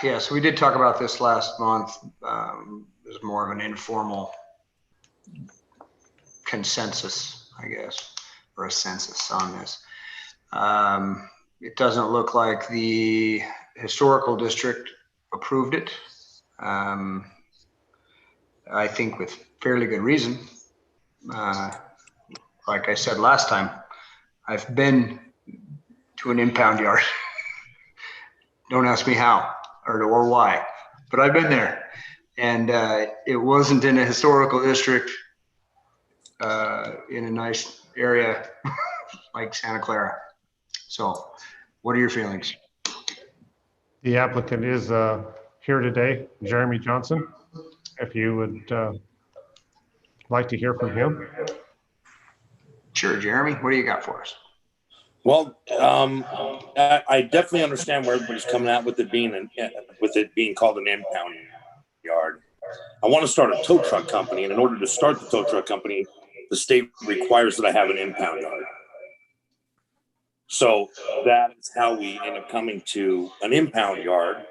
[SPEAKER 1] Yes, we did talk about this last month. It was more of an informal consensus, I guess, or a census on this. It doesn't look like the historical district approved it. I think with fairly good reason. Like I said last time, I've been to an impound yard. Don't ask me how or why, but I've been there. And it wasn't in a historical district in a nice area like Santa Clara. So what are your feelings?
[SPEAKER 3] The applicant is here today, Jeremy Johnson. If you would like to hear from him.
[SPEAKER 1] Sure, Jeremy, what do you got for us?
[SPEAKER 17] Well, I definitely understand where everybody's coming at with it being called an impound yard. I want to start a tow truck company, and in order to start the tow truck company, the state requires that I have an impound yard. So that is how we end up coming to an impound yard,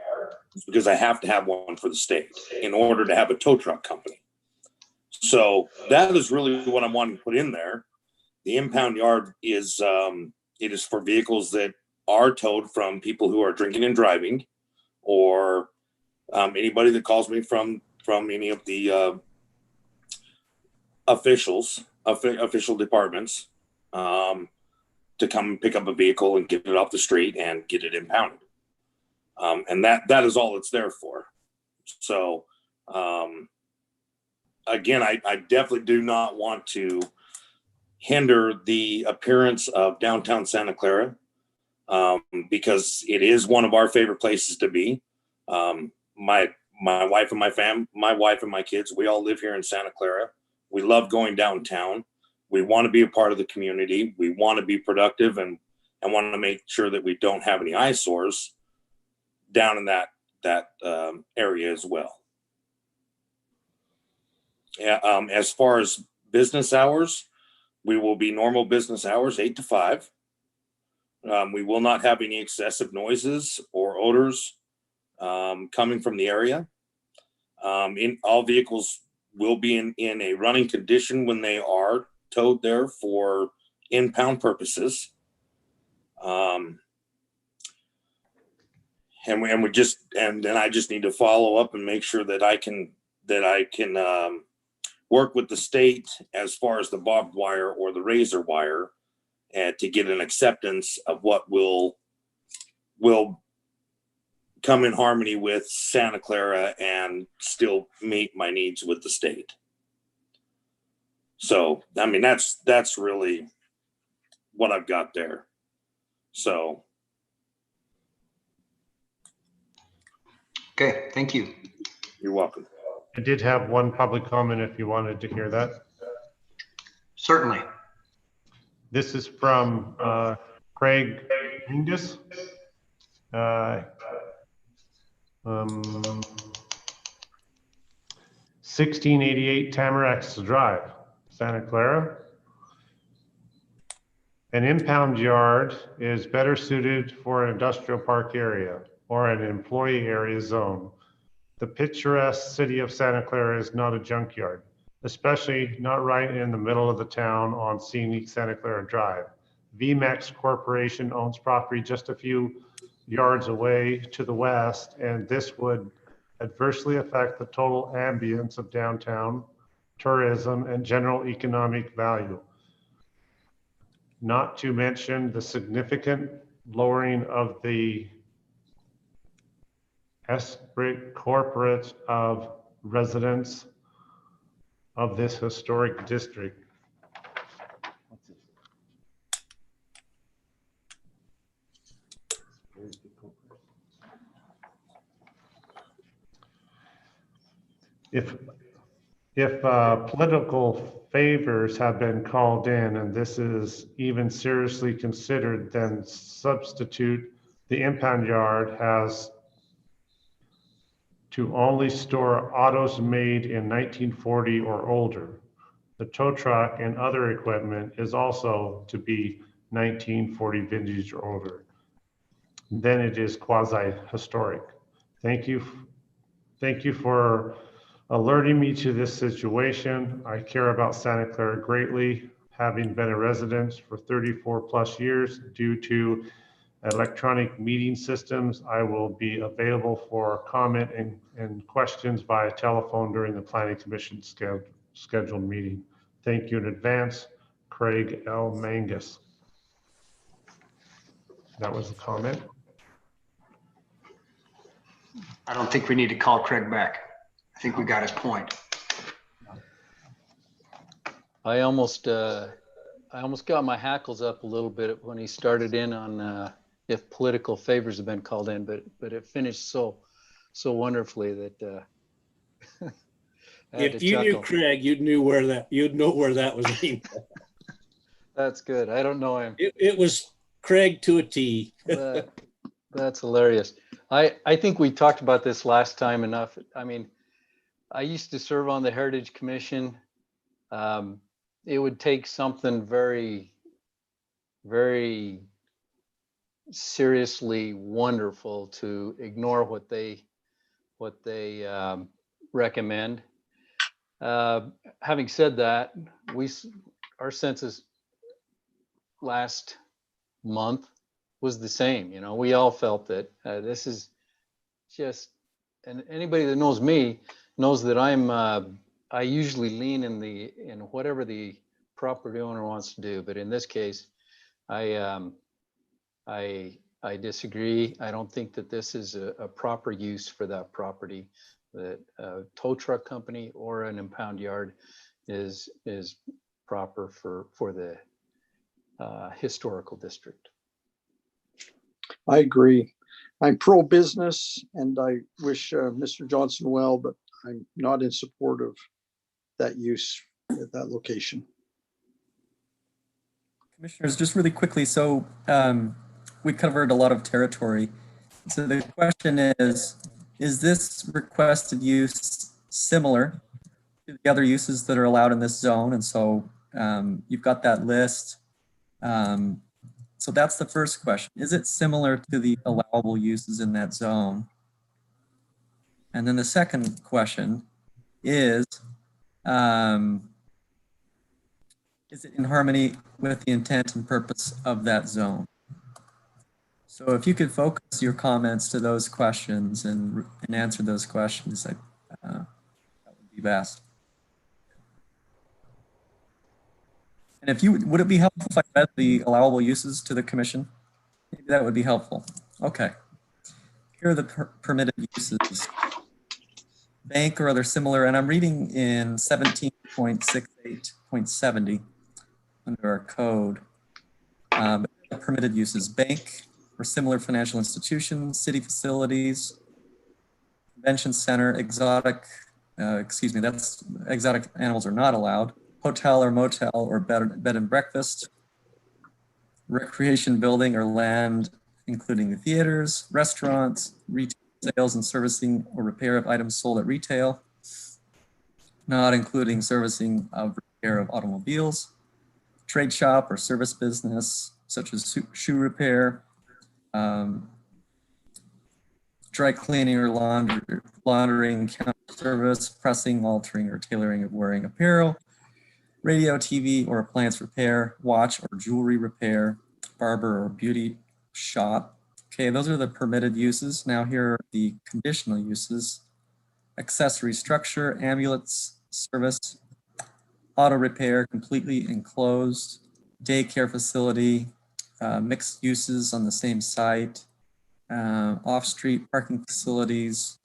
[SPEAKER 17] because I have to have one for the state in order to have a tow truck company. So that is really what I'm wanting to put in there. The impound yard is it is for vehicles that are towed from people who are drinking and driving, or anybody that calls me from any of the official departments to come and pick up a vehicle and get it off the street and get it impounded. And that is all it's there for. So again, I definitely do not want to hinder the appearance of downtown Santa Clara, because it is one of our favorite places to be. My wife and my kids, we all live here in Santa Clara. We love going downtown. We want to be a part of the community. We want to be productive and want to make sure that we don't have any eyesores down in that area as well. Yeah. As far as business hours, we will be normal business hours, 8 to 5. We will not have any excessive noises or odors coming from the area. All vehicles will be in a running condition when they are towed there for impound purposes. and then I just need to follow up and make sure that I can work with the state as far as the barbed wire or the razor wire, and to get an acceptance of what will come in harmony with Santa Clara and still meet my needs with the state. So, I mean, that's really what I've got there. So.
[SPEAKER 1] Okay, thank you.
[SPEAKER 17] You're welcome.
[SPEAKER 3] I did have one public comment if you wanted to hear that.
[SPEAKER 1] Certainly.
[SPEAKER 3] This is from Craig Mingus. 1688 Tamarax Drive, Santa Clara. An impound yard is better suited for an industrial park area or an employee area zone. The picturesque city of Santa Clara is not a junkyard, especially not right in the middle of the town on scenic Santa Clara Drive. VMAX Corporation owns property just a few yards away to the west, and this would adversely affect the total ambience of downtown, tourism, and general economic value. Not to mention the significant lowering of the esprit corporate of residents of this historic district. If political favors have been called in and this is even seriously considered, then substitute the impound yard has to only store autos made in 1940 or older. The tow truck and other equipment is also to be 1940 vintage or older. Then it is quasi-historic. Thank you for alerting me to this situation. I care about Santa Clara greatly, having been a resident for 34 plus years. Due to electronic meeting systems, I will be available for comment and questions via telephone during the Planning Commission scheduled meeting. Thank you in advance, Craig L. Mangus. That was the comment.
[SPEAKER 1] I don't think we need to call Craig back. I think we got his point.
[SPEAKER 16] I almost got my hackles up a little bit when he started in on if political favors have been called in, but it finished so wonderfully that
[SPEAKER 5] if you knew Craig, you'd know where that was aimed at.
[SPEAKER 16] That's good. I don't know him.
[SPEAKER 5] It was Craig to a T.
[SPEAKER 16] That's hilarious. I think we talked about this last time enough. I mean, I used to serve on the Heritage Commission. It would take something very, very seriously wonderful to ignore what they recommend. Having said that, our census last month was the same. You know, we all felt that this is just, and anybody that knows me knows that I usually lean in whatever the property owner wants to do, but in this case, I disagree. I don't think that this is a proper use for that property. That a tow truck company or an impound yard is proper for the historical district.
[SPEAKER 7] I agree. I'm pro-business and I wish Mr. Johnson well, but I'm not in support of that use at that location.
[SPEAKER 15] Commissioners, just really quickly, so we covered a lot of territory. So the question is this requested use similar to the other uses that are allowed in this zone? And so you've got that list. So that's the first question. Is it similar to the allowable uses in that zone? And then the second question is it in harmony with the intent and purpose of that zone? So if you could focus your comments to those questions and answer those questions, that would be best. And if you would it be helpful if I read the allowable uses to the commission? Maybe that would be helpful. Okay. Here are the permitted uses. Bank or other similar, and I'm reading in 17.68.70 under our code. Permitted uses: bank or similar financial institutions, city facilities, convention center, exotic animals are not allowed, hotel or motel or bed and breakfast, recreation building or land, including the theaters, restaurants, retail sales and servicing or repair of items sold at retail, not including servicing of repair of automobiles, trade shop or service business, such as shoe repair, dry cleaning or laundering, counter service, pressing, altering, or tailoring of wearing apparel, radio, TV, or appliance repair, watch or jewelry repair, barber or beauty shop. Okay, those are the permitted uses. Now here are the conditional uses: accessory structure, ambulance service, auto repair, completely enclosed, daycare facility, mixed uses on the same site, off-street parking facilities,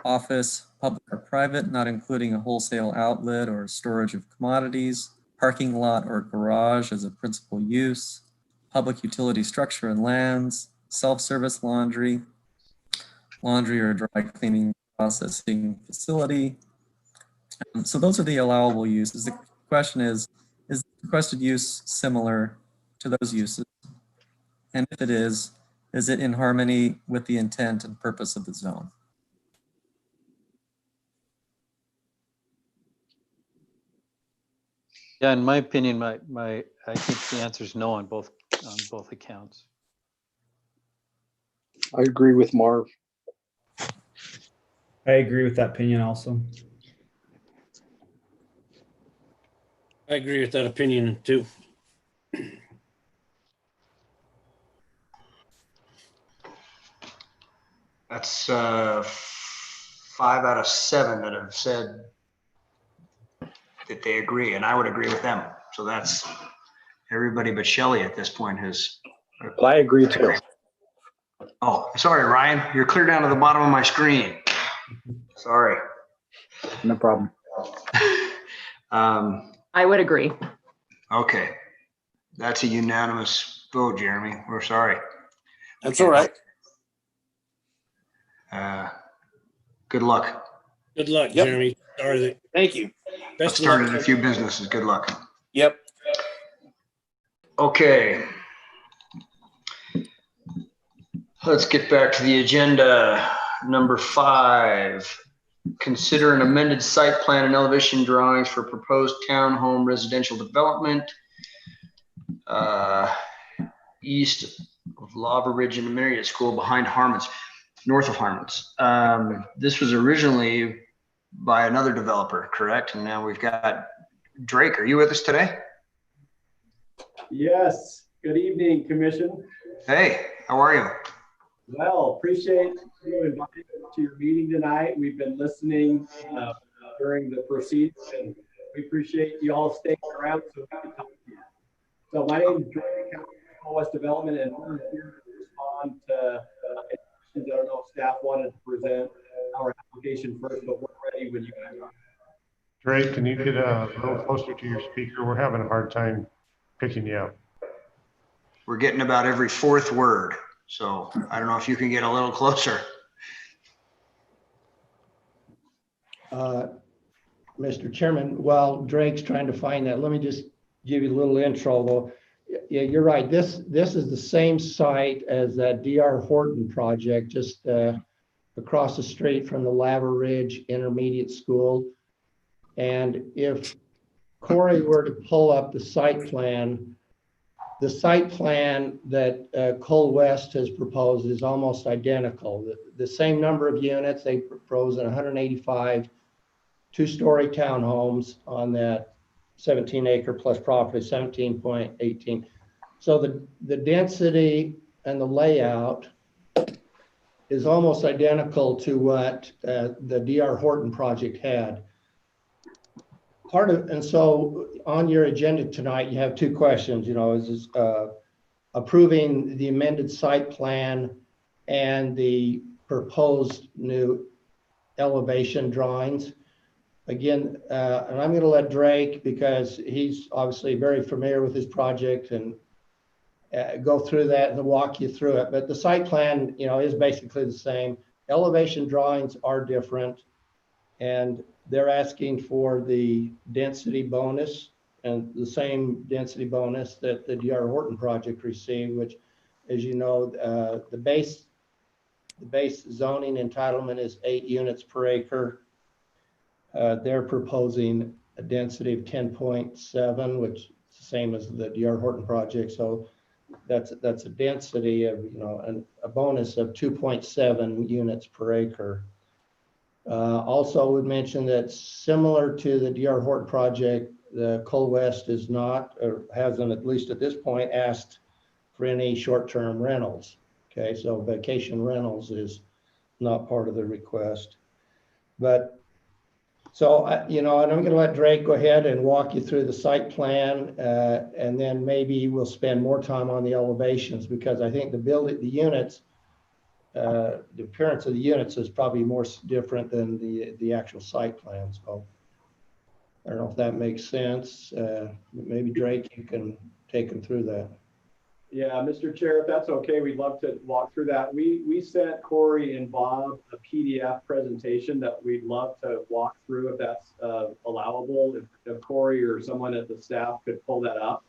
[SPEAKER 15] office, public or private, not including a wholesale outlet or storage of commodities, parking lot or garage as a principal use, public utility structure and lands, self-service laundry, laundry or dry cleaning processing facility. So those are the allowable uses. The question is the requested use similar to those uses? And if it is it in harmony with the intent and purpose of the zone?
[SPEAKER 16] Yeah, in my opinion, I think the answer is no on both accounts.
[SPEAKER 7] I agree with Marv.
[SPEAKER 2] I agree with that opinion also.
[SPEAKER 5] I agree with that opinion too.
[SPEAKER 1] That's 5 out of 7 that have said that they agree, and I would agree with them. So that's everybody but Shelley at this point has.
[SPEAKER 14] Well, I agree too.
[SPEAKER 1] Oh, sorry, Ryan. You're clear down to the bottom of my screen. Sorry.
[SPEAKER 14] No problem.
[SPEAKER 11] I would agree.
[SPEAKER 1] Okay. That's a unanimous vote, Jeremy. We're sorry.
[SPEAKER 17] That's all right.
[SPEAKER 1] Good luck.
[SPEAKER 5] Good luck,
[SPEAKER 17] Yep.
[SPEAKER 5] Jeremy. Sorry.
[SPEAKER 17] Thank you.
[SPEAKER 1] Best started a few businesses. Good luck.
[SPEAKER 17] Yep.
[SPEAKER 1] Okay. Let's get back to the agenda. Number 5, consider an amended site plan and elevation drawings for proposed townhome residential development east of Lavaridge and Marion School behind Hartman's, north of Hartman's. This was originally by another developer, correct? And now we've got Drake. Are you with us today?
[SPEAKER 18] Yes. Good evening, Commission.
[SPEAKER 1] Hey, how are you?
[SPEAKER 18] Well, appreciate you inviting us to your meeting tonight. We've been listening during the proceedings, and we appreciate you all staying around so we can talk to you. So my name is Drake, West Development, and we're here to respond to questions. I don't know if staff wanted to present our application first, but we're ready when you guys are.
[SPEAKER 3] Drake, can you get a little closer to your speaker? We're having a hard time picking you up.
[SPEAKER 1] We're getting about every 4th word. So I don't know if you can get a little closer.
[SPEAKER 9] Mr. Chairman, while Drake's trying to find that, let me just give you a little intro though. Yeah, you're right. This is the same site as that DR Horton project, just across the street from the Lavaridge Intermediate School. And if Corey were to pull up the site plan that Cole West has proposed is almost identical. The same number of units. They propose 185 two-story townhomes on that 17 acre plus property, 17.18. So the density and the layout is almost identical to what the D.R. Horton project had. And so on your agenda tonight, you have two questions, is approving the amended site plan and the proposed new elevation drawings. Again, and I'm going to let Drake, because he's obviously very familiar with this project, and go through that and walk you through it. But the site plan, is basically the same. Elevation drawings are different, and they're asking for the density bonus and the same density bonus that the D.R. Horton project received, which, as you know, the base zoning entitlement is 8 units per acre. They're proposing a density of 10.7, which is the same as the D.R. Horton project. So that's a density of, a bonus of 2.7 units per acre. Also would mention that similar to the D.R. Horton project, the Coal West is not, or hasn't, at least at this point, asked for any short-term rentals. Okay, so vacation rentals is not part of the request. But so, and I'm going to let Drake go ahead and walk you through the site plan, and then maybe we'll spend more time on the elevations, because I think the units, the appearance of the units is probably more different than the actual site plan. So I don't know if that makes sense. Maybe Drake, you can take them through that.
[SPEAKER 18] Yeah, Mr. Chair, if that's okay, we'd love to walk through that. We sent Corey and Bob a PDF presentation that we'd love to walk through if that's allowable. If Corey or someone at the staff could pull that up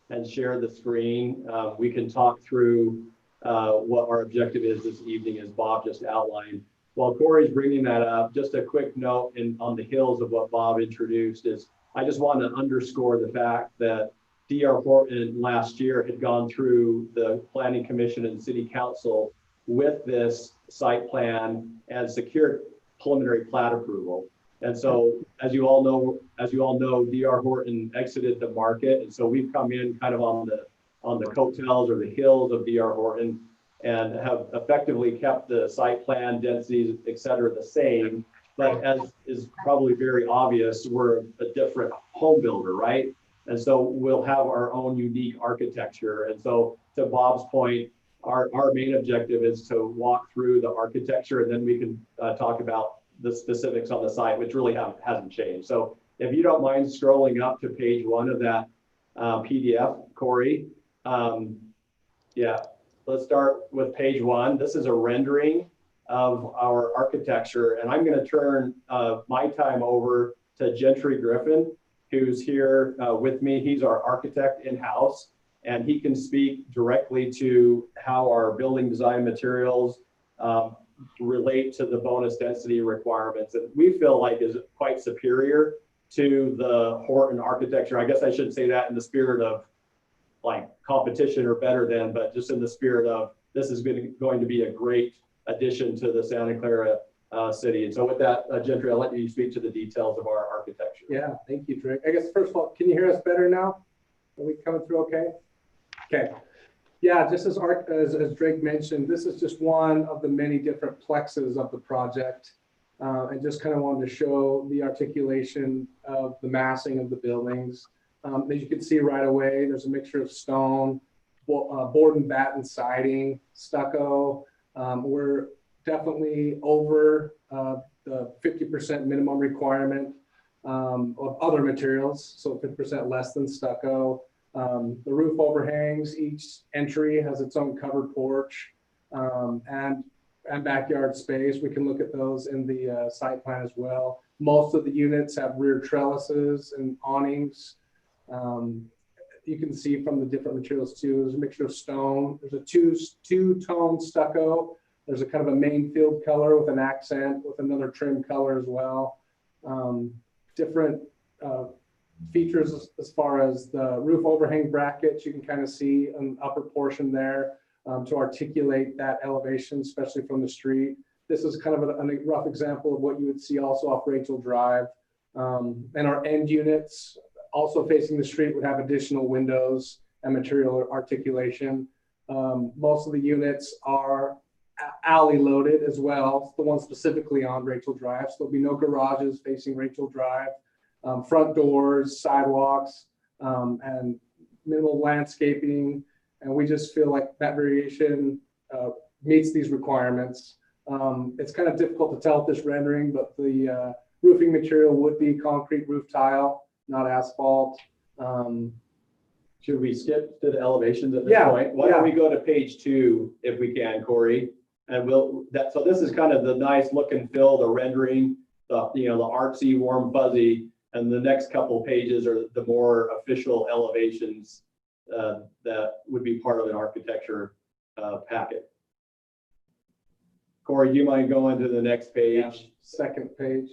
[SPEAKER 18] and share the screen, we can talk through what our objective is this evening, as Bob just outlined. While Corey's bringing that up, just a quick note on the heels of what Bob introduced is, I just want to underscore the fact that D.R. Horton last year had gone through the Planning Commission and City Council with this site plan and secured preliminary plat approval. And so, as you all know, D.R. Horton exited the market, and so we've come in kind of on the coattails or the heels of D.R. Horton, and have effectively kept the site plan, densities, et cetera, the same. But as is probably very obvious, we're a different home builder, right? And so we'll have our own unique architecture. And so, to Bob's point, our main objective is to walk through the architecture, and then we can talk about the specifics on the site, which really hasn't changed. So if you don't mind scrolling up to page 1 of that PDF, Corey. Yeah, let's start with page 1. This is a rendering of our architecture, and I'm going to turn my time over to Gentry Griffin, who's here with me. He's our architect in-house, and he can speak directly to how our building design materials relate to the bonus density requirements that we feel like is quite superior to the Horton architecture. I guess I should say that in the spirit of like competition or better than, but just in the spirit of this is going to be a great addition to the Santa Clara City. And so with that, Gentry, I'll let you speak to the details of our architecture.
[SPEAKER 19] Yeah, thank you, Drake. I guess first of all, can you hear us better now? Are we coming through okay? Okay. Yeah, just as Drake mentioned, this is just one of the many different plexes of the project. And just kind of wanted to show the articulation of the massing of the buildings. As you can see right away, there's a mixture of stone, board and batten siding, stucco. We're definitely over the 50% minimum requirement of other materials, so 50% less than stucco. The roof overhangs, each entry has its own covered porch and backyard space. We can look at those in the site plan as well. Most of the units have rear trellises and awnings. You can see from the different materials too, there's a mixture of stone. There's a two-tone stucco. There's a kind of a main field color with an accent with another trim color as well. Different features as far as the roof overhang brackets. You can kind of see an upper portion there to articulate that elevation, especially from the street. This is kind of a rough example of what you would see also off Rachel Drive. And our end units, also facing the street, would have additional windows and material articulation. Most of the units are alley loaded as well, the ones specifically on Rachel Drive. So there'll be no garages facing Rachel Drive, front doors, sidewalks, and minimal landscaping. And we just feel like that variation meets these requirements. It's kind of difficult to tell with this rendering, but the roofing material would be concrete roof tile, not asphalt.
[SPEAKER 18] Should we skip to the elevations at this point? Why don't we go to page 2 if we can, Corey? And so this is kind of the nice look and feel, the rendering, the artsy, warm, fuzzy, and the next couple pages are the more official elevations that would be part of an architecture packet. Corey, do you mind going to the next page?
[SPEAKER 19] Yeah, second page.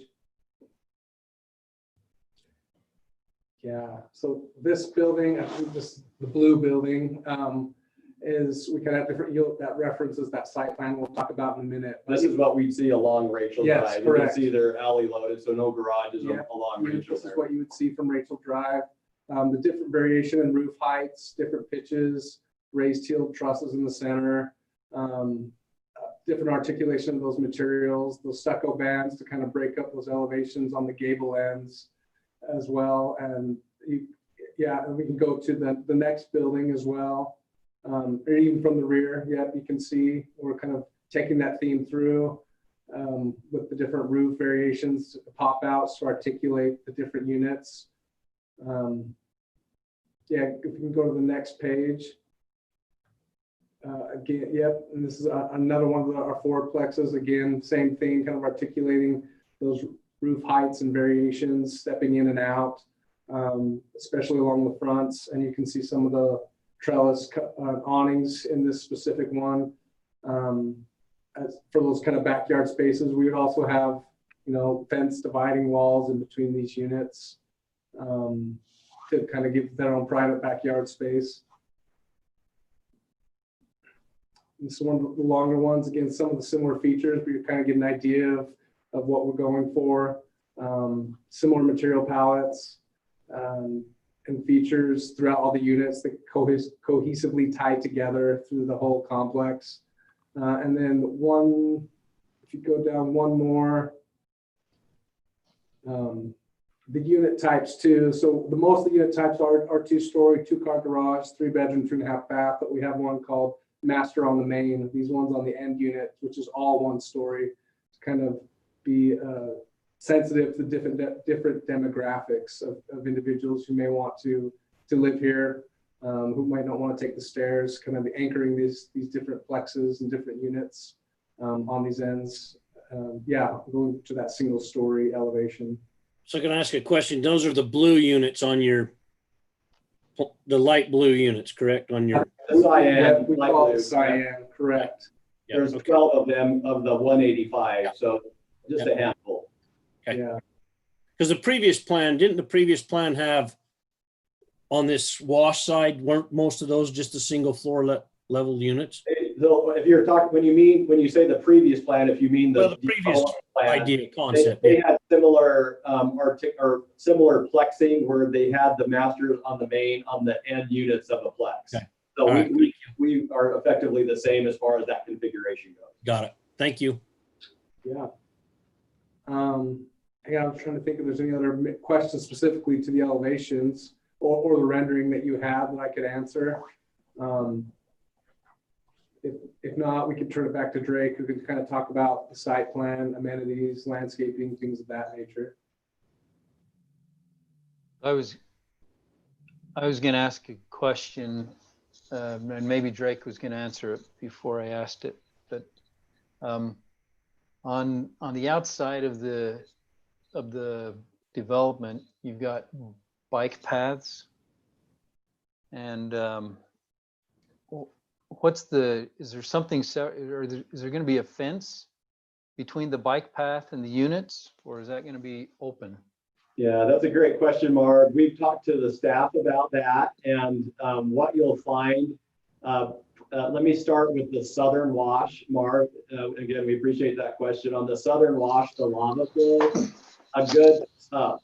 [SPEAKER 19] Yeah, so this building, I think this, the blue building, is, we can have different, that references that site plan we'll talk about in a minute.
[SPEAKER 18] This is what we'd see along Rachel Drive.
[SPEAKER 19] Correct.
[SPEAKER 18] You can see they're alley loaded, so no garages along Rachel.
[SPEAKER 19] This is what you would see from Rachel Drive. The different variation in roof heights, different pitches, raised heel trusses in the center, different articulation of those materials, those stucco bands to kind of break up those elevations on the gable ends as well. And and we can go to the next building as well. Or even from the rear, you can see we're kind of taking that theme through with the different roof variations, pop outs to articulate the different units. If we can go to the next page. Again, and this is another one of our fourplexes. Again, same thing, kind of articulating those roof heights and variations, stepping in and out, especially along the fronts. And you can see some of the trellis awnings in this specific one. As for those kind of backyard spaces, we would also have, fence dividing walls in between these units to kind of give their own private backyard space. This is one of the longer ones. Again, some of the similar features, but you kind of get an idea of what we're going for. Similar material palettes and features throughout all the units that cohesively tie together through the whole complex. And then if you go down one more, the unit types too. So most of the unit types are 2-story, 2-car garage, 3-bedroom, 2.5 bath, but we have one called master on the main. These ones on the end unit, which is all 1-story, to kind of be sensitive to different demographics of individuals who may want to live here, who might not want to take the stairs, kind of anchoring these different plexes and different units on these ends. Going to that 1-story elevation.
[SPEAKER 5] So can I ask a question? Those are the blue units on the light blue units, correct? On your
[SPEAKER 18] cyan,
[SPEAKER 19] we call it cyan, correct.
[SPEAKER 18] There's 12 of them of the 185, so just a handful.
[SPEAKER 5] Okay. Yeah. Because didn't the previous plan have on this wash side, weren't most of those just a single floor level units?
[SPEAKER 18] If you're talking, when you say the previous plan, if you mean the
[SPEAKER 5] previous
[SPEAKER 18] plan,
[SPEAKER 5] idea concept,
[SPEAKER 18] they had similar similar plexing where they had the masters on the main on the end units of a plex. Okay. So we are effectively the same as far as that configuration goes.
[SPEAKER 5] Got it. Thank you.
[SPEAKER 19] Yeah. I'm trying to think if there's any other questions specifically to the elevations or the rendering that you have that I could answer. If not, we can turn it back to Drake, who can kind of talk about the site plan, amenities, landscaping, things of that nature.
[SPEAKER 16] I was going to ask a question, and maybe Drake was going to answer it before I asked it. But on the outside of the development, you've got bike paths, and is there something, or is there going to be a fence between the bike path and the units, or is that going to be open?
[SPEAKER 18] Yeah, that's a great question, Marv. We've talked to the staff about that, and what you'll find, let me start with the southern wash, Marv. Again, we appreciate that question. On the southern wash, the lava flow, a good a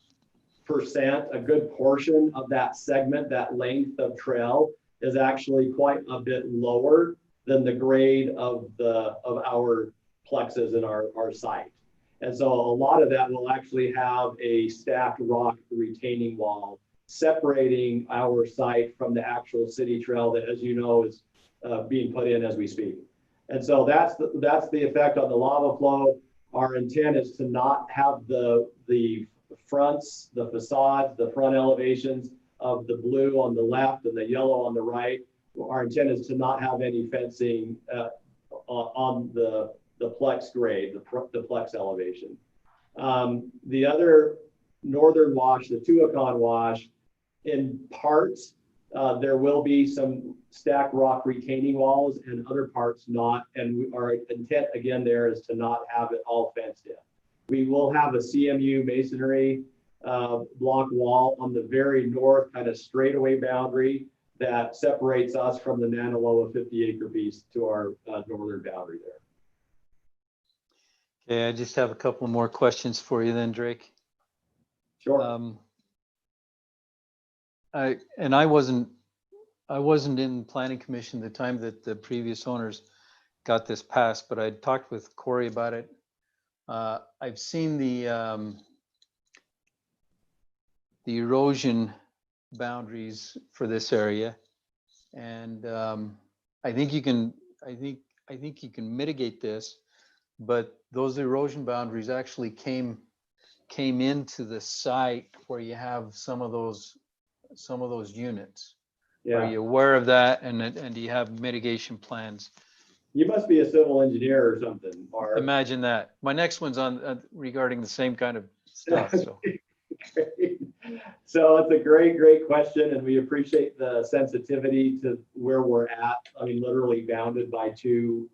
[SPEAKER 18] good portion of that segment, that length of trail is actually quite a bit lower than the grade of our plexes in our site. And so a lot of that will actually have a stacked rock retaining wall separating our site from the actual city trail that, as you know, is being put in as we speak. And so that's the effect on the lava flow. Our intent is to not have the fronts, the facades, the front elevations of the blue on the left and the yellow on the right. Our intent is to not have any fencing on the plex grade, the plex elevation. The other northern wash, the Tuacahn wash, in parts, there will be some stacked rock retaining walls and other parts not. And our intent again there is to not have it all fenced in. We will have a CMU masonry block wall on the very north kind of straightaway boundary that separates us from the Nanaloa 50-acre piece to our northern boundary there.
[SPEAKER 16] Okay, I just have a couple more questions for you then, Drake.
[SPEAKER 18] Sure.
[SPEAKER 16] I wasn't in planning commission the time that the previous owners got this passed, but I talked with Corey about it. I've seen the erosion boundaries for this area, and I think you can mitigate this, but those erosion boundaries actually came into the site where you have some of those units.
[SPEAKER 18] Yeah.
[SPEAKER 16] Are you aware of that, and do you have mitigation plans?
[SPEAKER 18] You must be a civil engineer or something. Or
[SPEAKER 16] imagine that. My next one's on regarding the same kind of stuff. So.
[SPEAKER 18] So it's a great question, and we appreciate the sensitivity to where we're at. I mean, literally bounded by two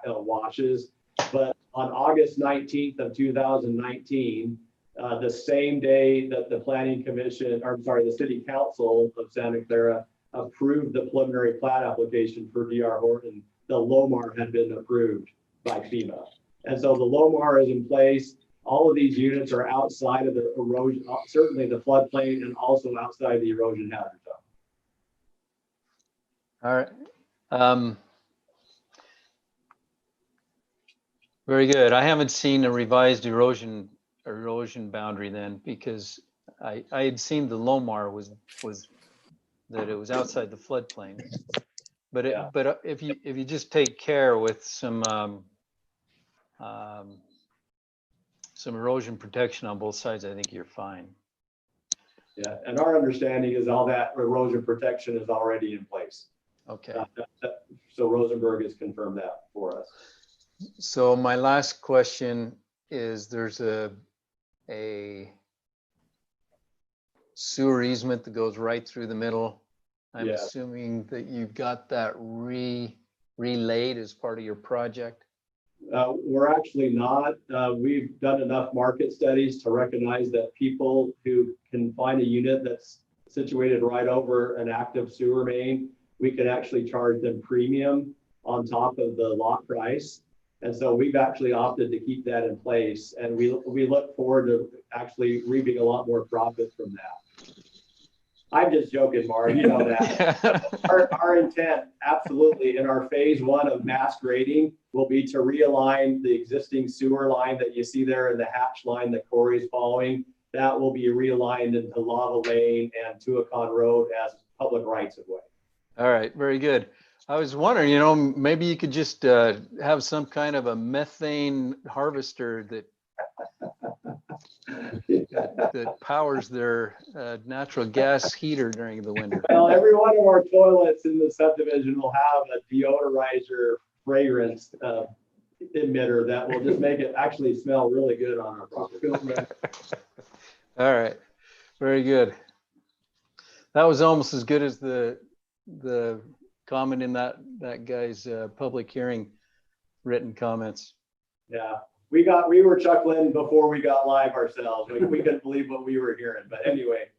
[SPEAKER 18] washes. But on August 19th of 2019, the same day that the Planning Commission, or I'm sorry, the City Council of Santa Clara approved the preliminary plat application for DR Horton, the LOMAR had been approved by FEMA. And so the LOMAR is in place. All of these units are outside of the erosion, certainly the floodplain, and also outside the erosion hazard zone.
[SPEAKER 16] All right. Very good. I haven't seen a revised erosion boundary then, because I had seen the LOMAR was that it was outside the floodplain. But if you just take care with some erosion protection on both sides, I think you're fine.
[SPEAKER 18] Yeah, and our understanding is all that erosion protection is already in place.
[SPEAKER 16] Okay.
[SPEAKER 18] So Rosenberg has confirmed that for us.
[SPEAKER 16] So my last question is, there's a sewer easement that goes right through the middle. I'm assuming that you've got that relayed as part of your project.
[SPEAKER 18] We're actually not. We've done enough market studies to recognize that people who can find a unit that's situated right over an active sewer main, we can actually charge them premium on top of the lot price. And so we've actually opted to keep that in place, and we look forward to actually reaping a lot more profit from that. I'm just joking, Mark, you know that. Our intent, absolutely, in our phase one of mass grading will be to realign the existing sewer line that you see there in the hatch line that Corey's following. That will be realigned into Lava Lane and Tuacahn Road as public rights of way.
[SPEAKER 16] All right, very good. I was wondering, maybe you could just have some kind of a methane harvester that powers their natural gas heater during the winter.
[SPEAKER 18] Well, every one of our toilets in the subdivision will have a deodorizer fragrance emitter that will just make it actually smell really good on our property.
[SPEAKER 16] All right, very good. That was almost as good as the comment in that guy's public hearing written comments.
[SPEAKER 18] Yeah, we were chuckling before we got live ourselves. We couldn't believe what we were hearing, but anyway.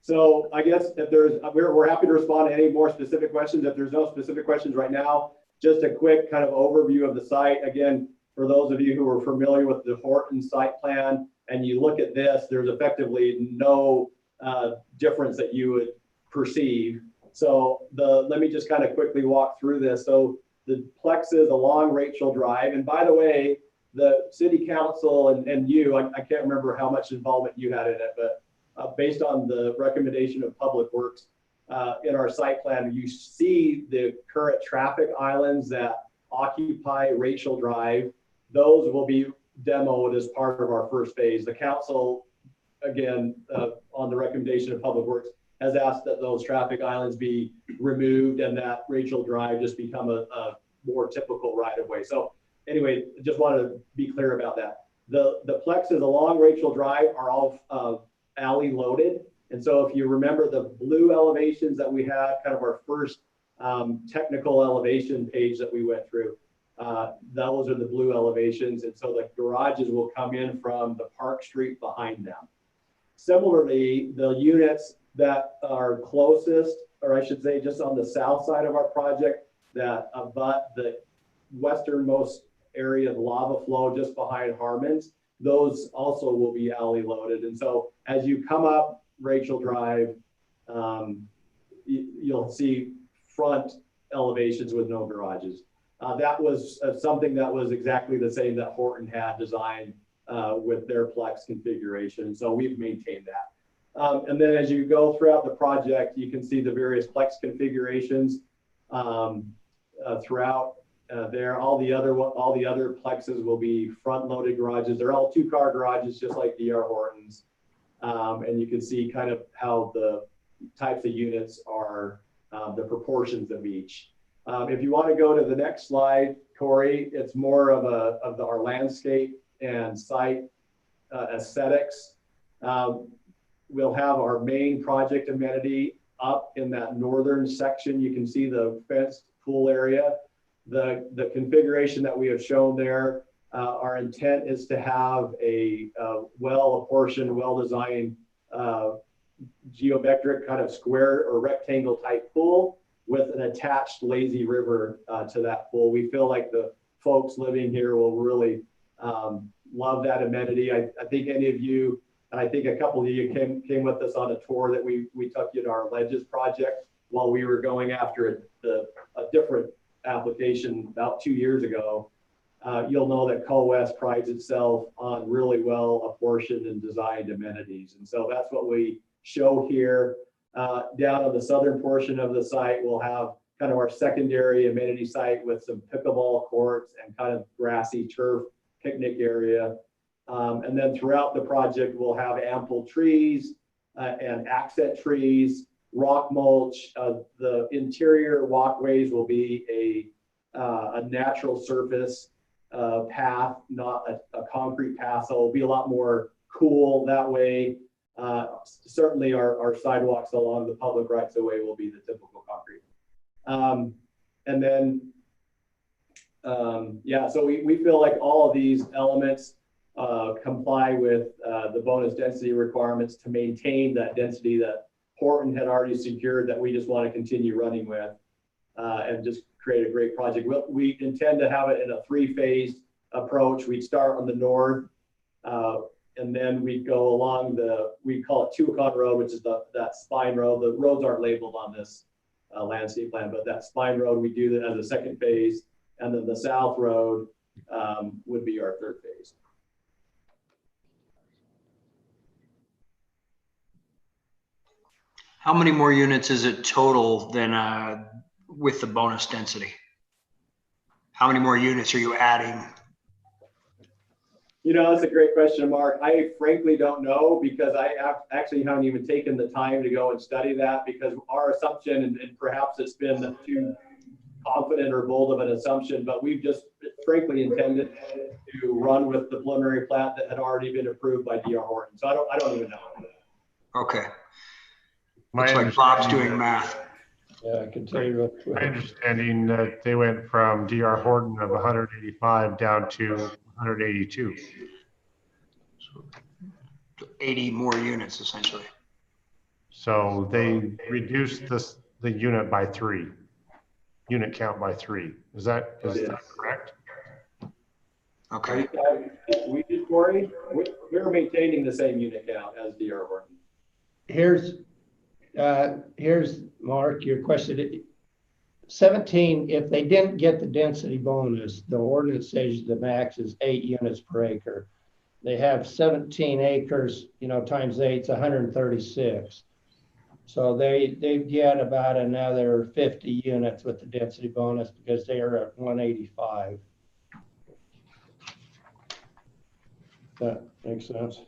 [SPEAKER 18] So I guess if we're happy to respond to any more specific questions. If there's no specific questions right now, just a quick kind of overview of the site. Again, for those of you who are familiar with the Horton site plan, and you look at this, there's effectively no difference that you would perceive. So let me just kind of quickly walk through this. So the plex is along Rachel Drive. And by the way, the city council and you, I can't remember how much involvement you had in it, but based on the recommendation of Public Works in our site plan, you see the current traffic islands that occupy Rachel Drive. Those will be demoed as part of our first phase. The council, again, on the recommendation of Public Works, has asked that those traffic islands be removed and that Rachel Drive just become a more typical right of way. So anyway, just wanted to be clear about that. The plexes along Rachel Drive are all alley loaded. And so if you remember the blue elevations that we had, kind of our first technical elevation page that we went through, those are the blue elevations. And so the garages will come in from the Park Street behind them. Similarly, the units that are closest, or I should say just on the south side of our project, that abut the westernmost area of lava flow just behind Hartman's, those also will be alley loaded. And so as you come up Rachel Drive, you'll see front elevations with no garages. That was something that was exactly the same that Horton had designed with their plex configuration. So we've maintained that. And then as you go throughout the project, you can see the various plex configurations throughout there. All the other plexes will be front-loaded garages. They're all two-car garages, just like DR Horton's. And you can see kind of how the types of units are, the proportions of each. If you want to go to the next slide, Corey, it's more of our landscape and site aesthetics. We'll have our main project amenity up in that northern section. You can see the fenced pool area. The configuration that we have shown there, our intent is to have a well-apportioned, well-designed geometric kind of square or rectangle type pool with an attached lazy river to that pool. We feel like the folks living here will really love that amenity. I think any of you, and I think a couple of you came with us on a tour that we took you to our Ledges project while we were going after a different application about 2 years ago. You'll know that Co-West prides itself on really well apportioned and designed amenities. And so that's what we show here. Down on the southern portion of the site, we'll have kind of our secondary amenity site with some pickleball courts and kind of grassy turf picnic area. And then throughout the project, we'll have ample trees and accent trees, rock mulch. The interior walkways will be a natural surface path, not a concrete path. So it'll be a lot more cool that way. Certainly our sidewalks along the public rights of way will be the typical concrete. And then, yeah, so we feel like all of these elements comply with the bonus density requirements to maintain that density that Horton had already secured, that we just want to continue running with and just create a great project. We intend to have it in a 3-phase approach. We'd start on the north, and then we'd go along we call it Tuacahn Road, which is that spine road. The roads aren't labeled on this landscape plan, but that spine road, we do that as a second phase. And then the south road would be our third phase.
[SPEAKER 1] How many more units is it total than with the bonus density? How many more units are you adding?
[SPEAKER 18] You know, that's a great question, Mark. I frankly don't know, because I actually haven't even taken the time to go and study that, because our assumption, and perhaps it's been too confident or bold of an assumption, but we've just frankly intended to run with the preliminary plat that had already been approved by DR Horton. So I don't even know.
[SPEAKER 1] Okay. Looks like Bob's doing math.
[SPEAKER 9] Yeah, I can tell you real quick.
[SPEAKER 3] My understanding that they went from DR Horton of 185 down to 182.
[SPEAKER 1] So 80 more units essentially.
[SPEAKER 3] So they reduced the unit by 3, unit count by 3. Is that correct?
[SPEAKER 1] Okay.
[SPEAKER 18] We did, Corey. We're maintaining the same unit count as DR Horton.
[SPEAKER 9] here's Mark, your question. 17, if they didn't get the density bonus, the ordinance says the max is 8 units per acre. They have 17 acres, times 8 is 136. So they get about another 50 units with the density bonus because they are at 185. That makes sense.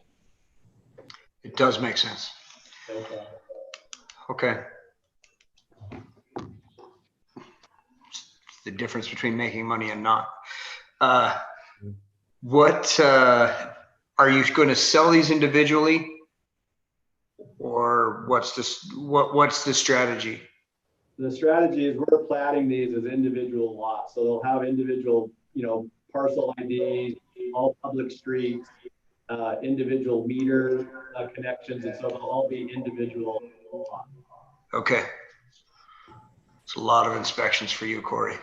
[SPEAKER 1] It does make sense. Okay. The difference between making money and not. What are you going to sell these individually, or what's the strategy?
[SPEAKER 18] The strategy is we're platting these as individual lots, so they'll have individual, parcel IDs, all public streets, individual meter connections, and so they'll all be individual lots.
[SPEAKER 1] Okay. It's a lot of inspections for you, Corey.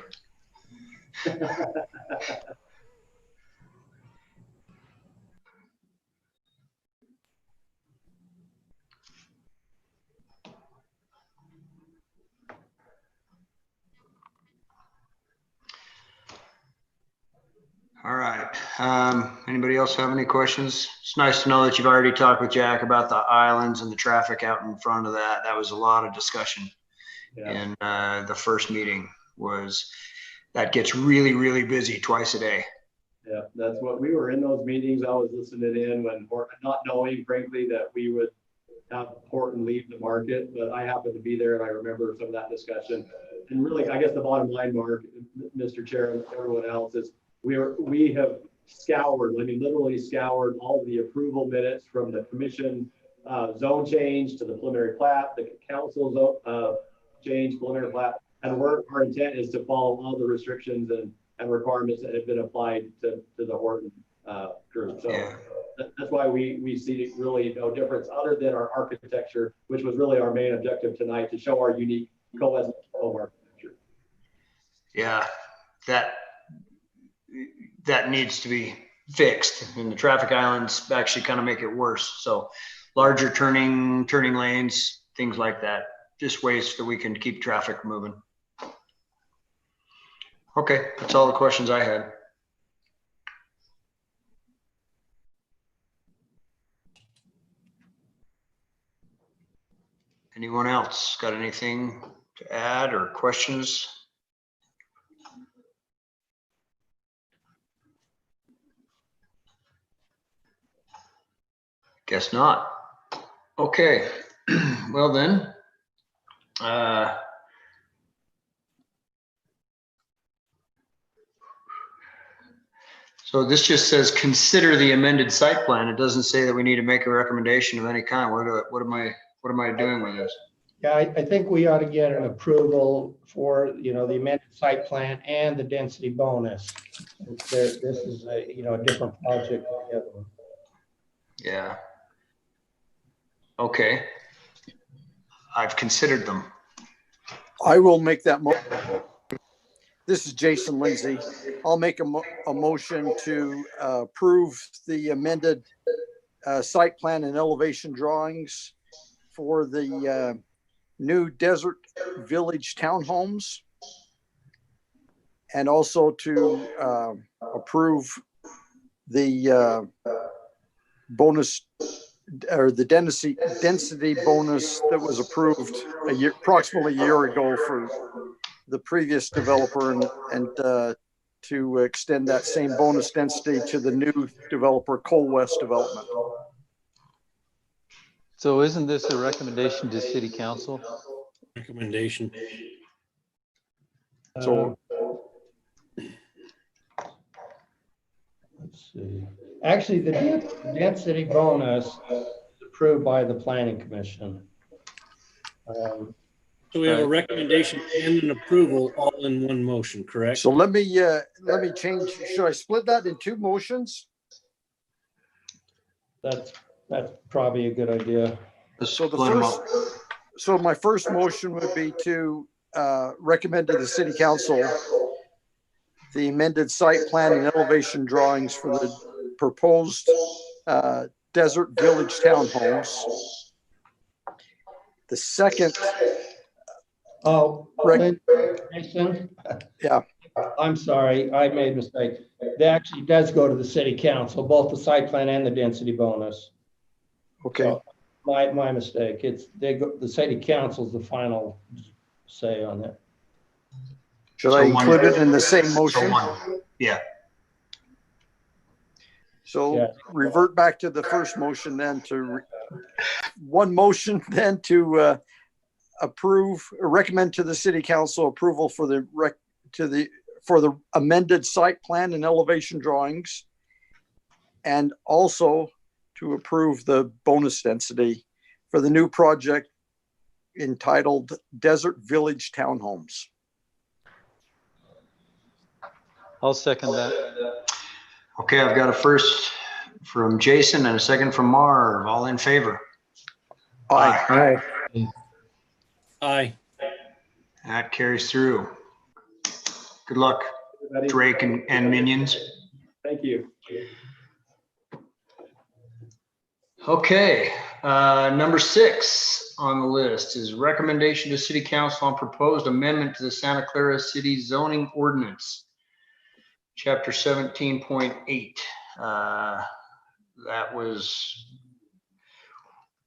[SPEAKER 1] All right. Anybody else have any questions? It's nice to know that you've already talked with Jack about the islands and the traffic out in front of that. That was a lot of discussion. And the first meeting that gets really, really busy twice a day.
[SPEAKER 18] Yeah, that's what we were in those meetings. I was listening in when not knowing, frankly, that we would have Horton leave the market, but I happened to be there and I remember some of that discussion. And really, I guess the bottom line, Mark, Mr. Chair, and everyone else is we have scoured, literally scoured all the approval minutes from the commission zone change to the preliminary plat, the council zone change, preliminary plat, and our intent is to follow all the restrictions and requirements that have been applied to the Horton group. So that's why we see really no difference other than our architecture, which was really our main objective tonight, to show our unique coastal home architecture.
[SPEAKER 1] Yeah, that needs to be fixed, and the traffic islands actually kind of make it worse. So larger turning lanes, things like that, just ways that we can keep traffic moving. Okay, that's all the questions I had. Anyone else got anything to add or questions? Guess not. Okay, well then, so this just says consider the amended site plan. It doesn't say that we need to make a recommendation of any kind. What am I doing with this?
[SPEAKER 9] Yeah, I think we ought to get an approval for, the amended site plan and the density bonus. This is a different project altogether.
[SPEAKER 1] Yeah. Okay. I've considered them.
[SPEAKER 7] I will make that motion. This is Jason Lindsay. I'll make a motion to approve the amended site plan and elevation drawings for the new Desert Village townhomes, and also to approve the bonus or the density bonus that was approved approximately a year ago for the previous developer, and to extend that same bonus density to the new developer, Coal West Development.
[SPEAKER 16] So isn't this a recommendation to City Council?
[SPEAKER 5] Recommendation.
[SPEAKER 9] So let's see. Actually, the density bonus is approved by the Planning Commission.
[SPEAKER 5] So we have a recommendation and an approval all in one motion, correct?
[SPEAKER 7] So let me change. Should I split that in two motions?
[SPEAKER 9] That's probably a good idea.
[SPEAKER 7] So my first motion would be to recommend to the City Council the amended site plan and elevation drawings for the proposed Desert Village townhomes. The second.
[SPEAKER 9] Oh,
[SPEAKER 7] Rec-
[SPEAKER 9] Jason?
[SPEAKER 7] Yeah.
[SPEAKER 9] I'm sorry, I made a mistake. That actually does go to the city council, both the site plan and the density bonus.
[SPEAKER 7] Okay.
[SPEAKER 9] So my mistake. The city council's the final say on that.
[SPEAKER 7] Should I include it in the same motion?
[SPEAKER 1] Yeah.
[SPEAKER 7] So revert back to the first motion then one motion then to approve or recommend to the city council approval for the amended site plan and elevation drawings, and also to approve the bonus density for the new project entitled Desert Village Townhomes.
[SPEAKER 16] I'll second that.
[SPEAKER 1] Okay, I've got a first from Jason and a second from Marv. All in favor?
[SPEAKER 7] Aye.
[SPEAKER 5] Aye. Aye.
[SPEAKER 1] That carries through. Good luck, Drake and minions.
[SPEAKER 18] Thank you.
[SPEAKER 1] Okay, number 6 on the list is recommendation to City Council on proposed amendment to the Santa Clara City zoning ordinance, Chapter 17.8. That was,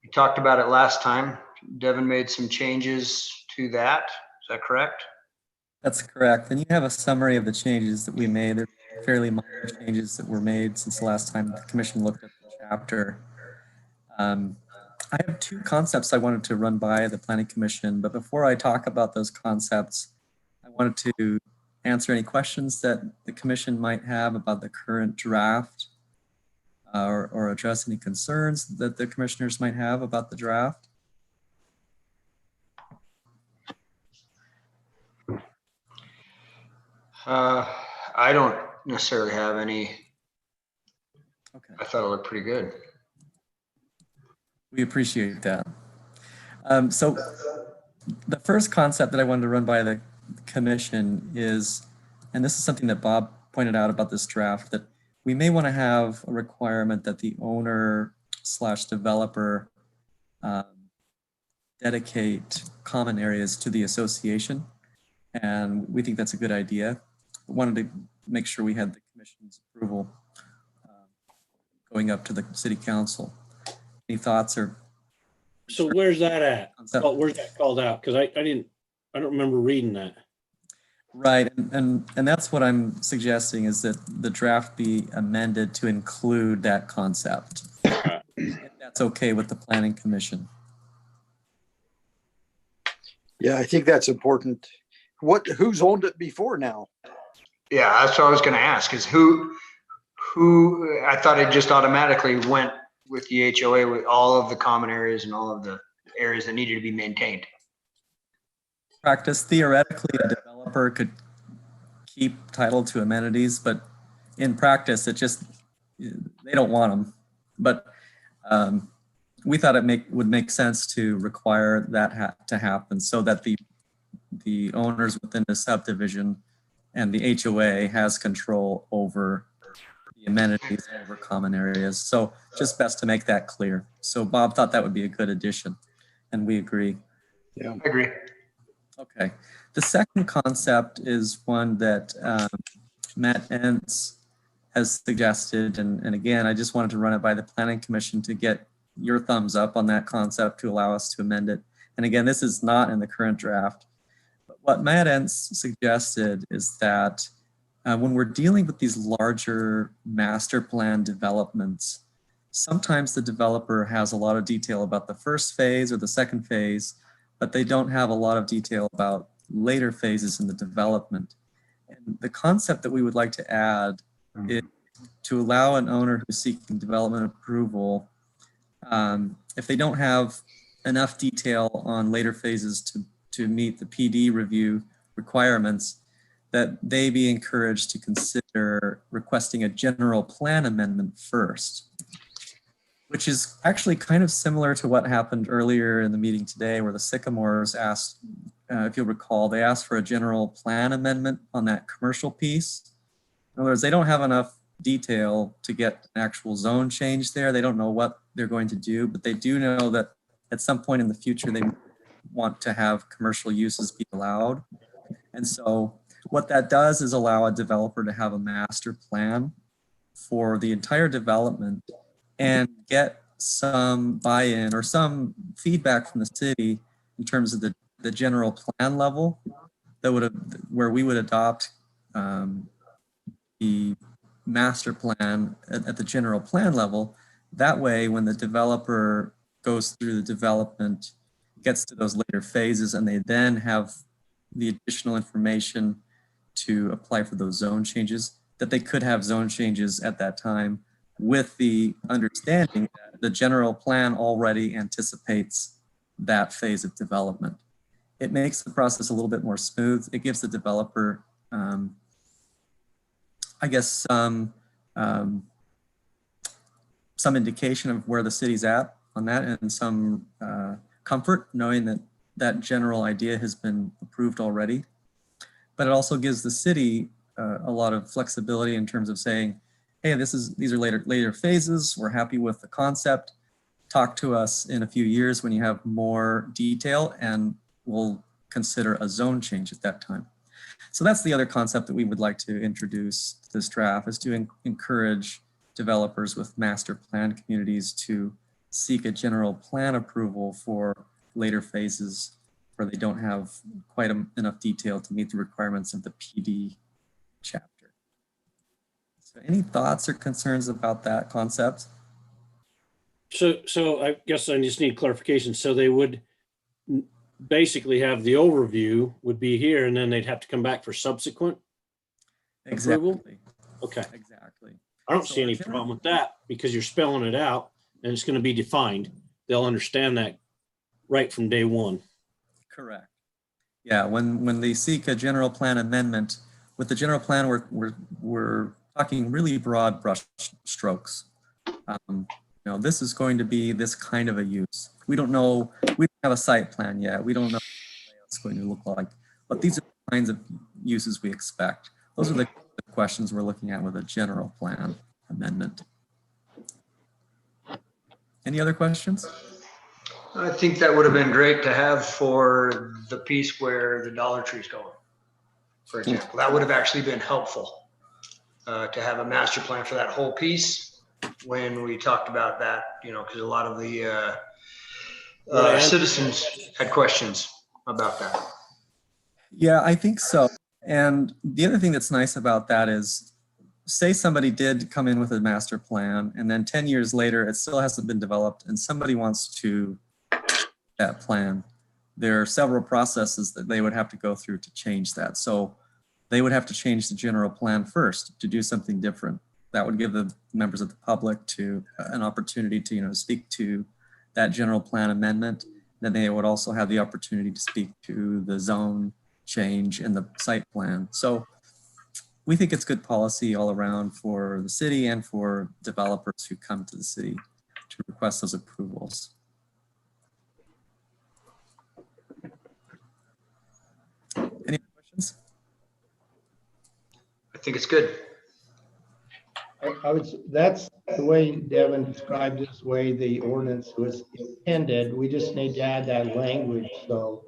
[SPEAKER 1] we talked about it last time. Devin made some changes to that. Is that correct?
[SPEAKER 15] That's correct. And you have a summary of the changes that we made. They're fairly minor changes that were made since the last time the commission looked at the chapter. I have 2 concepts I wanted to run by the Planning Commission, but before I talk about those concepts, I wanted to answer any questions that the commission might have about the current draft, or address any concerns that the commissioners might have about the draft.
[SPEAKER 1] I don't necessarily have any.
[SPEAKER 15] Okay.
[SPEAKER 1] I thought it looked pretty good.
[SPEAKER 15] We appreciate that. So the first concept that I wanted to run by the commission is, and this is something that Bob pointed out about this draft, that we may want to have a requirement that the owner/developer dedicate common areas to the association. And we think that's a good idea. We wanted to make sure we had the commission's approval going up to the city council. Any thoughts or?
[SPEAKER 5] So where's that at? Oh, where's that called out? Because I don't remember reading that.
[SPEAKER 15] Right, and that's what I'm suggesting, is that the draft be amended to include that concept. If that's okay with the Planning Commission.
[SPEAKER 7] Yeah, I think that's important. Who's owned it before now?
[SPEAKER 1] Yeah, that's what I was going to ask, is who I thought it just automatically went with the HOA with all of the common areas and all of the areas that needed to be maintained.
[SPEAKER 15] Practice, theoretically, a developer could keep title to amenities, but in practice, they don't want them. But we thought it would make sense to require that to happen, so that the owners within the subdivision and the HOA has control over the amenities, over common areas. So just best to make that clear. So Bob thought that would be a good addition, and we agree.
[SPEAKER 1] Yeah, I agree.
[SPEAKER 15] Okay. The second concept is one that Matt Entz has suggested. And again, I just wanted to run it by the Planning Commission to get your thumbs up on that concept to allow us to amend it. And again, this is not in the current draft. But what Matt Entz suggested is that when we're dealing with these larger master plan developments, sometimes the developer has a lot of detail about the first phase or the second phase, but they don't have a lot of detail about later phases in the development. And the concept that we would like to add is to allow an owner who's seeking development approval, if they don't have enough detail on later phases to meet the PD review requirements, that they be encouraged to consider requesting a general plan amendment first, which is actually kind of similar to what happened earlier in the meeting today, where the Sycamores asked, if you'll recall, they asked for a general plan amendment on that commercial piece. In other words, they don't have enough detail to get an actual zone change there. They don't know what they're going to do, but they do know that at some point in the future, they want to have commercial uses be allowed. And so what that does is allow a developer to have a master plan for the entire development and get some buy-in or some feedback from the city in terms of the general plan level that where we would adopt the master plan at the general plan level. That way, when the developer goes through the development, gets to those later phases, and they then have the additional information to apply for those zone changes, that they could have zone changes at that time with the understanding that the general plan already anticipates that phase of development. It makes the process a little bit more smooth. It gives the developer, I guess, some indication of where the city's at on that, and some comfort knowing that that general idea has been approved already. But it also gives the city a lot of flexibility in terms of saying, hey, these are later phases. We're happy with the concept. Talk to us in a few years when you have more detail, and we'll consider a zone change at that time. So that's the other concept that we would like to introduce to this draft, is to encourage developers with master plan communities to seek a general plan approval for later phases where they don't have quite enough detail to meet the requirements of the PD chapter. So any thoughts or concerns about that concept?
[SPEAKER 5] So I guess I just need clarification. So they would basically have the overview would be here, and then they'd have to come back for subsequent approval? Okay.
[SPEAKER 15] Exactly.
[SPEAKER 5] I don't see any problem with that, because you're spelling it out and it's going to be defined. They'll understand that right from day one.
[SPEAKER 15] Correct. Yeah, when they seek a general plan amendment, with the general plan, we're talking really broad brush strokes. You know, this is going to be this kind of a use. We don't know, we don't have a site plan yet. We don't know what it's going to look like, but these are the kinds of uses we expect. Those are the questions we're looking at with a general plan amendment. Any other questions?
[SPEAKER 1] I think that would have been great to have for the piece where the Dollar Tree's going, for example. That would have actually been helpful to have a master plan for that whole piece when we talked about that, you know, because a lot of the citizens had questions about that.
[SPEAKER 15] Yeah, I think so. And the other thing that's nice about that is, say somebody did come in with a master plan, and then 10 years later, it still hasn't been developed, and somebody wants to that plan. There are several processes that they would have to go through to change that. So they would have to change the general plan first to do something different. That would give the members of the public to an opportunity to, you know, speak to that general plan amendment. Then they would also have the opportunity to speak to the zone change in the site plan. So we think it's good policy all around for the city and for developers who come to the city to request those approvals. Any questions?
[SPEAKER 1] I think it's good.
[SPEAKER 9] That's the way Devin described this way the ordinance was intended. We just need to add that language so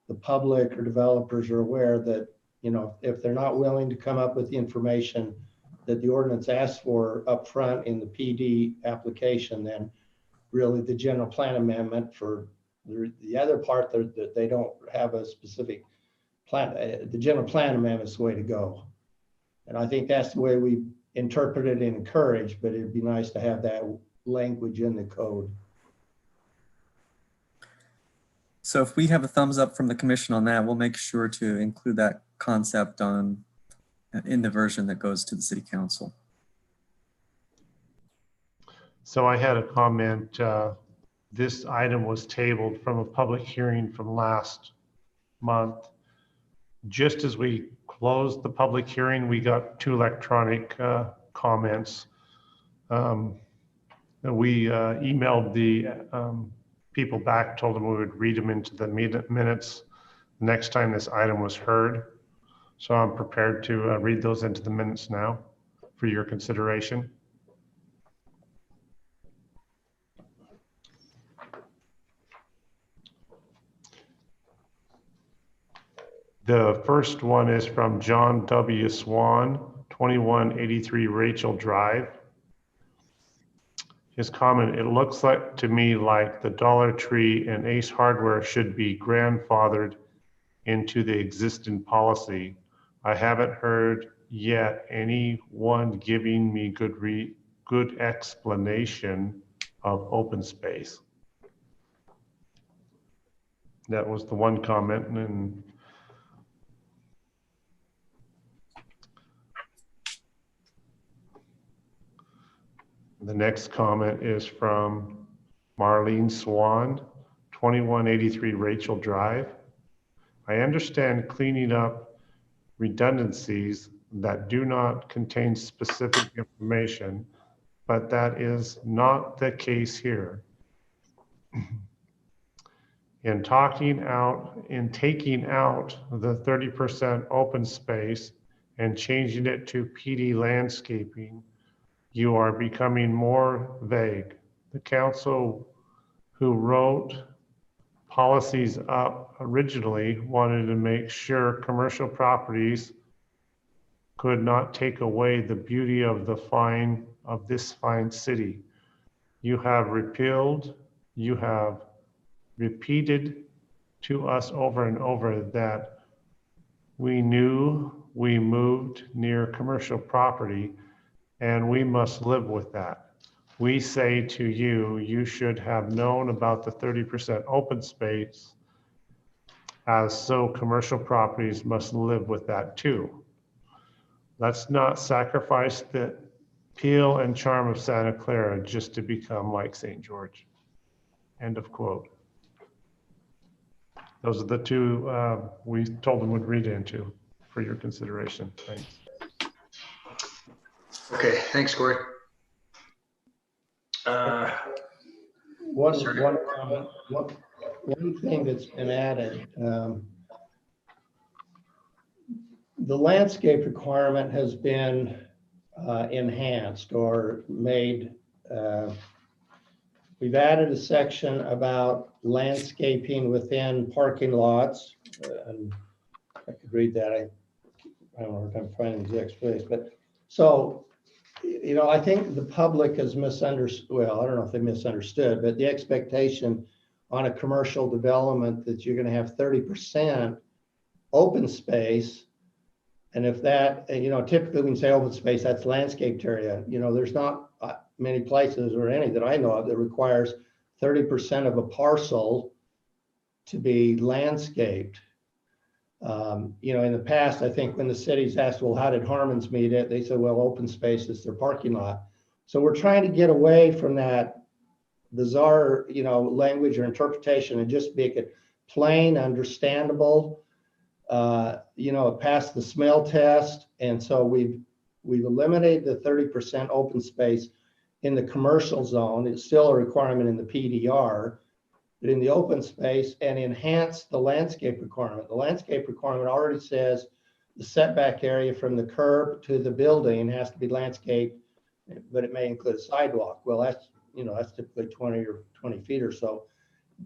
[SPEAKER 9] the public or developers are aware that, you know, if they're not willing to come up with the information that the ordinance asks for up front in the PD application, then really the general plan amendment for the other part that they don't have a specific plan, the general plan amendment is the way to go. And I think that's the way we interpret it and encourage, but it'd be nice to have that language in the code.
[SPEAKER 15] So if we have a thumbs up from the commission on that, we'll make sure to include that concept in the version that goes to the city council.
[SPEAKER 3] So I had a comment. This item was tabled from a public hearing from last month. Just as we closed the public hearing, we got 2 electronic comments. We emailed the people back, told them we would read them into the minutes next time this item was heard. So I'm prepared to read those into the minutes now for your consideration. The first one is from John W. Swan, 2183 Rachel Drive. His comment, it looks like to me like the Dollar Tree and Ace Hardware should be grandfathered into the existing policy. I haven't heard yet anyone giving me good explanation of open space. That was the one comment. And the next comment is from Marlene Swan, 2183 Rachel Drive. I understand cleaning up redundancies that do not contain specific information, but that is not the case here. In taking out the 30% open space and changing it to PD landscaping, you are becoming more vague. The council who wrote policies up originally wanted to make sure commercial properties could not take away the beauty of this fine city. You have repeated to us over and over that we knew we moved near commercial property and we must live with that. We say to you, you should have known about the 30% open space, as so commercial properties must live with that too. Let's not sacrifice the appeal and charm of Santa Clara just to become like St. George. End of quote. Those are the two we told them would read into for your consideration. Thanks.
[SPEAKER 1] Okay, thanks, Corey.
[SPEAKER 9] One thing that's been added, the landscape requirement has been enhanced or made. We've added a section about landscaping within parking lots. And I could read that. I don't know if I'm finding the exact place, but so, you know, I think the public has misunderstood. Well, I don't know if they misunderstood, but the expectation on a commercial development that you're going to have 30% open space. And if that, you know, typically when you say open space, that's landscaped area. You know, there's not many places or any that I know of that requires 30% of a parcel to be landscaped. You know, in the past, I think when the cities asked, well, how did Hartman's meet it? They said, well, open space is their parking lot. So we're trying to get away from that bizarre, you know, language or interpretation and just make it plain, understandable. You know, it passed the smell test. And so we've eliminated the 30% open space in the commercial zone. It's still a requirement in the PDR, but in the open space, and enhance the landscape requirement. The landscape requirement already says the setback area from the curb to the building has to be landscaped, but it may include a sidewalk. Well, that's, you know, that's typically 20 feet or so.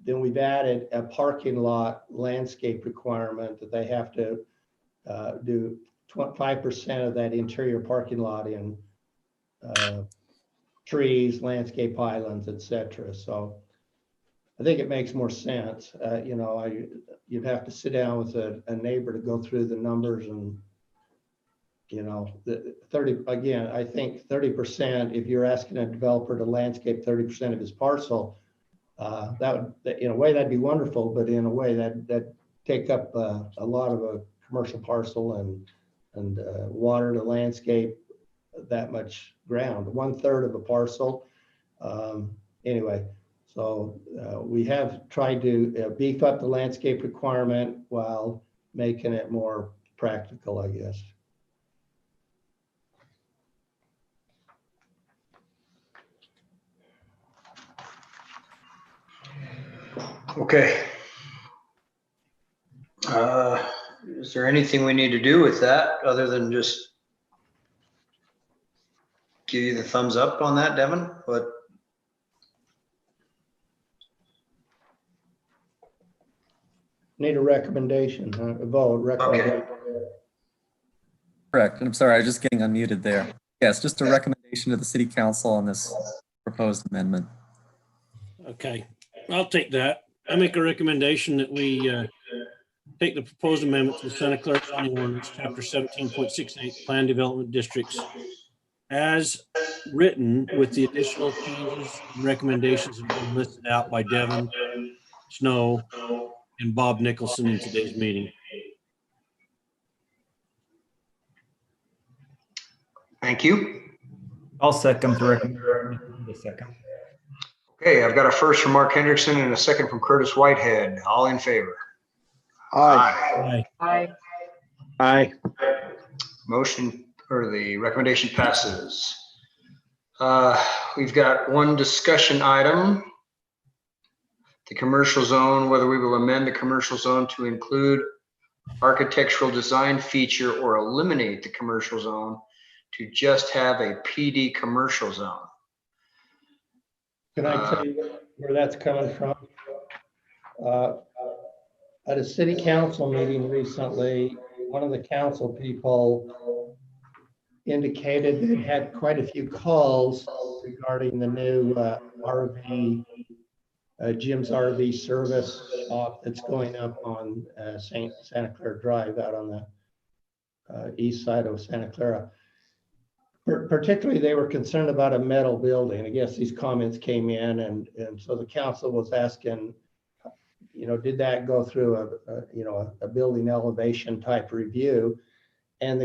[SPEAKER 9] Then we've added a parking lot landscape requirement that they have to do 5% of that interior parking lot in trees, landscape islands, etc. So I think it makes more sense. You know, you'd have to sit down with a neighbor to go through the numbers, and you know, the 30 again. I think 30%. If you're asking a developer to landscape 30% of his parcel, that would, in a way, that'd be wonderful. But in a way, that take up a lot of a commercial parcel and water to landscape that much ground, 1/3 of a parcel. Anyway. So we have tried to beef up the landscape requirement while making it more practical, I guess.
[SPEAKER 1] Okay. Is there anything we need to do with that other than just give you the thumbs up on that, Devin? But
[SPEAKER 9] Need a recommendation, a vote, recommendation.
[SPEAKER 15] Correct. And I'm sorry, I was just getting unmuted there. Yes, just a recommendation to the city council on this proposed amendment.
[SPEAKER 5] Okay, I'll take that. I make a recommendation that we take the proposed amendment to the Santa Clara zoning ordinance, chapter 17.68, plan development districts, as written with the additional changes and recommendations that have been listed out by Devin, Snow, and Bob Nicholson in today's meeting.
[SPEAKER 1] Thank you.
[SPEAKER 2] I'll second the recommendation.
[SPEAKER 1] Okay, I've got a first from Mark Hendrickson and a second from Curtis Whitehead. All in favor?
[SPEAKER 14] Aye.
[SPEAKER 5] Aye.
[SPEAKER 14] Aye.
[SPEAKER 1] Motion or the recommendation passes. We've got one discussion item. The commercial zone, whether we will amend the commercial zone to include architectural design feature or eliminate the commercial zone to just have a PD commercial zone.
[SPEAKER 9] Can I tell you where that's coming from? At a city council meeting recently, one of the council people indicated they had quite a few calls regarding the new RV, Jim's RV service shop that's going up on Santa Clara Drive out on the east side of Santa Clara. Particularly, they were concerned about a metal building. I guess these comments came in, and so the council was asking, did that go through a building elevation type review? And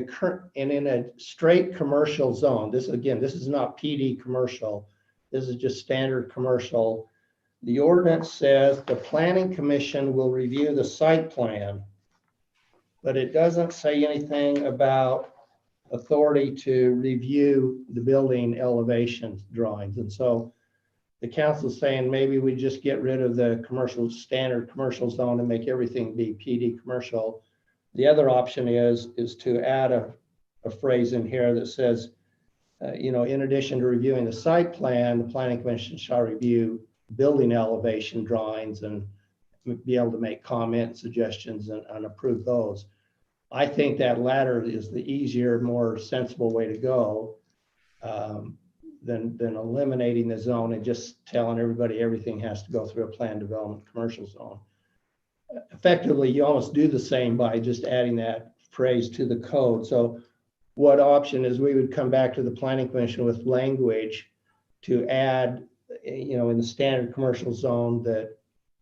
[SPEAKER 9] in a straight commercial zone, this is not PD commercial. This is just standard commercial. The ordinance says the planning commission will review the site plan, but it doesn't say anything about authority to review the building elevation drawings. And so the council's saying maybe we just get rid of the standard commercial zone and make everything be PD commercial. The other option is to add a phrase in here that says, in addition to reviewing the site plan, the planning commission shall review building elevation drawings and be able to make comments, suggestions, and approve those. I think that latter is the easier, more sensible way to go than eliminating the zone and just telling everybody everything has to go through a planned development commercial zone. Effectively, you almost do the same by just adding that phrase to the code. So what option is we would come back to the planning commission with language to add, in the standard commercial zone that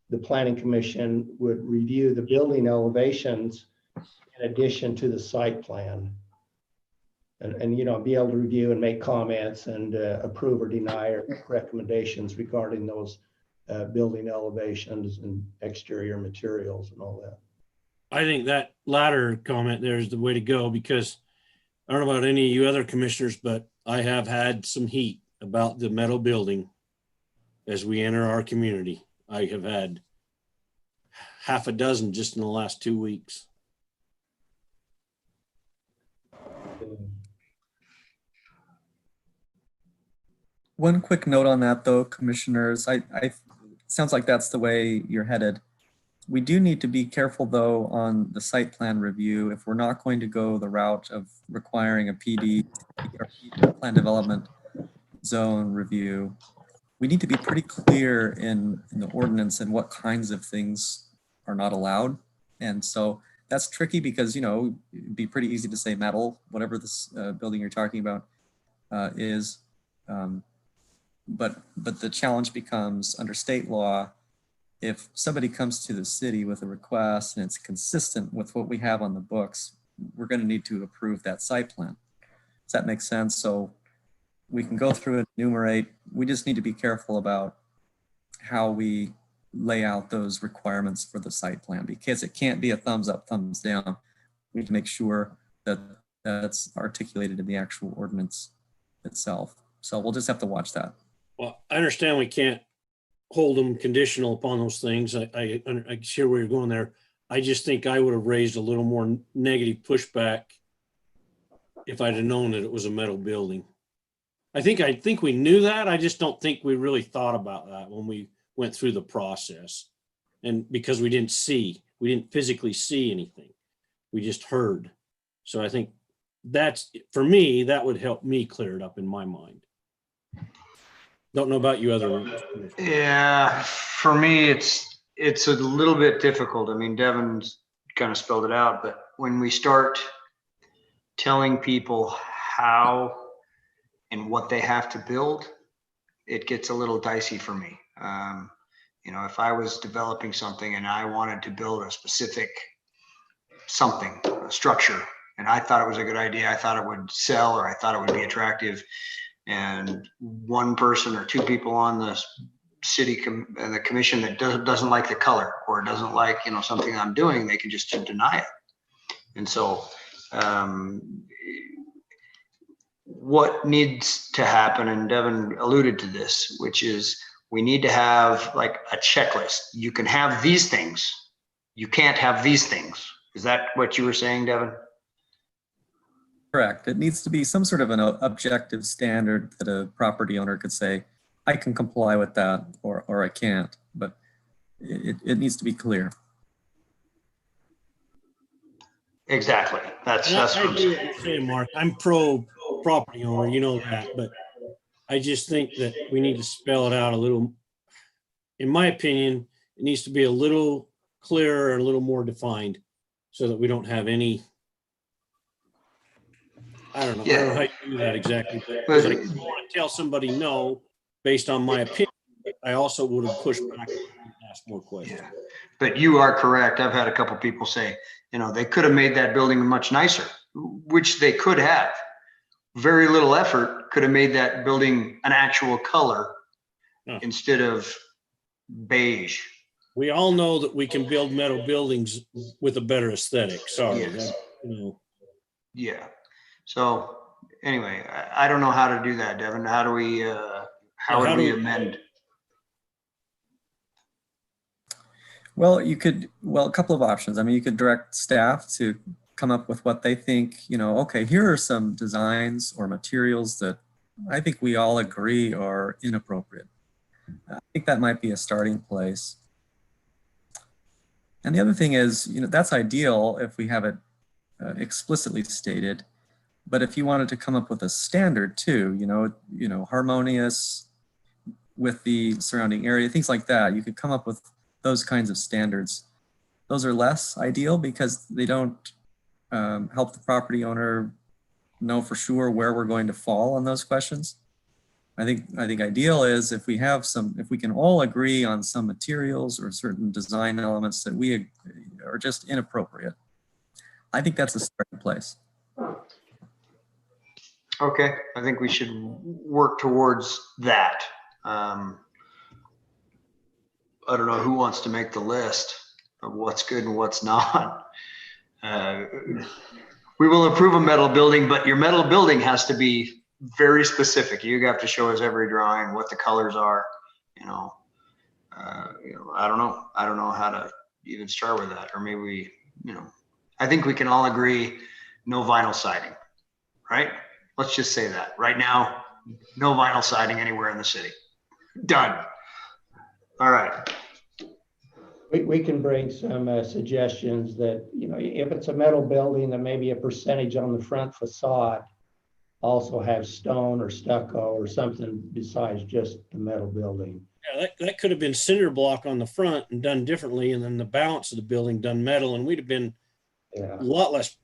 [SPEAKER 9] the planning commission would review the building elevations in addition to the site plan, and be able to review and make comments and approve or deny or recommendations regarding those building elevations and exterior materials and all that.
[SPEAKER 5] I think that latter comment there is the way to go, because I don't know about any of you other commissioners, but I have had some heat about the metal building as we enter our community. I have had half a dozen just in the last 2 weeks.
[SPEAKER 15] One quick note on that though, commissioners, sounds like that's the way you're headed. We do need to be careful though on the site plan review. If we're not going to go the route of requiring a PD or plan development zone review, we need to be pretty clear in the ordinance and what kinds of things are not allowed. And so that's tricky because, it'd be pretty easy to say metal, whatever this building you're talking about is. But the challenge becomes under state law, if somebody comes to the city with a request and it's consistent with what we have on the books, we're going to need to approve that site plan. Does that make sense? So we can go through and enumerate. We just need to be careful about how we lay out those requirements for the site plan, because it can't be a thumbs up, thumbs down. We need to make sure that that's articulated in the actual ordinance itself. So we'll just have to watch that.
[SPEAKER 5] Well, I understand we can't hold them conditional upon those things. I hear where you're going there. I just think I would have raised a little more negative pushback if I'd have known that it was a metal building. I think we knew that. I just don't think we really thought about that when we went through the process. And because we didn't see We didn't physically see anything. We just heard. So I think that's, for me, that would help me clear it up in my mind. Don't know about you other.
[SPEAKER 1] Yeah, for me, it's a little bit difficult. I mean, Devin's kind of spelled it out, but when we start telling people how and what they have to build, it gets a little dicey for me. You know, if I was developing something and I wanted to build a specific something, a structure, and I thought it was a good idea, I thought it would sell, or I thought it would be attractive, and one person or two people on the city the commission that doesn't like the color, or doesn't like, you know, something I'm doing, they can just deny it. And so what needs to happen, and Devin alluded to this, which is we need to have like a checklist. You can have these things, you can't have these things. Is that what you were saying, Devin?
[SPEAKER 15] Correct. It needs to be some sort of an objective standard that a property owner could say, I can comply with that, or I can't, but it needs to be clear.
[SPEAKER 1] Exactly. That's what
[SPEAKER 5] I'm saying, Mark. I'm pro property owner, you know that, but I just think that we need to spell it out a little. In my opinion, it needs to be a little clearer and a little more defined, so that we don't have any. I don't know. I don't know how you do that exactly, but I don't want to tell somebody no based on my opinion. I also would have pushed back and asked more questions.
[SPEAKER 1] Yeah, but you are correct. I've had a couple people say, you know, they could have made that building much nicer, which they could have. Very little effort could have made that building an actual color instead of beige.
[SPEAKER 5] We all know that we can build metal buildings with a better aesthetic. Sorry.
[SPEAKER 1] Yes.
[SPEAKER 5] You know.
[SPEAKER 1] Yeah. So anyway, I don't know how to do that, Devin. How do we, how would we amend?
[SPEAKER 15] Well, you could, a couple of options. I mean, you could direct staff to come up with what they think, you know, okay, here are some designs or materials that I think we all agree are inappropriate. I think that might be a starting place. And the other thing is, you know, that's ideal if we have it explicitly stated. But if you wanted to come up with a standard too, you know, harmonious with the surrounding area, things like that, you could come up with those kinds of standards. Those are less ideal because they don't help the property owner know for sure where we're going to fall on those questions. I think ideal is if we have if we can all agree on some materials or certain design elements that we are just inappropriate. I think that's a starting place.
[SPEAKER 1] Okay, I think we should work towards that. I don't know who wants to make the list of what's good and what's not. We will approve a metal building, but your metal building has to be very specific. You have to show us every drawing, what the colors are, you know, I don't know. I don't know how to even start with that. Or maybe, you know, I think we can all agree, no vinyl siding, right? Let's just say that right now, no vinyl siding anywhere in the city. Done. All right.
[SPEAKER 9] We can bring some suggestions that, you know, if it's a metal building, then maybe a percentage on the front facade also have stone or stucco or something besides just the metal building.
[SPEAKER 5] Yeah, that could have been cinder block on the front and done differently, and then the balance of the building done metal, and we'd have been a lot less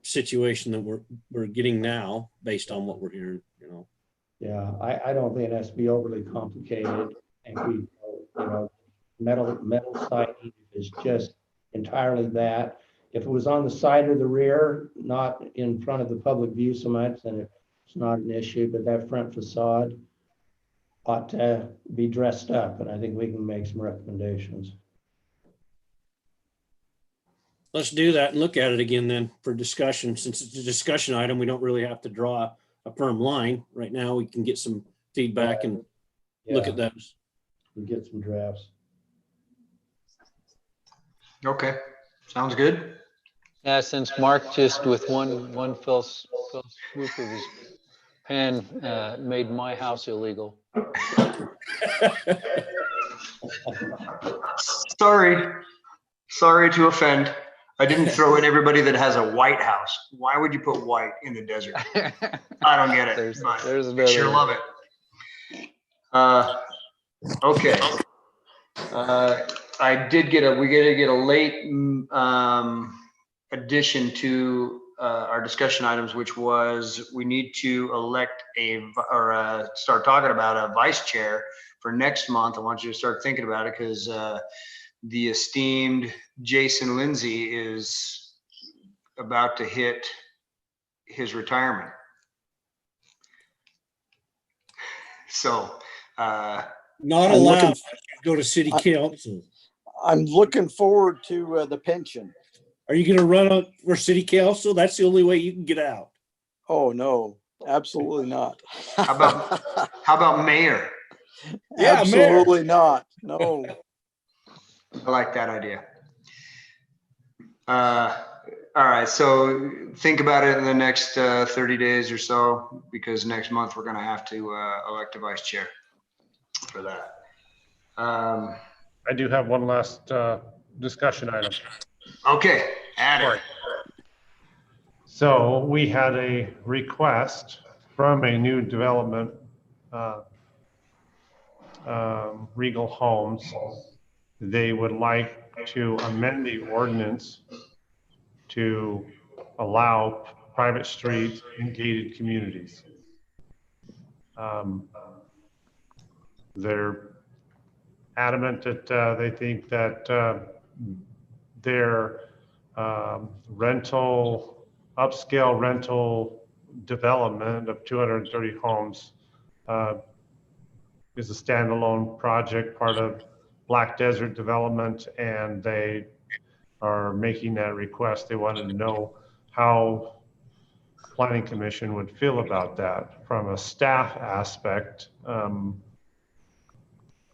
[SPEAKER 5] situation than we're getting now based on what we're hearing, you know.
[SPEAKER 9] Yeah, I don't think it has to be overly complicated. I think we, you know, metal siding is just entirely that. If it was on the side or the rear, not in front of the public view so much, then it's not an issue, but that front facade ought to be dressed up, and I think we can make some recommendations.
[SPEAKER 5] Let's do that and look at it again then for discussion. Since it's a discussion item, we don't really have to draw a firm line. Right now, we can get some feedback and look at those.
[SPEAKER 9] We get some drafts.
[SPEAKER 1] Okay, sounds good.
[SPEAKER 16] Yeah, since Mark just with one fell swoop of his pen made my house illegal.
[SPEAKER 1] Sorry. Sorry to offend. I didn't throw in everybody that has a white house. Why would you put white in the desert? I don't get it.
[SPEAKER 16] There's
[SPEAKER 1] but
[SPEAKER 16] another
[SPEAKER 1] I sure
[SPEAKER 16] one.
[SPEAKER 1] love it. Okay. We did get a late addition to our discussion items, which was we need to elect start talking about a vice chair for next month. I want you to start thinking about it because the esteemed Jason Lindsay is about to hit his retirement. So
[SPEAKER 5] not allowed to go to city council.
[SPEAKER 20] I'm looking forward to the pension.
[SPEAKER 5] Are you going to run for city council? That's the only way you can get out.
[SPEAKER 20] Oh no, absolutely not.
[SPEAKER 1] How about mayor?
[SPEAKER 5] Yeah,
[SPEAKER 20] absolutely
[SPEAKER 5] mayor.
[SPEAKER 20] Not. No.
[SPEAKER 1] I like that idea. All right, so think about it in the next 30 days or so, because next month we're going to have to elect a vice chair for that.
[SPEAKER 3] I do have one last discussion item.
[SPEAKER 1] Okay, add it.
[SPEAKER 3] So we had a request from a new development, Regal Homes. They would like to amend the ordinance to allow private streets in gated communities. They're adamant that they think that their upscale rental development of 230 homes is a standalone project, part of Black Desert Development, and they are making that request. They wanted to know how Planning Commission would feel about that. From a staff aspect,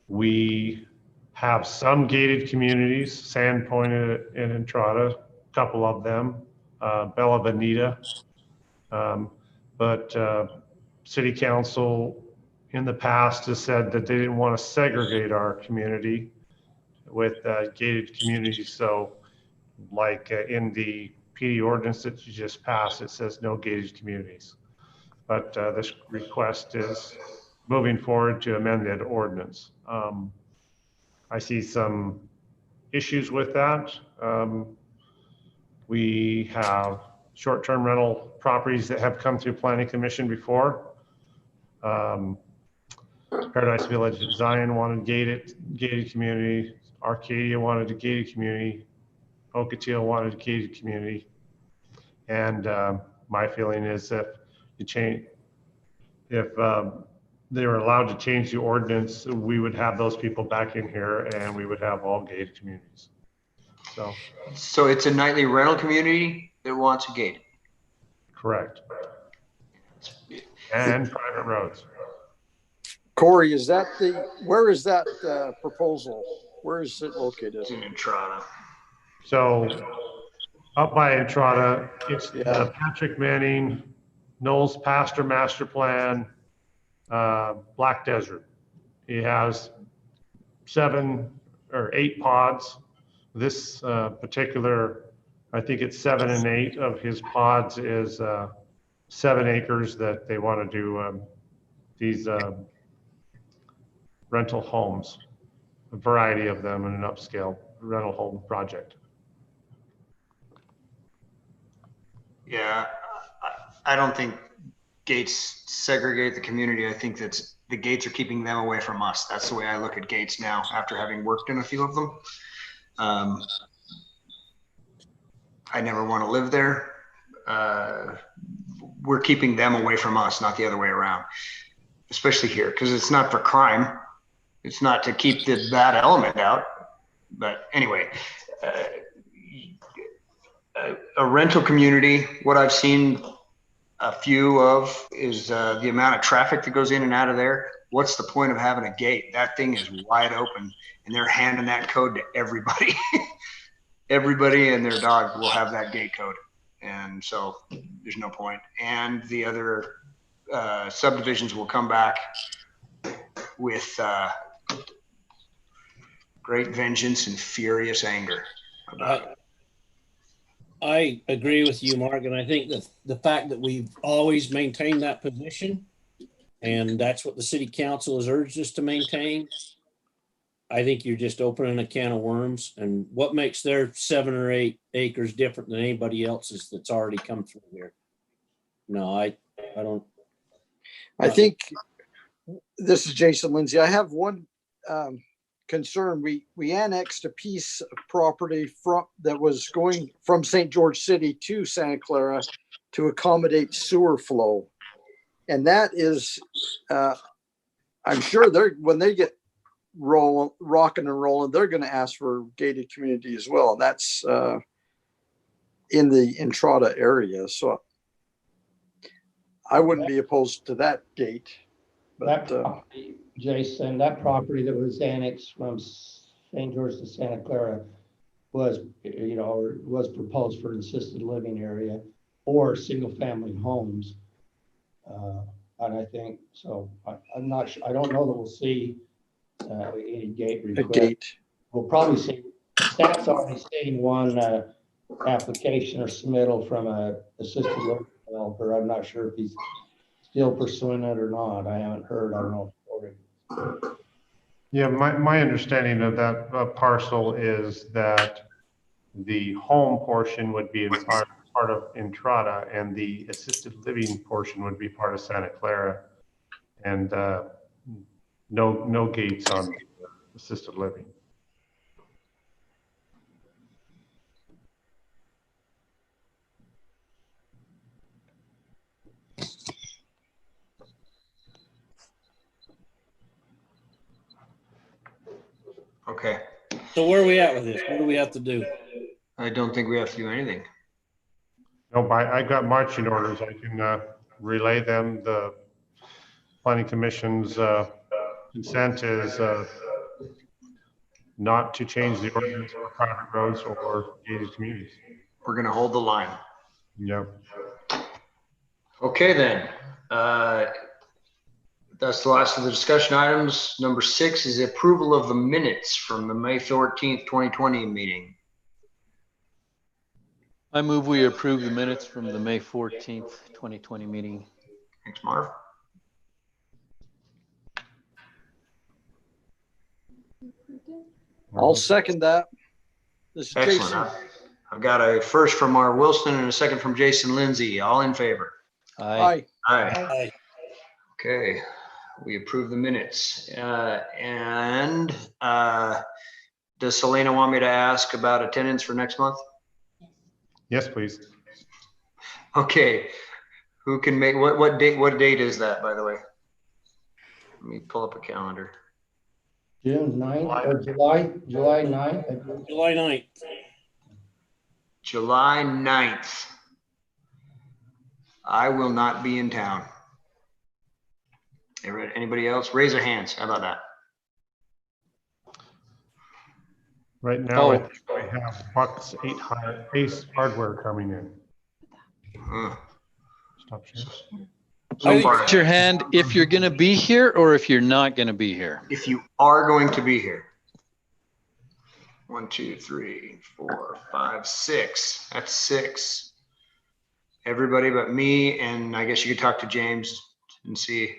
[SPEAKER 3] we have some gated communities, Sandpoint and Entrada, a couple of them, Bella Bonita, but City Council in the past has said that they didn't want to segregate our community with gated communities. So like in the PD ordinance that you just passed, it says no gated communities. But this request is moving forward to amend that ordinance. I see some issues with that. We have short-term rental properties that have come through Planning Commission before. Paradise Village at Zion wanted gated community. Arcadia wanted a gated community. Ocotillo wanted a gated community. And my feeling is if they were allowed to change the ordinance, we would have those people back in here and we would have all gated communities.
[SPEAKER 1] So it's a nightly rental community that wants a gate.
[SPEAKER 3] Correct. And private roads.
[SPEAKER 20] Corey, where is that proposal? Where is it located?
[SPEAKER 1] In Entrada.
[SPEAKER 3] So up by Entrada, it's the Patrick Manning, Knowles Pastor Master Plan, Black Desert. He has 7 or 8 pods. This particular, I think it's 7 and 8 of his pods is 7 acres that they want to do these rental homes, a variety of them in an upscale rental home project.
[SPEAKER 1] Yeah, I don't think gates segregate the community. I think that's the gates are keeping them away from us. That's the way I look at gates now after having worked in a few of them. I never want to live there. We're keeping them away from us, not the other way around, especially here, because it's not for crime. It's not to keep the bad element out. But anyway, a rental community, what I've seen a few of is the amount of traffic that goes in and out of there. What's the point of having a gate? That thing is wide open and they're handing that code to everybody. Everybody and their dog will have that gate code. And so there's no point. And the other subdivisions will come back with great vengeance and furious anger.
[SPEAKER 5] I agree with you, Mark, and I think that the fact that we've always maintained that position, and that's what the city council has urged us to maintain, I think you're just opening a can of worms. And what makes their 7 or 8 acres different than anybody else's that's already come through here? No, I don't.
[SPEAKER 20] I think this is Jason Lindsay. I have one concern. We annexed a piece of property that was going from St. George City to Santa Clara to accommodate sewer flow. And that is, I'm sure when they get rocking and rolling, they're going to ask for gated community as well. And that's in the Entrada area. So I wouldn't be opposed to that gate. But,
[SPEAKER 9] that property, Jason, that property that was annexed from St. George to Santa Clara was, was proposed for an assisted living area or single family homes. And I think, so I'm not sure, I don't know that we'll see any gate request. We'll probably see, staff's already seen one application or submittal from a assisted living developer. I'm not sure if he's still pursuing it or not. I haven't heard. I don't know.
[SPEAKER 3] Yeah, my understanding of that parcel is that the home portion would be part of Entrada, and the assisted living portion would be part of Santa Clara, and no gates on assisted living.
[SPEAKER 1] Okay.
[SPEAKER 5] So where are we at with this? What do we have to do?
[SPEAKER 1] I don't think we have to do anything.
[SPEAKER 3] No, I got marching orders. I can relay them. The Planning Commission's consent is not to change the ordinance for private roads or gated communities.
[SPEAKER 1] We're going to hold the line.
[SPEAKER 3] Yep.
[SPEAKER 1] Okay, then. That's the last of the discussion items. Number 6 is the approval of the minutes from the May 14th, 2020 meeting.
[SPEAKER 16] I move we approve the minutes from the May 14th, 2020 meeting.
[SPEAKER 1] Thanks, Marv.
[SPEAKER 20] I'll second that. This is
[SPEAKER 1] Excellent.
[SPEAKER 20] Jason.
[SPEAKER 1] I've got a first from Marv Wilson and a second from Jason Lindsay. All in favor?
[SPEAKER 20] Aye.
[SPEAKER 1] Aye. Okay, we approve the minutes. And does Selena want me to ask about attendance for next month?
[SPEAKER 3] Yes, please.
[SPEAKER 1] Okay, who can make, what date is that, by the way? Let me pull up a calendar.
[SPEAKER 9] June 9th or July 9th?
[SPEAKER 5] July 9th.
[SPEAKER 1] July 9th. I will not be in town. Anybody else? Raise their hands. How about that?
[SPEAKER 3] Right now, I think we have Bucks Ace Hardware coming in. Stop sharing.
[SPEAKER 16] Raise your hand if you're going to be here or if you're not going to be here.
[SPEAKER 1] If you are going to be here. 1, 2, 3, 4, 5, 6. That's 6. Everybody but me, and I guess you could talk to James and see.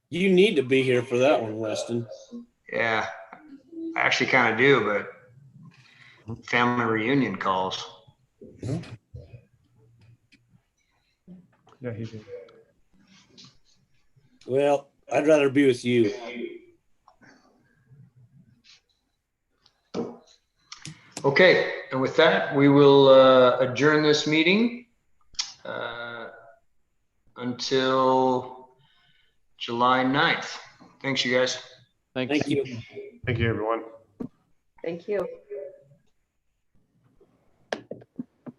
[SPEAKER 5] You need to be here for that one, Weston.
[SPEAKER 1] Yeah, I actually kind of do, but family reunion calls.
[SPEAKER 3] Yeah, he did.
[SPEAKER 5] Well, I'd rather be with you.
[SPEAKER 1] Okay, and with that, we will adjourn this meeting until July 9th. Thanks, you guys.
[SPEAKER 16] Thank you.
[SPEAKER 3] Thank you, everyone.
[SPEAKER 11] Thank you.